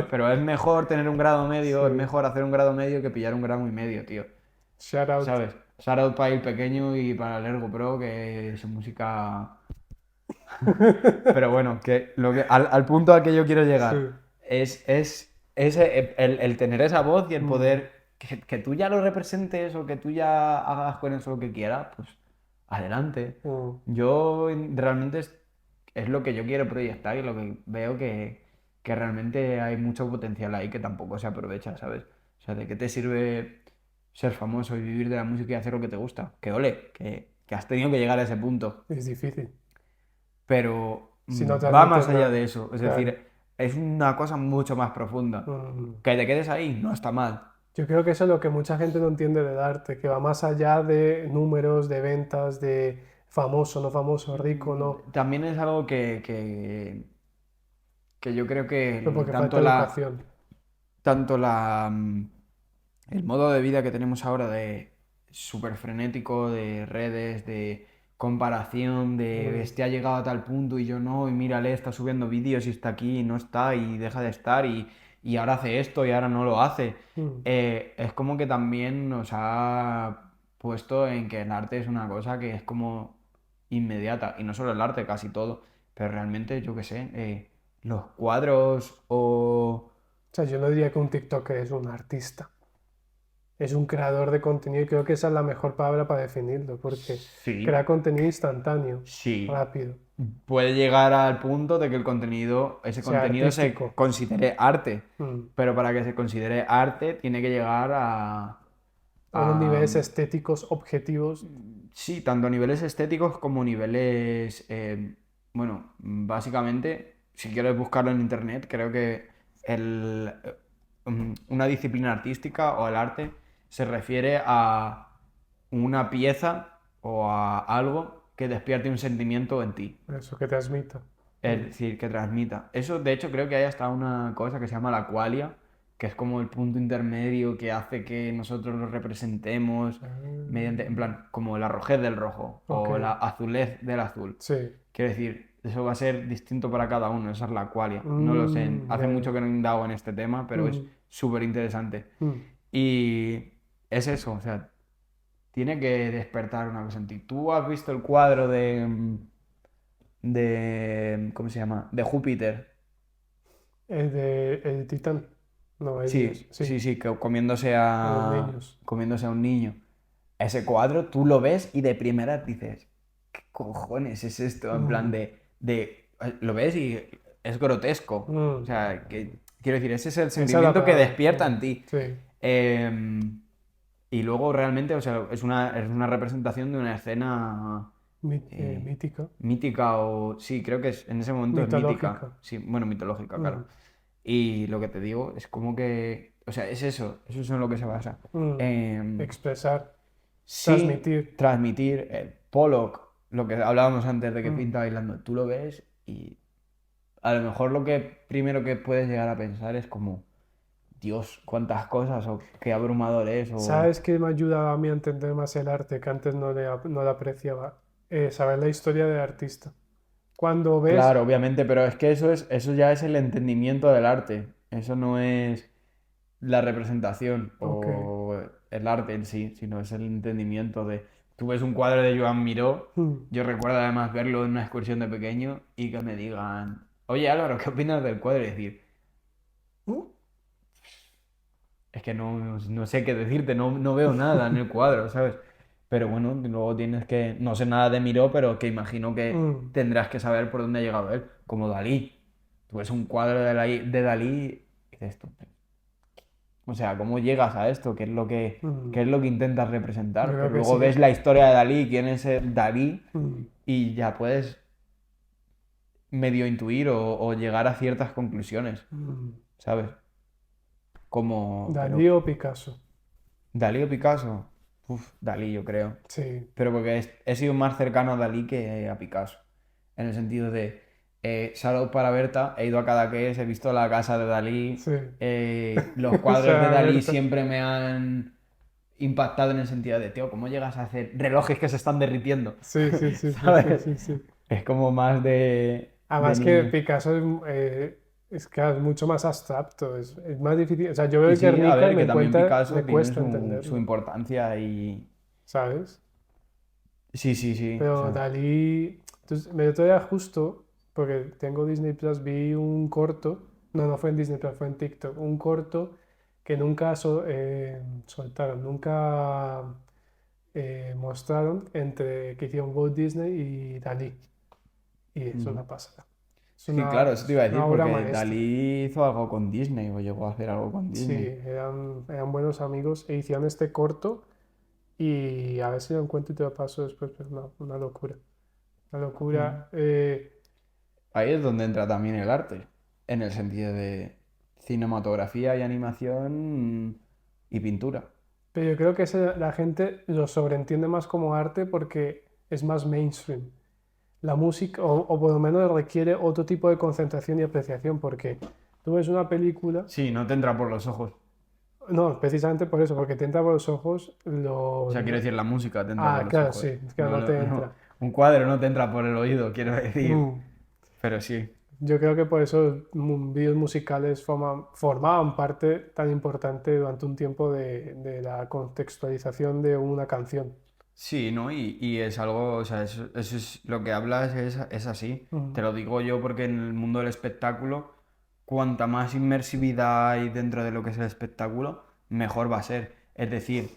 Speaker 2: pero es mejor tener un grado medio, es
Speaker 1: Sí.
Speaker 2: mejor hacer un grado medio que pillar un grado y medio, tío.
Speaker 1: Shout out.
Speaker 2: ¿Sabes? Shout out para el pequeño y para el Ergo Pro, que su música. Pero bueno, al punto al que yo quiero
Speaker 1: Sí.
Speaker 2: llegar es el tener esa voz y el
Speaker 1: Mm,
Speaker 2: poder que tú ya lo representes o que tú ya hagas con eso lo que quieras, pues adelante.
Speaker 1: mm.
Speaker 2: Realmente es lo que yo quiero proyectar y lo que veo que realmente hay mucho potencial ahí que tampoco se aprovecha, ¿sabes? O sea, ¿de qué te sirve ser famoso y vivir de la música y hacer lo que te gusta? Que ole, que has tenido que llegar a ese punto,
Speaker 1: Es difícil.
Speaker 2: pero
Speaker 1: Si no
Speaker 2: va
Speaker 1: transmites
Speaker 2: más allá
Speaker 1: nada.
Speaker 2: de eso. Es
Speaker 1: Claro.
Speaker 2: decir, es una cosa mucho más profunda.
Speaker 1: Mm.
Speaker 2: Que te quedes ahí no está mal.
Speaker 1: Yo creo que eso es lo que mucha gente no entiende del arte, que va más allá de números, de ventas, de famoso, no famoso, rico, no.
Speaker 2: También es algo que yo creo que
Speaker 1: No, porque falta educación.
Speaker 2: tanto el modo de vida que tenemos ahora de súper frenético, de redes, de comparación, de
Speaker 1: Mm,
Speaker 2: este ha llegado a tal punto y yo no, y mírale, está subiendo vídeos y está aquí y no está y deja de estar y ahora hace esto y ahora no lo hace.
Speaker 1: mm.
Speaker 2: Es como que también nos ha puesto en que el arte es una cosa que es como inmediata, y no solo el arte, casi todo, pero realmente, yo qué sé, los cuadros o...
Speaker 1: O sea, yo no diría que un TikToker es un artista, es un creador de contenido y creo que esa es la mejor palabra para definirlo, porque crea
Speaker 2: Sí,
Speaker 1: contenido instantáneo,
Speaker 2: sí.
Speaker 1: rápido,
Speaker 2: Puede llegar al punto de que ese
Speaker 1: sea
Speaker 2: contenido se
Speaker 1: artístico.
Speaker 2: considere arte,
Speaker 1: Mm.
Speaker 2: pero para que se considere arte tiene que llegar
Speaker 1: A unos
Speaker 2: a,
Speaker 1: niveles estéticos objetivos.
Speaker 2: sí, tanto a niveles estéticos como niveles, bueno, básicamente, si quieres buscarlo en internet, creo que una disciplina artística o el arte se refiere a una pieza o a algo que despierte un sentimiento en ti.
Speaker 1: Eso que transmita.
Speaker 2: Es decir, que transmita. Eso, de hecho, creo que hay hasta una cosa que se llama la qualia, que es como el punto intermedio que hace que nosotros lo representemos mediante, en
Speaker 1: Ah,
Speaker 2: plan, como la rojez del rojo
Speaker 1: ok,
Speaker 2: o la azulez del azul.
Speaker 1: sí.
Speaker 2: Quiero decir, eso va a ser distinto para cada uno, esa es la qualia. No lo sé, hace
Speaker 1: Ya,
Speaker 2: mucho
Speaker 1: ya.
Speaker 2: que no he indagado en este tema, pero es
Speaker 1: Mm,
Speaker 2: súper interesante.
Speaker 1: mm.
Speaker 2: Y es eso, o sea, tiene que despertar una cosa en ti. ¿Tú has visto el cuadro ¿cómo se llama? De Júpiter?
Speaker 1: El Titán. No, es Dios,
Speaker 2: Sí,
Speaker 1: sí.
Speaker 2: sí, sí, que
Speaker 1: A los niños.
Speaker 2: comiéndose a un niño. Ese cuadro tú lo ves y de primera dices, ¿qué cojones es esto? En plan
Speaker 1: Mm,
Speaker 2: lo ves y es grotesco. O
Speaker 1: mm.
Speaker 2: sea, quiero decir, ese es el
Speaker 1: Esa es la
Speaker 2: sentimiento que
Speaker 1: palabra.
Speaker 2: despierta en ti.
Speaker 1: Sí.
Speaker 2: Em, y luego realmente, o sea, es una representación de una escena eh,
Speaker 1: Mítica.
Speaker 2: mítica o... Sí, creo que en ese momento es mítica.
Speaker 1: Mitológica.
Speaker 2: Sí, bueno, mitológica, claro.
Speaker 1: Mm,
Speaker 2: Y lo que te digo es como que, o sea, eso es en lo que se basa.
Speaker 1: mm.
Speaker 2: Em,
Speaker 1: Expresar.
Speaker 2: sí,
Speaker 1: Transmitir.
Speaker 2: transmitir, Pollock, lo que hablábamos antes de que
Speaker 1: Mm,
Speaker 2: pinta bailando, tú lo ves y a lo mejor lo que primero que puedes llegar a pensar es como, Dios, cuántas cosas, o qué abrumador es, o...
Speaker 1: ¿Sabes qué me ayudaba a mí a entender más el arte que antes no le apreciaba? Saber la historia del artista. Cuando ves,
Speaker 2: Claro, obviamente, pero es que eso ya es el entendimiento del arte. Eso no es la representación
Speaker 1: ok,
Speaker 2: o el arte en sí, sino es el entendimiento de... Tú ves un cuadro de Joan Miró,
Speaker 1: mm,
Speaker 2: yo recuerdo además verlo en una excursión de pequeño y que me digan, oye Álvaro, ¿qué opinas del cuadro? Y decir,
Speaker 1: mm,
Speaker 2: es que no sé qué decirte, no veo nada en el cuadro, ¿sabes? Pero bueno, luego tienes que, no sé nada de Miró, pero que imagino que
Speaker 1: mm,
Speaker 2: tendrás que saber por dónde ha llegado él, como Dalí. Tú ves un cuadro de Dalí y dices esto. O sea, ¿cómo llegas a esto? ¿Qué
Speaker 1: mm.
Speaker 2: es lo que intentas
Speaker 1: Yo
Speaker 2: representar?
Speaker 1: creo
Speaker 2: Pero
Speaker 1: que
Speaker 2: luego
Speaker 1: sí.
Speaker 2: ves la historia de Dalí, quién es Dalí,
Speaker 1: Mm,
Speaker 2: y ya puedes medio intuir o llegar a ciertas conclusiones,
Speaker 1: mm.
Speaker 2: ¿sabes? Como,
Speaker 1: Dalí
Speaker 2: pero
Speaker 1: o Picasso.
Speaker 2: Dalí o Picasso, Dalí yo creo.
Speaker 1: Sí,
Speaker 2: Pero porque he sido más cercano a Dalí que a Picasso. En el sentido de, shout out para Berta, he ido a Cadaqués, he visto la casa de Dalí,
Speaker 1: sí.
Speaker 2: los
Speaker 1: O
Speaker 2: cuadros de
Speaker 1: sea,
Speaker 2: Dalí
Speaker 1: Berta.
Speaker 2: siempre me han impactado en el sentido de, tío, ¿cómo llegas a hacer relojes que se están derritiendo?
Speaker 1: Sí, sí, sí, sí, sí,
Speaker 2: ¿Sabes?
Speaker 1: sí, sí.
Speaker 2: Es como más de
Speaker 1: Además que
Speaker 2: niño.
Speaker 1: Picasso Es que es mucho más abstracto, es más difícil. O sea, yo veo
Speaker 2: Y
Speaker 1: el
Speaker 2: sí, a
Speaker 1: Guernica y
Speaker 2: ver, que también
Speaker 1: me
Speaker 2: Picasso tiene
Speaker 1: cuesta
Speaker 2: su
Speaker 1: entenderlo,
Speaker 2: importancia y...
Speaker 1: ¿sabes?
Speaker 2: Sí, sí, sí. O
Speaker 1: Pero
Speaker 2: sea,
Speaker 1: Dalí, entonces, me otro día justo, porque tengo Disney Plus, vi un corto, no fue en Disney Plus, fue en TikTok, un corto que nunca soltaron, nunca mostraron entre que hicieron Walt Disney y Dalí. Y es
Speaker 2: ujú.
Speaker 1: una pasada.
Speaker 2: Es que claro, eso te
Speaker 1: Es
Speaker 2: iba a
Speaker 1: una
Speaker 2: decir,
Speaker 1: obra
Speaker 2: porque
Speaker 1: maestra.
Speaker 2: Dalí hizo algo con Disney, o llegó a hacer algo con
Speaker 1: Sí,
Speaker 2: Disney.
Speaker 1: eran buenos amigos e hicieron este corto y a ver si lo encuentro y te lo paso después, pero una locura. Una
Speaker 2: Mm.
Speaker 1: locura.
Speaker 2: Ahí es donde entra también el arte, en el sentido de cinematografía y animación y pintura.
Speaker 1: Pero yo creo que la gente lo sobreentiende más como arte porque es más mainstream. La música, o por lo menos requiere otro tipo de concentración y apreciación, porque tú ves una película,
Speaker 2: Sí, no te entra por los ojos.
Speaker 1: no, precisamente por eso, porque te entra por los ojos
Speaker 2: O sea, quiero decir, la música te entra por
Speaker 1: Ah,
Speaker 2: los
Speaker 1: claro, sí,
Speaker 2: ojos.
Speaker 1: es que
Speaker 2: No,
Speaker 1: no te
Speaker 2: no,
Speaker 1: entra.
Speaker 2: un cuadro no te entra por el oído, quiero decir.
Speaker 1: Mm.
Speaker 2: Pero sí.
Speaker 1: Yo creo que por eso vídeos musicales formaban parte tan importante durante un tiempo de la contextualización de una canción.
Speaker 2: Sí, ¿no? Y es algo, o sea, eso es lo que hablas, es así.
Speaker 1: Mm,
Speaker 2: Te lo digo yo porque en el mundo del espectáculo, cuanta más inmersividad hay dentro de lo que es el espectáculo, mejor va a ser. Es decir,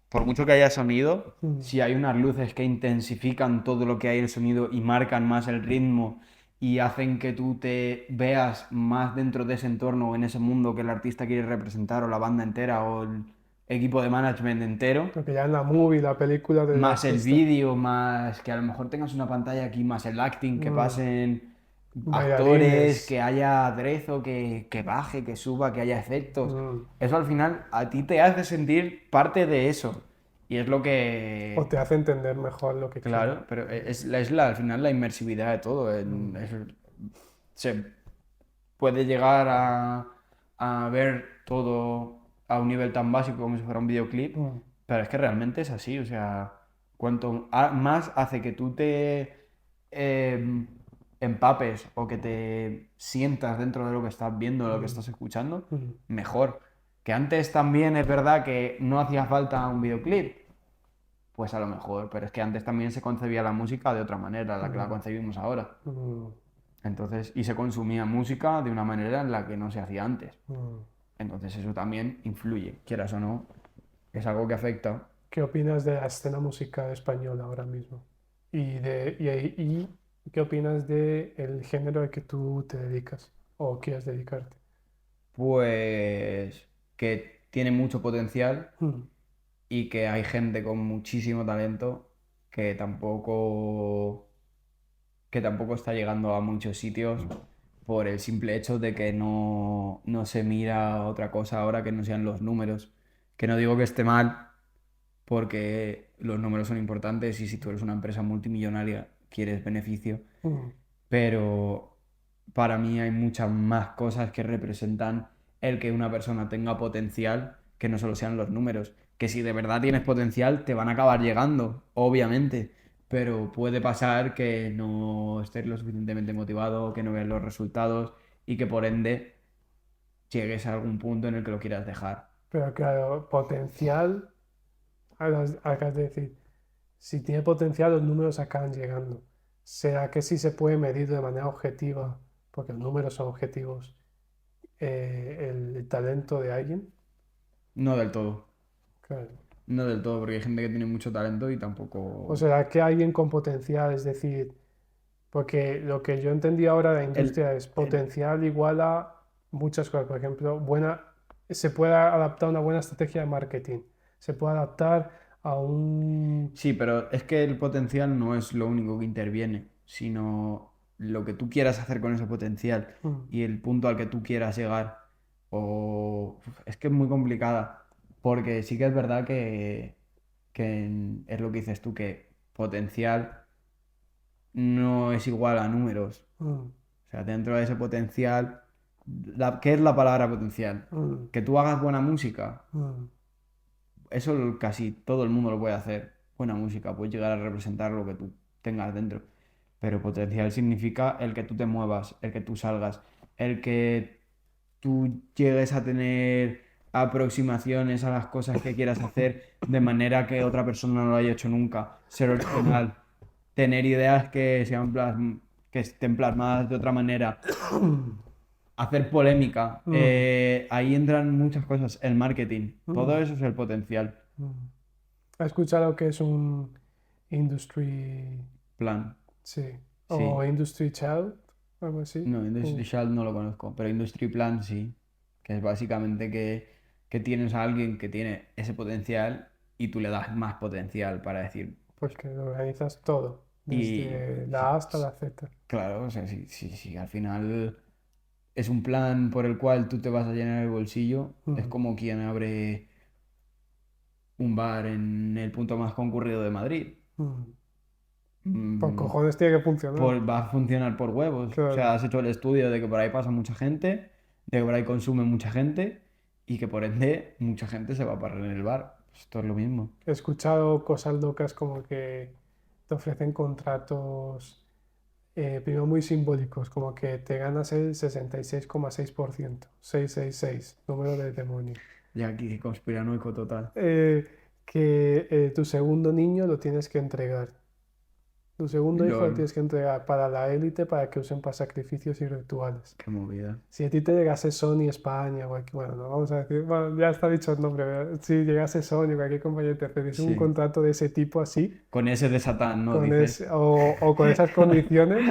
Speaker 2: por mucho que haya sonido,
Speaker 1: mm,
Speaker 2: si hay unas luces que intensifican todo lo que hay el sonido y marcan más el ritmo y hacen que tú te veas más dentro de ese entorno o en ese mundo que el artista quiere representar o la banda entera o el equipo de management entero,
Speaker 1: Porque ya en la movie, la película del
Speaker 2: más el
Speaker 1: artista,
Speaker 2: vídeo, más que a lo mejor tengas una pantalla aquí, más el acting, que
Speaker 1: mm,
Speaker 2: pasen actores,
Speaker 1: bailarines,
Speaker 2: que haya aderezo, que baje, que suba, que haya efectos.
Speaker 1: mm,
Speaker 2: Eso al final a ti te hace sentir parte de eso. Y es lo
Speaker 1: o
Speaker 2: que,
Speaker 1: te hace entender mejor lo que quieren.
Speaker 2: claro, pero al final la inmersividad de todo.
Speaker 1: Mm,
Speaker 2: Se puede llegar a ver todo a un nivel tan básico como si fuera un videoclip,
Speaker 1: mm,
Speaker 2: pero es que realmente es así, o sea, más hace que tú te empapes o que te sientas dentro de lo que estás viendo, lo que
Speaker 1: mm,
Speaker 2: estás escuchando,
Speaker 1: mm,
Speaker 2: mejor. Que antes también es verdad que no hacía falta un videoclip, pues a lo mejor, pero es que antes también se concebía la música de otra manera, la que la
Speaker 1: mm,
Speaker 2: concebimos ahora.
Speaker 1: mm,
Speaker 2: Entonces, y se consumía música de una manera en la que no se hacía antes.
Speaker 1: mm.
Speaker 2: Entonces eso también influye, quieras o no, es algo que afecta.
Speaker 1: ¿Qué opinas de la escena musical española ahora mismo? ¿Y qué opinas de el género al que tú te dedicas o quieres dedicarte?
Speaker 2: Pues que tiene mucho potencial
Speaker 1: Mm,
Speaker 2: y que hay gente con muchísimo talento que tampoco está llegando a muchos sitios por el simple hecho de que no se mira otra cosa ahora que no sean los números. Que no digo que esté mal, porque los números son importantes y si tú eres una empresa multimillonaria quieres beneficio,
Speaker 1: mm,
Speaker 2: pero para mí hay muchas más cosas que representan el que una persona tenga potencial que no solo sean los números. Que si de verdad tienes potencial te van a acabar llegando, obviamente, pero puede pasar que no estés lo suficientemente motivado, que no veas los resultados y que por ende llegues a algún punto en el que lo quieras dejar.
Speaker 1: Pero claro, potencial, acabas de decir, si tiene potencial los números acaban llegando. ¿Será que sí se puede medir de manera objetiva, porque los números son objetivos, el talento de alguien?
Speaker 2: No del todo.
Speaker 1: Claro.
Speaker 2: No del todo, porque hay gente que tiene mucho talento y
Speaker 1: ¿O
Speaker 2: tampoco...
Speaker 1: será que alguien con potencial, es decir, porque lo que yo entendí ahora de la
Speaker 2: El,
Speaker 1: industria es
Speaker 2: el-
Speaker 1: potencial igual a muchas cosas. Por ejemplo, se puede adaptar a una buena estrategia de marketing, se puede adaptar a un...
Speaker 2: Sí, pero es que el potencial no es lo único que interviene, sino lo que tú quieras hacer con ese potencial
Speaker 1: Mm,
Speaker 2: y el punto al que tú quieras llegar. Es que es muy complicada, porque sí que es verdad que es lo que dices tú, que potencial no es igual a números.
Speaker 1: mm,
Speaker 2: O sea, dentro de ese potencial, ¿qué es la palabra potencial?
Speaker 1: mm,
Speaker 2: Que tú hagas buena música.
Speaker 1: mm,
Speaker 2: Eso casi todo el mundo lo puede hacer. Buena música, puedes llegar a representar lo que tú tengas dentro. Pero potencial significa el que tú te muevas, el que tú salgas. el que tú llegues a tener aproximaciones a las cosas que quieras hacer de manera que otra persona no lo haya hecho nunca, ser original, tener ideas que que estén plasmadas de otra manera, hacer polémica.
Speaker 1: Mm,
Speaker 2: Ahí entran muchas cosas, el marketing, todo
Speaker 1: mm,
Speaker 2: eso es el potencial.
Speaker 1: mm. ¿Has escuchado que es un industry,
Speaker 2: Plan,
Speaker 1: sí, o
Speaker 2: sí.
Speaker 1: industry child, algo así?
Speaker 2: No, Industry Shell no lo conozco, pero Industry Plan sí, que es básicamente que tienes a alguien que tiene ese potencial y tú le das más potencial para decir, pues,
Speaker 1: Porque lo organizas todo,
Speaker 2: y
Speaker 1: desde la
Speaker 2: sí,
Speaker 1: A hasta la Z.
Speaker 2: claro, o sea, sí, al final es un plan por el cual tú te vas a llenar el bolsillo, es
Speaker 1: Mm,
Speaker 2: como quien abre un bar en el punto más concurrido de Madrid.
Speaker 1: mm. Por
Speaker 2: Mm,
Speaker 1: cojones tiene que funcionar.
Speaker 2: va a funcionar por huevos. O sea,
Speaker 1: Claro,
Speaker 2: has hecho el estudio de que por ahí pasa mucha gente, de que por ahí consume mucha gente y que por ende mucha gente se va a parar en el bar. Pues esto es lo mismo.
Speaker 1: he escuchado cosas locas como que te ofrecen contratos, primero muy simbólicos, como que te ganas el 66,6%, 666, número de demonio.
Speaker 2: Ya aquí conspiranoico total.
Speaker 1: Eh, que tu segundo niño lo tienes que entregar. Tu segundo hijo lo
Speaker 2: LOL,
Speaker 1: tienes que entregar para la élite para que usen para sacrificios y rituales.
Speaker 2: qué movida.
Speaker 1: Si a ti te llegase Sony España, bueno, no vamos a decir, bueno, ya está dicho el nombre, ¿verdad? Si llegase Sony, cualquier compañía te ofreciese un
Speaker 2: Sí.
Speaker 1: contrato de ese tipo así,
Speaker 2: Con ese de Satán, ¿no?
Speaker 1: con
Speaker 2: Dices.
Speaker 1: o con esas condiciones,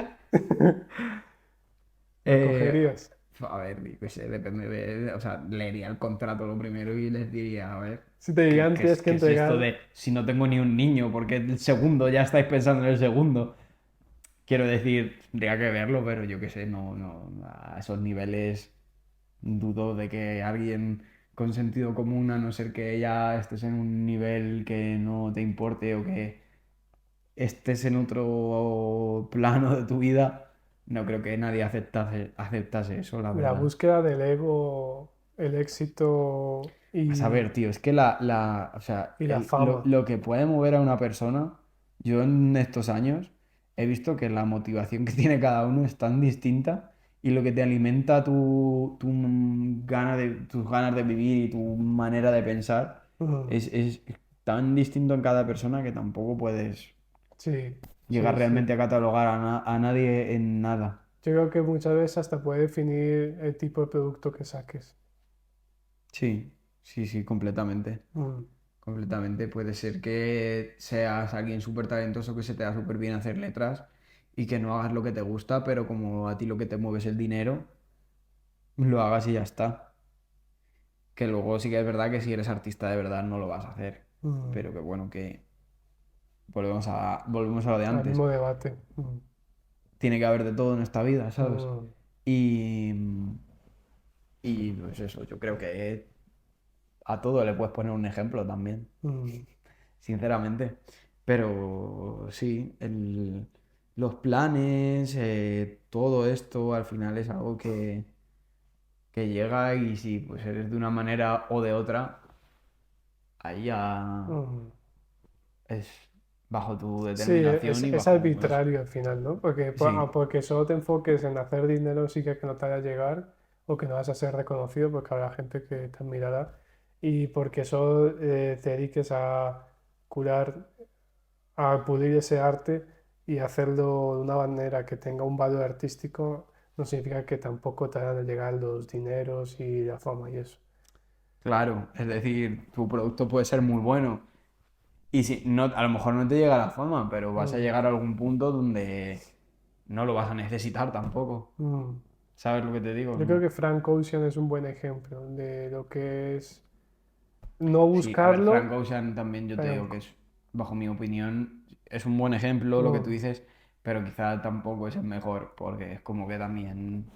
Speaker 1: lo
Speaker 2: Eh,
Speaker 1: cogerías.
Speaker 2: a ver, yo qué sé, depende de. O sea, leería el contrato lo primero y les diría, a ver,
Speaker 1: Si te dirían tienes que
Speaker 2: qué es esto
Speaker 1: entregar,
Speaker 2: de si no tengo ni un niño? Porque el segundo ya estáis pensando en el segundo. Quiero decir, tendría que verlo, pero yo qué sé, no, a esos niveles dudo de que alguien con sentido común, a no ser que ya estés en un nivel que no te importe o que estés en otro plano de tu vida, no creo que nadie aceptase eso, la
Speaker 1: la
Speaker 2: verdad.
Speaker 1: búsqueda del ego, el éxito
Speaker 2: A saber, tío, es que o sea,
Speaker 1: y la fama.
Speaker 2: lo que puede mover a una persona, yo en estos años he visto que la motivación que tiene cada uno es tan distinta y lo que te alimenta tus ganas de vivir y tu manera de pensar
Speaker 1: Mm,
Speaker 2: es tan distinto en cada persona que tampoco puedes
Speaker 1: sí,
Speaker 2: llegar
Speaker 1: sí, sí.
Speaker 2: realmente a catalogar a nadie en nada.
Speaker 1: Yo creo que muchas veces hasta puede definir el tipo de producto que saques.
Speaker 2: Sí, completamente.
Speaker 1: Mm,
Speaker 2: Completamente. Puede ser que seas alguien súper talentoso, que se te da súper bien hacer letras y que no hagas lo que te gusta, pero como a ti lo que te mueve es el dinero, lo hagas y ya está. Que luego sí que es verdad que si eres artista de verdad no lo vas a hacer.
Speaker 1: mm.
Speaker 2: Pero que bueno, que volvemos a lo de
Speaker 1: Al
Speaker 2: antes.
Speaker 1: mismo debate. Mm,
Speaker 2: Tiene que haber de todo en esta vida, ¿sabes?
Speaker 1: mm,
Speaker 2: Y, y pues eso, yo creo que a todo le puedes poner un ejemplo también.
Speaker 1: mm,
Speaker 2: Sinceramente. Pero sí, los planes, todo esto al final es algo que llega y si pues eres de una manera o de otra, ahí ya
Speaker 1: mm.
Speaker 2: es bajo tu
Speaker 1: Sí,
Speaker 2: determinación y
Speaker 1: es
Speaker 2: bajo eso.
Speaker 1: arbitrario al final, ¿no? Porque,
Speaker 2: Sí,
Speaker 1: porque solo te enfoques en hacer dinero sí que no te vaya a llegar o que no vas a ser reconocido porque habrá gente que te admirará y porque solo te dediques a curar, a pulir ese arte y hacerlo de una manera que tenga un valor artístico, no significa que tampoco te vayan a llegar los dineros y la fama y eso.
Speaker 2: claro, es decir, tu producto puede ser muy bueno y si no, a lo mejor no te llega la fama, pero vas a
Speaker 1: Mm,
Speaker 2: llegar a algún punto donde no lo vas a necesitar tampoco.
Speaker 1: mm.
Speaker 2: ¿Sabes lo que te digo?
Speaker 1: Yo creo
Speaker 2: No.
Speaker 1: que Frank Ocean es un buen ejemplo de lo que es no
Speaker 2: Sí, a ver, Frank
Speaker 1: buscarlo,
Speaker 2: Ocean también yo te
Speaker 1: pero
Speaker 2: digo que es, bajo mi opinión, es un buen ejemplo lo que tú
Speaker 1: mm,
Speaker 2: dices, pero quizá tampoco es el mejor, porque es como que también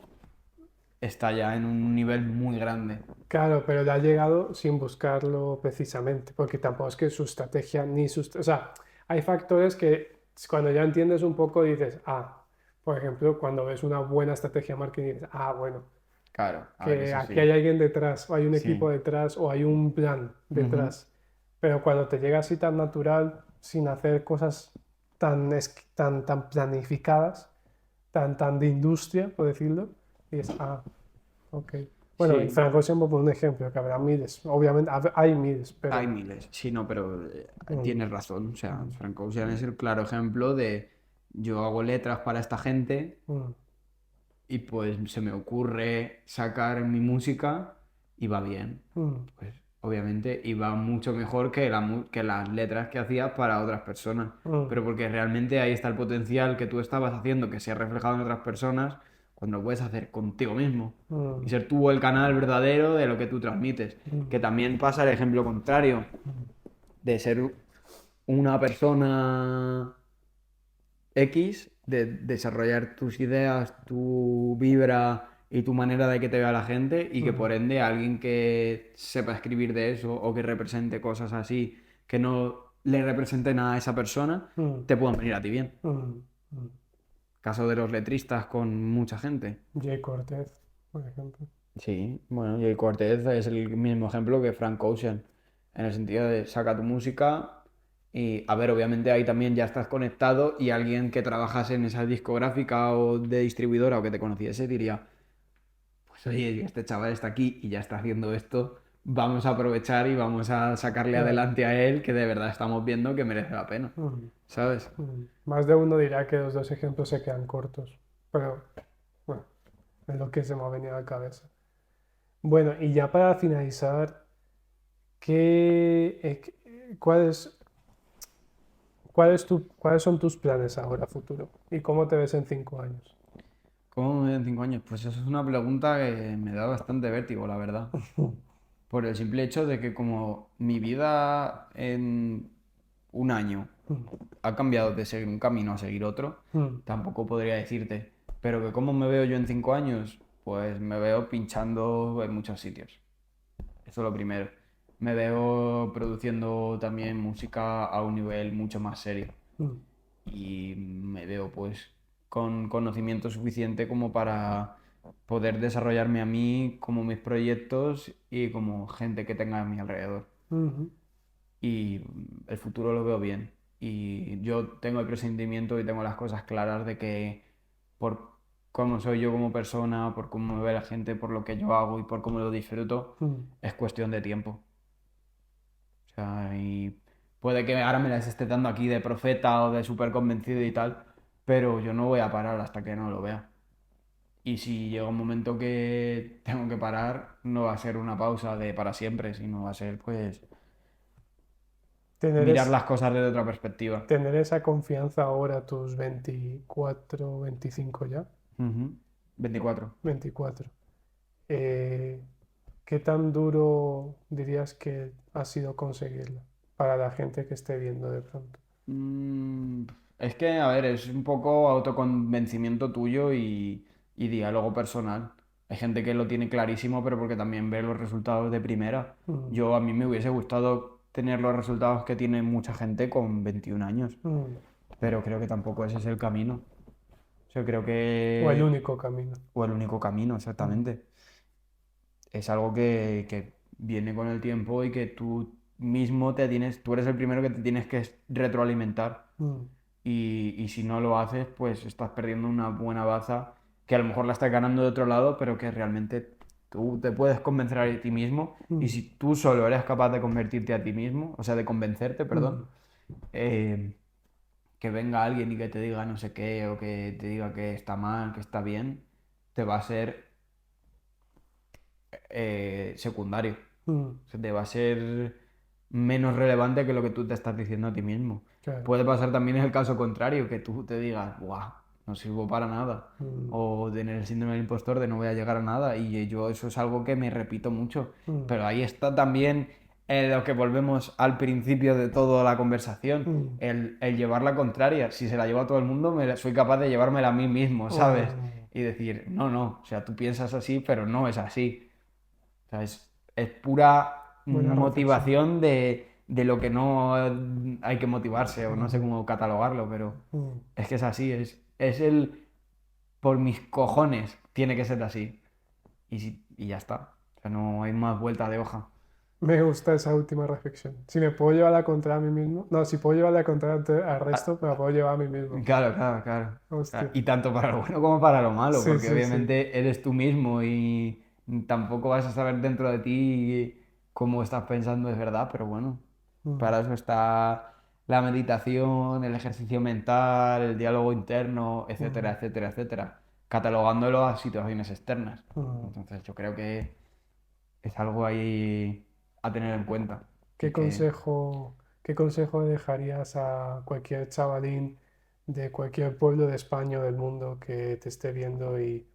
Speaker 2: está ya en un nivel muy grande.
Speaker 1: claro, pero le ha llegado sin buscarlo precisamente, porque tampoco es que su estrategia ni sus... O sea, hay factores que cuando ya entiendes un poco dices, ah, por ejemplo, cuando ves una buena estrategia de marketing dices, ah, bueno,
Speaker 2: Claro, a ver,
Speaker 1: que
Speaker 2: eso
Speaker 1: aquí hay
Speaker 2: sí.
Speaker 1: alguien detrás, o hay un equipo
Speaker 2: Sí.
Speaker 1: detrás, o hay un plan
Speaker 2: Ujú.
Speaker 1: detrás. Pero cuando te llega así tan natural, sin hacer cosas tan planificadas, tan de industria, por decirlo, Y es, ok. Bueno, en
Speaker 2: Sí,
Speaker 1: Frank Ocean por un ejemplo, que habrá miles. Obviamente hay miles,
Speaker 2: hay
Speaker 1: pero...
Speaker 2: miles. Sí, no, pero
Speaker 1: mm,
Speaker 2: tienes razón. O sea,
Speaker 1: mm,
Speaker 2: Frank Ocean es el claro ejemplo de yo hago letras para esta gente
Speaker 1: mm,
Speaker 2: y pues se me ocurre sacar mi música y va bien.
Speaker 1: mm,
Speaker 2: Pues obviamente y va mucho mejor que, que las letras que hacía para otras personas.
Speaker 1: mm,
Speaker 2: Pero porque realmente ahí está el potencial que tú estabas haciendo que se ha reflejado en otras personas cuando lo puedes hacer contigo mismo. Y
Speaker 1: mm,
Speaker 2: ser tú el canal verdadero de lo que tú transmites.
Speaker 1: mm,
Speaker 2: Que también pasa el ejemplo contrario, de ser una persona X, de desarrollar tus ideas, tu vibra y tu manera de que te vea la gente y que
Speaker 1: mm,
Speaker 2: por ende alguien que sepa escribir de eso o que represente cosas así que no le representen a esa persona,
Speaker 1: mm,
Speaker 2: te puedan venir a ti bien.
Speaker 1: mm, mm.
Speaker 2: Caso de los letristas con mucha gente.
Speaker 1: Jay Cortez, por ejemplo.
Speaker 2: Sí, bueno, Jay Cortez es el mismo ejemplo que Frank Ocean, en el sentido de saca tu música y, a ver, obviamente ahí también ya estás conectado y alguien que trabajase en esa discográfica o de distribuidora o que te conociese diría, pues oye, este chaval está aquí y ya está haciendo esto, vamos a aprovechar y vamos a sacarle
Speaker 1: Claro.
Speaker 2: adelante a él que de verdad estamos viendo que merece la pena,
Speaker 1: Mm,
Speaker 2: ¿sabes?
Speaker 1: Más de uno dirá que los dos ejemplos se quedan cortos, pero bueno, es lo que se me ha venido a la cabeza. Bueno, y ya para finalizar, ¿cuáles, cuáles son tus planes ahora, futuro? ¿Y cómo te ves en 5 años?
Speaker 2: ¿Cómo me veo en 5 años? Pues eso es una pregunta que me da bastante vértigo, la verdad. Por el simple hecho de que como mi vida en un año ha cambiado de seguir un camino a seguir otro,
Speaker 1: Mm,
Speaker 2: tampoco podría decirte. Pero que cómo me veo yo en 5 años, pues me veo pinchando en muchos sitios. Eso es lo primero. Me veo produciendo también música a un nivel mucho más serio.
Speaker 1: mm,
Speaker 2: Y me veo pues con conocimiento suficiente como para poder desarrollarme a mí como mis proyectos y como gente que tenga a mi alrededor.
Speaker 1: ujú.
Speaker 2: Y el futuro lo veo bien. Y yo tengo el presentimiento y tengo las cosas claras de que por cómo soy yo como persona, por cómo me ve la gente, por lo que yo hago y por cómo lo disfruto,
Speaker 1: Mm.
Speaker 2: es cuestión de tiempo. O sea, y puede que ahora me las esté dando aquí de profeta o de súper convencido y tal, pero yo no voy a parar hasta que no lo vea. Y si llega un momento que tengo que parar, no va a ser una pausa de para siempre, sino va a ser pues
Speaker 1: Tener,
Speaker 2: mirar
Speaker 1: es-
Speaker 2: las cosas desde otra perspectiva.
Speaker 1: tener esa confianza ahora a tus 24, 25 ya,
Speaker 2: Ujú. 24.
Speaker 1: 24. Eh, ¿Qué tan duro dirías que ha sido conseguirlo para la gente que esté viendo de pronto?
Speaker 2: Mm, es que, a ver, es un poco autoconvencimiento tuyo y diálogo personal. Hay gente que lo tiene clarísimo, pero porque también ve los resultados de primera.
Speaker 1: Mm,
Speaker 2: Yo a mí me hubiese gustado tener los resultados que tiene mucha gente con 21 años,
Speaker 1: mm.
Speaker 2: pero creo que tampoco ese es el camino. O sea, creo
Speaker 1: O el
Speaker 2: que...
Speaker 1: único camino.
Speaker 2: O el único camino,
Speaker 1: Mm,
Speaker 2: exactamente. Es algo que viene con el tiempo y que tú mismo te tienes, tú eres el primero que te tienes que retroalimentar.
Speaker 1: mm,
Speaker 2: Y si no lo haces, pues estás perdiendo una buena baza que a lo mejor la estás ganando de otro lado, pero que realmente tú te puedes convencer a ti mismo. Y
Speaker 1: mm,
Speaker 2: si tú solo eres capaz de convertirte a ti mismo, o sea, de convencerte, perdón,
Speaker 1: mm,
Speaker 2: eh, que venga alguien y que te diga no sé qué, o que te diga que está mal, que está bien, te va a ser secundario.
Speaker 1: mm.
Speaker 2: Se te va a ser menos relevante que lo que tú te estás diciendo a ti mismo.
Speaker 1: Claro.
Speaker 2: Puede pasar también el caso contrario, que tú te digas, ¡guau! No sirvo para nada.
Speaker 1: Mm,
Speaker 2: O tener el síndrome del impostor de no voy a llegar a nada. Y yo eso es algo que me repito mucho.
Speaker 1: mm,
Speaker 2: Pero ahí está también lo que volvemos al principio de toda la conversación.
Speaker 1: mm.
Speaker 2: El llevar la contraria. Si se la lleva a todo el mundo, soy capaz de llevármela a mí mismo, ¿sabes?
Speaker 1: Oh,
Speaker 2: Y decir, no, no, o sea, tú piensas así, pero no es así. O sea, es pura
Speaker 1: buena reflexión.
Speaker 2: motivación de lo que no hay que motivarse, o no sé
Speaker 1: Ujú,
Speaker 2: cómo catalogarlo, pero
Speaker 1: mm,
Speaker 2: es que es así, es el por mis cojones tiene que ser así. Y ya está. O sea, no hay más vuelta de hoja.
Speaker 1: Me gusta esa última reflexión. Si me puedo llevar la contra a mí mismo. No, si puedo llevar la contra al
Speaker 2: Ah,
Speaker 1: resto, me la puedo llevar a mí mismo.
Speaker 2: claro, claro, claro.
Speaker 1: Hostia.
Speaker 2: Y tanto para lo bueno como para lo malo,
Speaker 1: Sí,
Speaker 2: porque
Speaker 1: sí, sí.
Speaker 2: obviamente eres tú mismo y tampoco vas a saber dentro de ti cómo estás pensando es verdad, pero bueno,
Speaker 1: Mm,
Speaker 2: para eso está la meditación, el ejercicio mental, el diálogo interno, etcétera,
Speaker 1: mm,
Speaker 2: etcétera, etcétera, catalogándolo a situaciones externas.
Speaker 1: mm.
Speaker 2: Entonces yo creo que es algo ahí a tener en cuenta y
Speaker 1: ¿Qué
Speaker 2: que
Speaker 1: consejo, qué consejo le dejarías a cualquier chavalín de cualquier pueblo de España o del mundo que te esté viendo y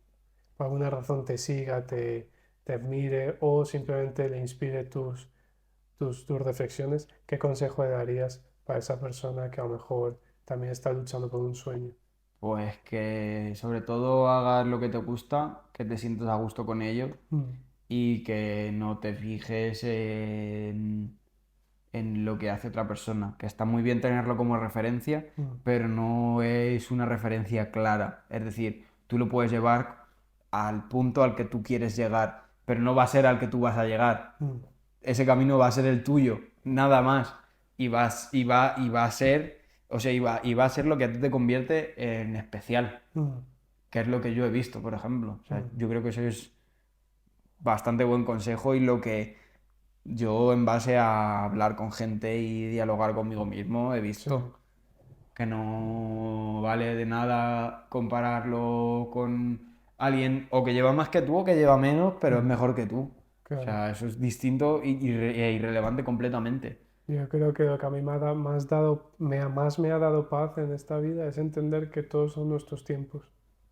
Speaker 1: por alguna razón te siga, te admire o simplemente le inspire tus reflexiones? ¿Qué consejo le darías para esa persona que a lo mejor también está luchando por un sueño?
Speaker 2: pues que sobre todo hagas lo que te gusta, que te sientas a gusto con ello
Speaker 1: Mm,
Speaker 2: y que no te fijes en lo que hace otra persona, que está muy bien tenerlo como referencia,
Speaker 1: mm,
Speaker 2: pero no es una referencia clara. Es decir, tú lo puedes llevar al punto al que tú quieres llegar, pero no va a ser al que tú vas a llegar.
Speaker 1: mm,
Speaker 2: Ese camino va a ser el tuyo, nada más. Y va a ser, o sea, y va a ser lo que a ti te convierte en especial,
Speaker 1: mm,
Speaker 2: que es lo que yo he visto, por ejemplo. O sea,
Speaker 1: mm.
Speaker 2: yo creo que eso es bastante buen consejo y lo que yo, en base a hablar con gente y dialogar conmigo mismo, he
Speaker 1: Sí,
Speaker 2: visto que no vale de nada compararlo con alguien o que lleva más que tú o que lleva menos, pero es
Speaker 1: mm,
Speaker 2: mejor que tú. O
Speaker 1: claro.
Speaker 2: sea, eso es distinto e irrelevante completamente.
Speaker 1: Yo creo que lo que a mí más me ha dado paz en esta vida es entender que todos son nuestros tiempos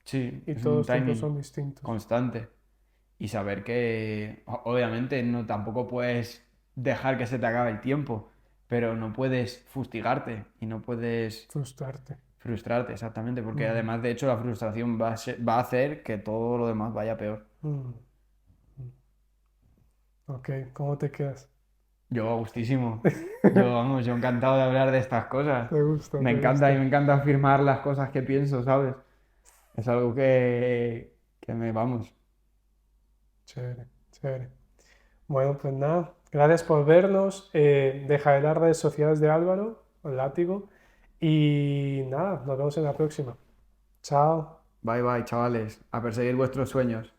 Speaker 2: Sí,
Speaker 1: y
Speaker 2: es
Speaker 1: todos
Speaker 2: un
Speaker 1: los tiempos
Speaker 2: timing
Speaker 1: son distintos.
Speaker 2: constante. Y saber que, obviamente, no tampoco puedes dejar que se te acabe el tiempo, pero no puedes fustigarte y no puedes
Speaker 1: Frustrarte.
Speaker 2: frustrarte, exactamente, porque
Speaker 1: Mm,
Speaker 2: además, de hecho, la frustración va a hacer que todo lo demás vaya peor.
Speaker 1: mm, mm. Ok, ¿cómo te quedas?
Speaker 2: Yo, a gustísimo. Yo, vamos, yo encantado de hablar de estas cosas.
Speaker 1: Te gusta,
Speaker 2: Me
Speaker 1: te
Speaker 2: encanta y
Speaker 1: gusta.
Speaker 2: me encanta afirmar las cosas que pienso, ¿sabes? Es algo vamos.
Speaker 1: Chévere, chévere. Bueno, pues nada, gracias por vernos. Dejaré las redes sociales de Álvaro, el látigo. Y nada, nos vemos en la próxima. Chao.
Speaker 2: Bye bye, chavales. A perseguir vuestros sueños.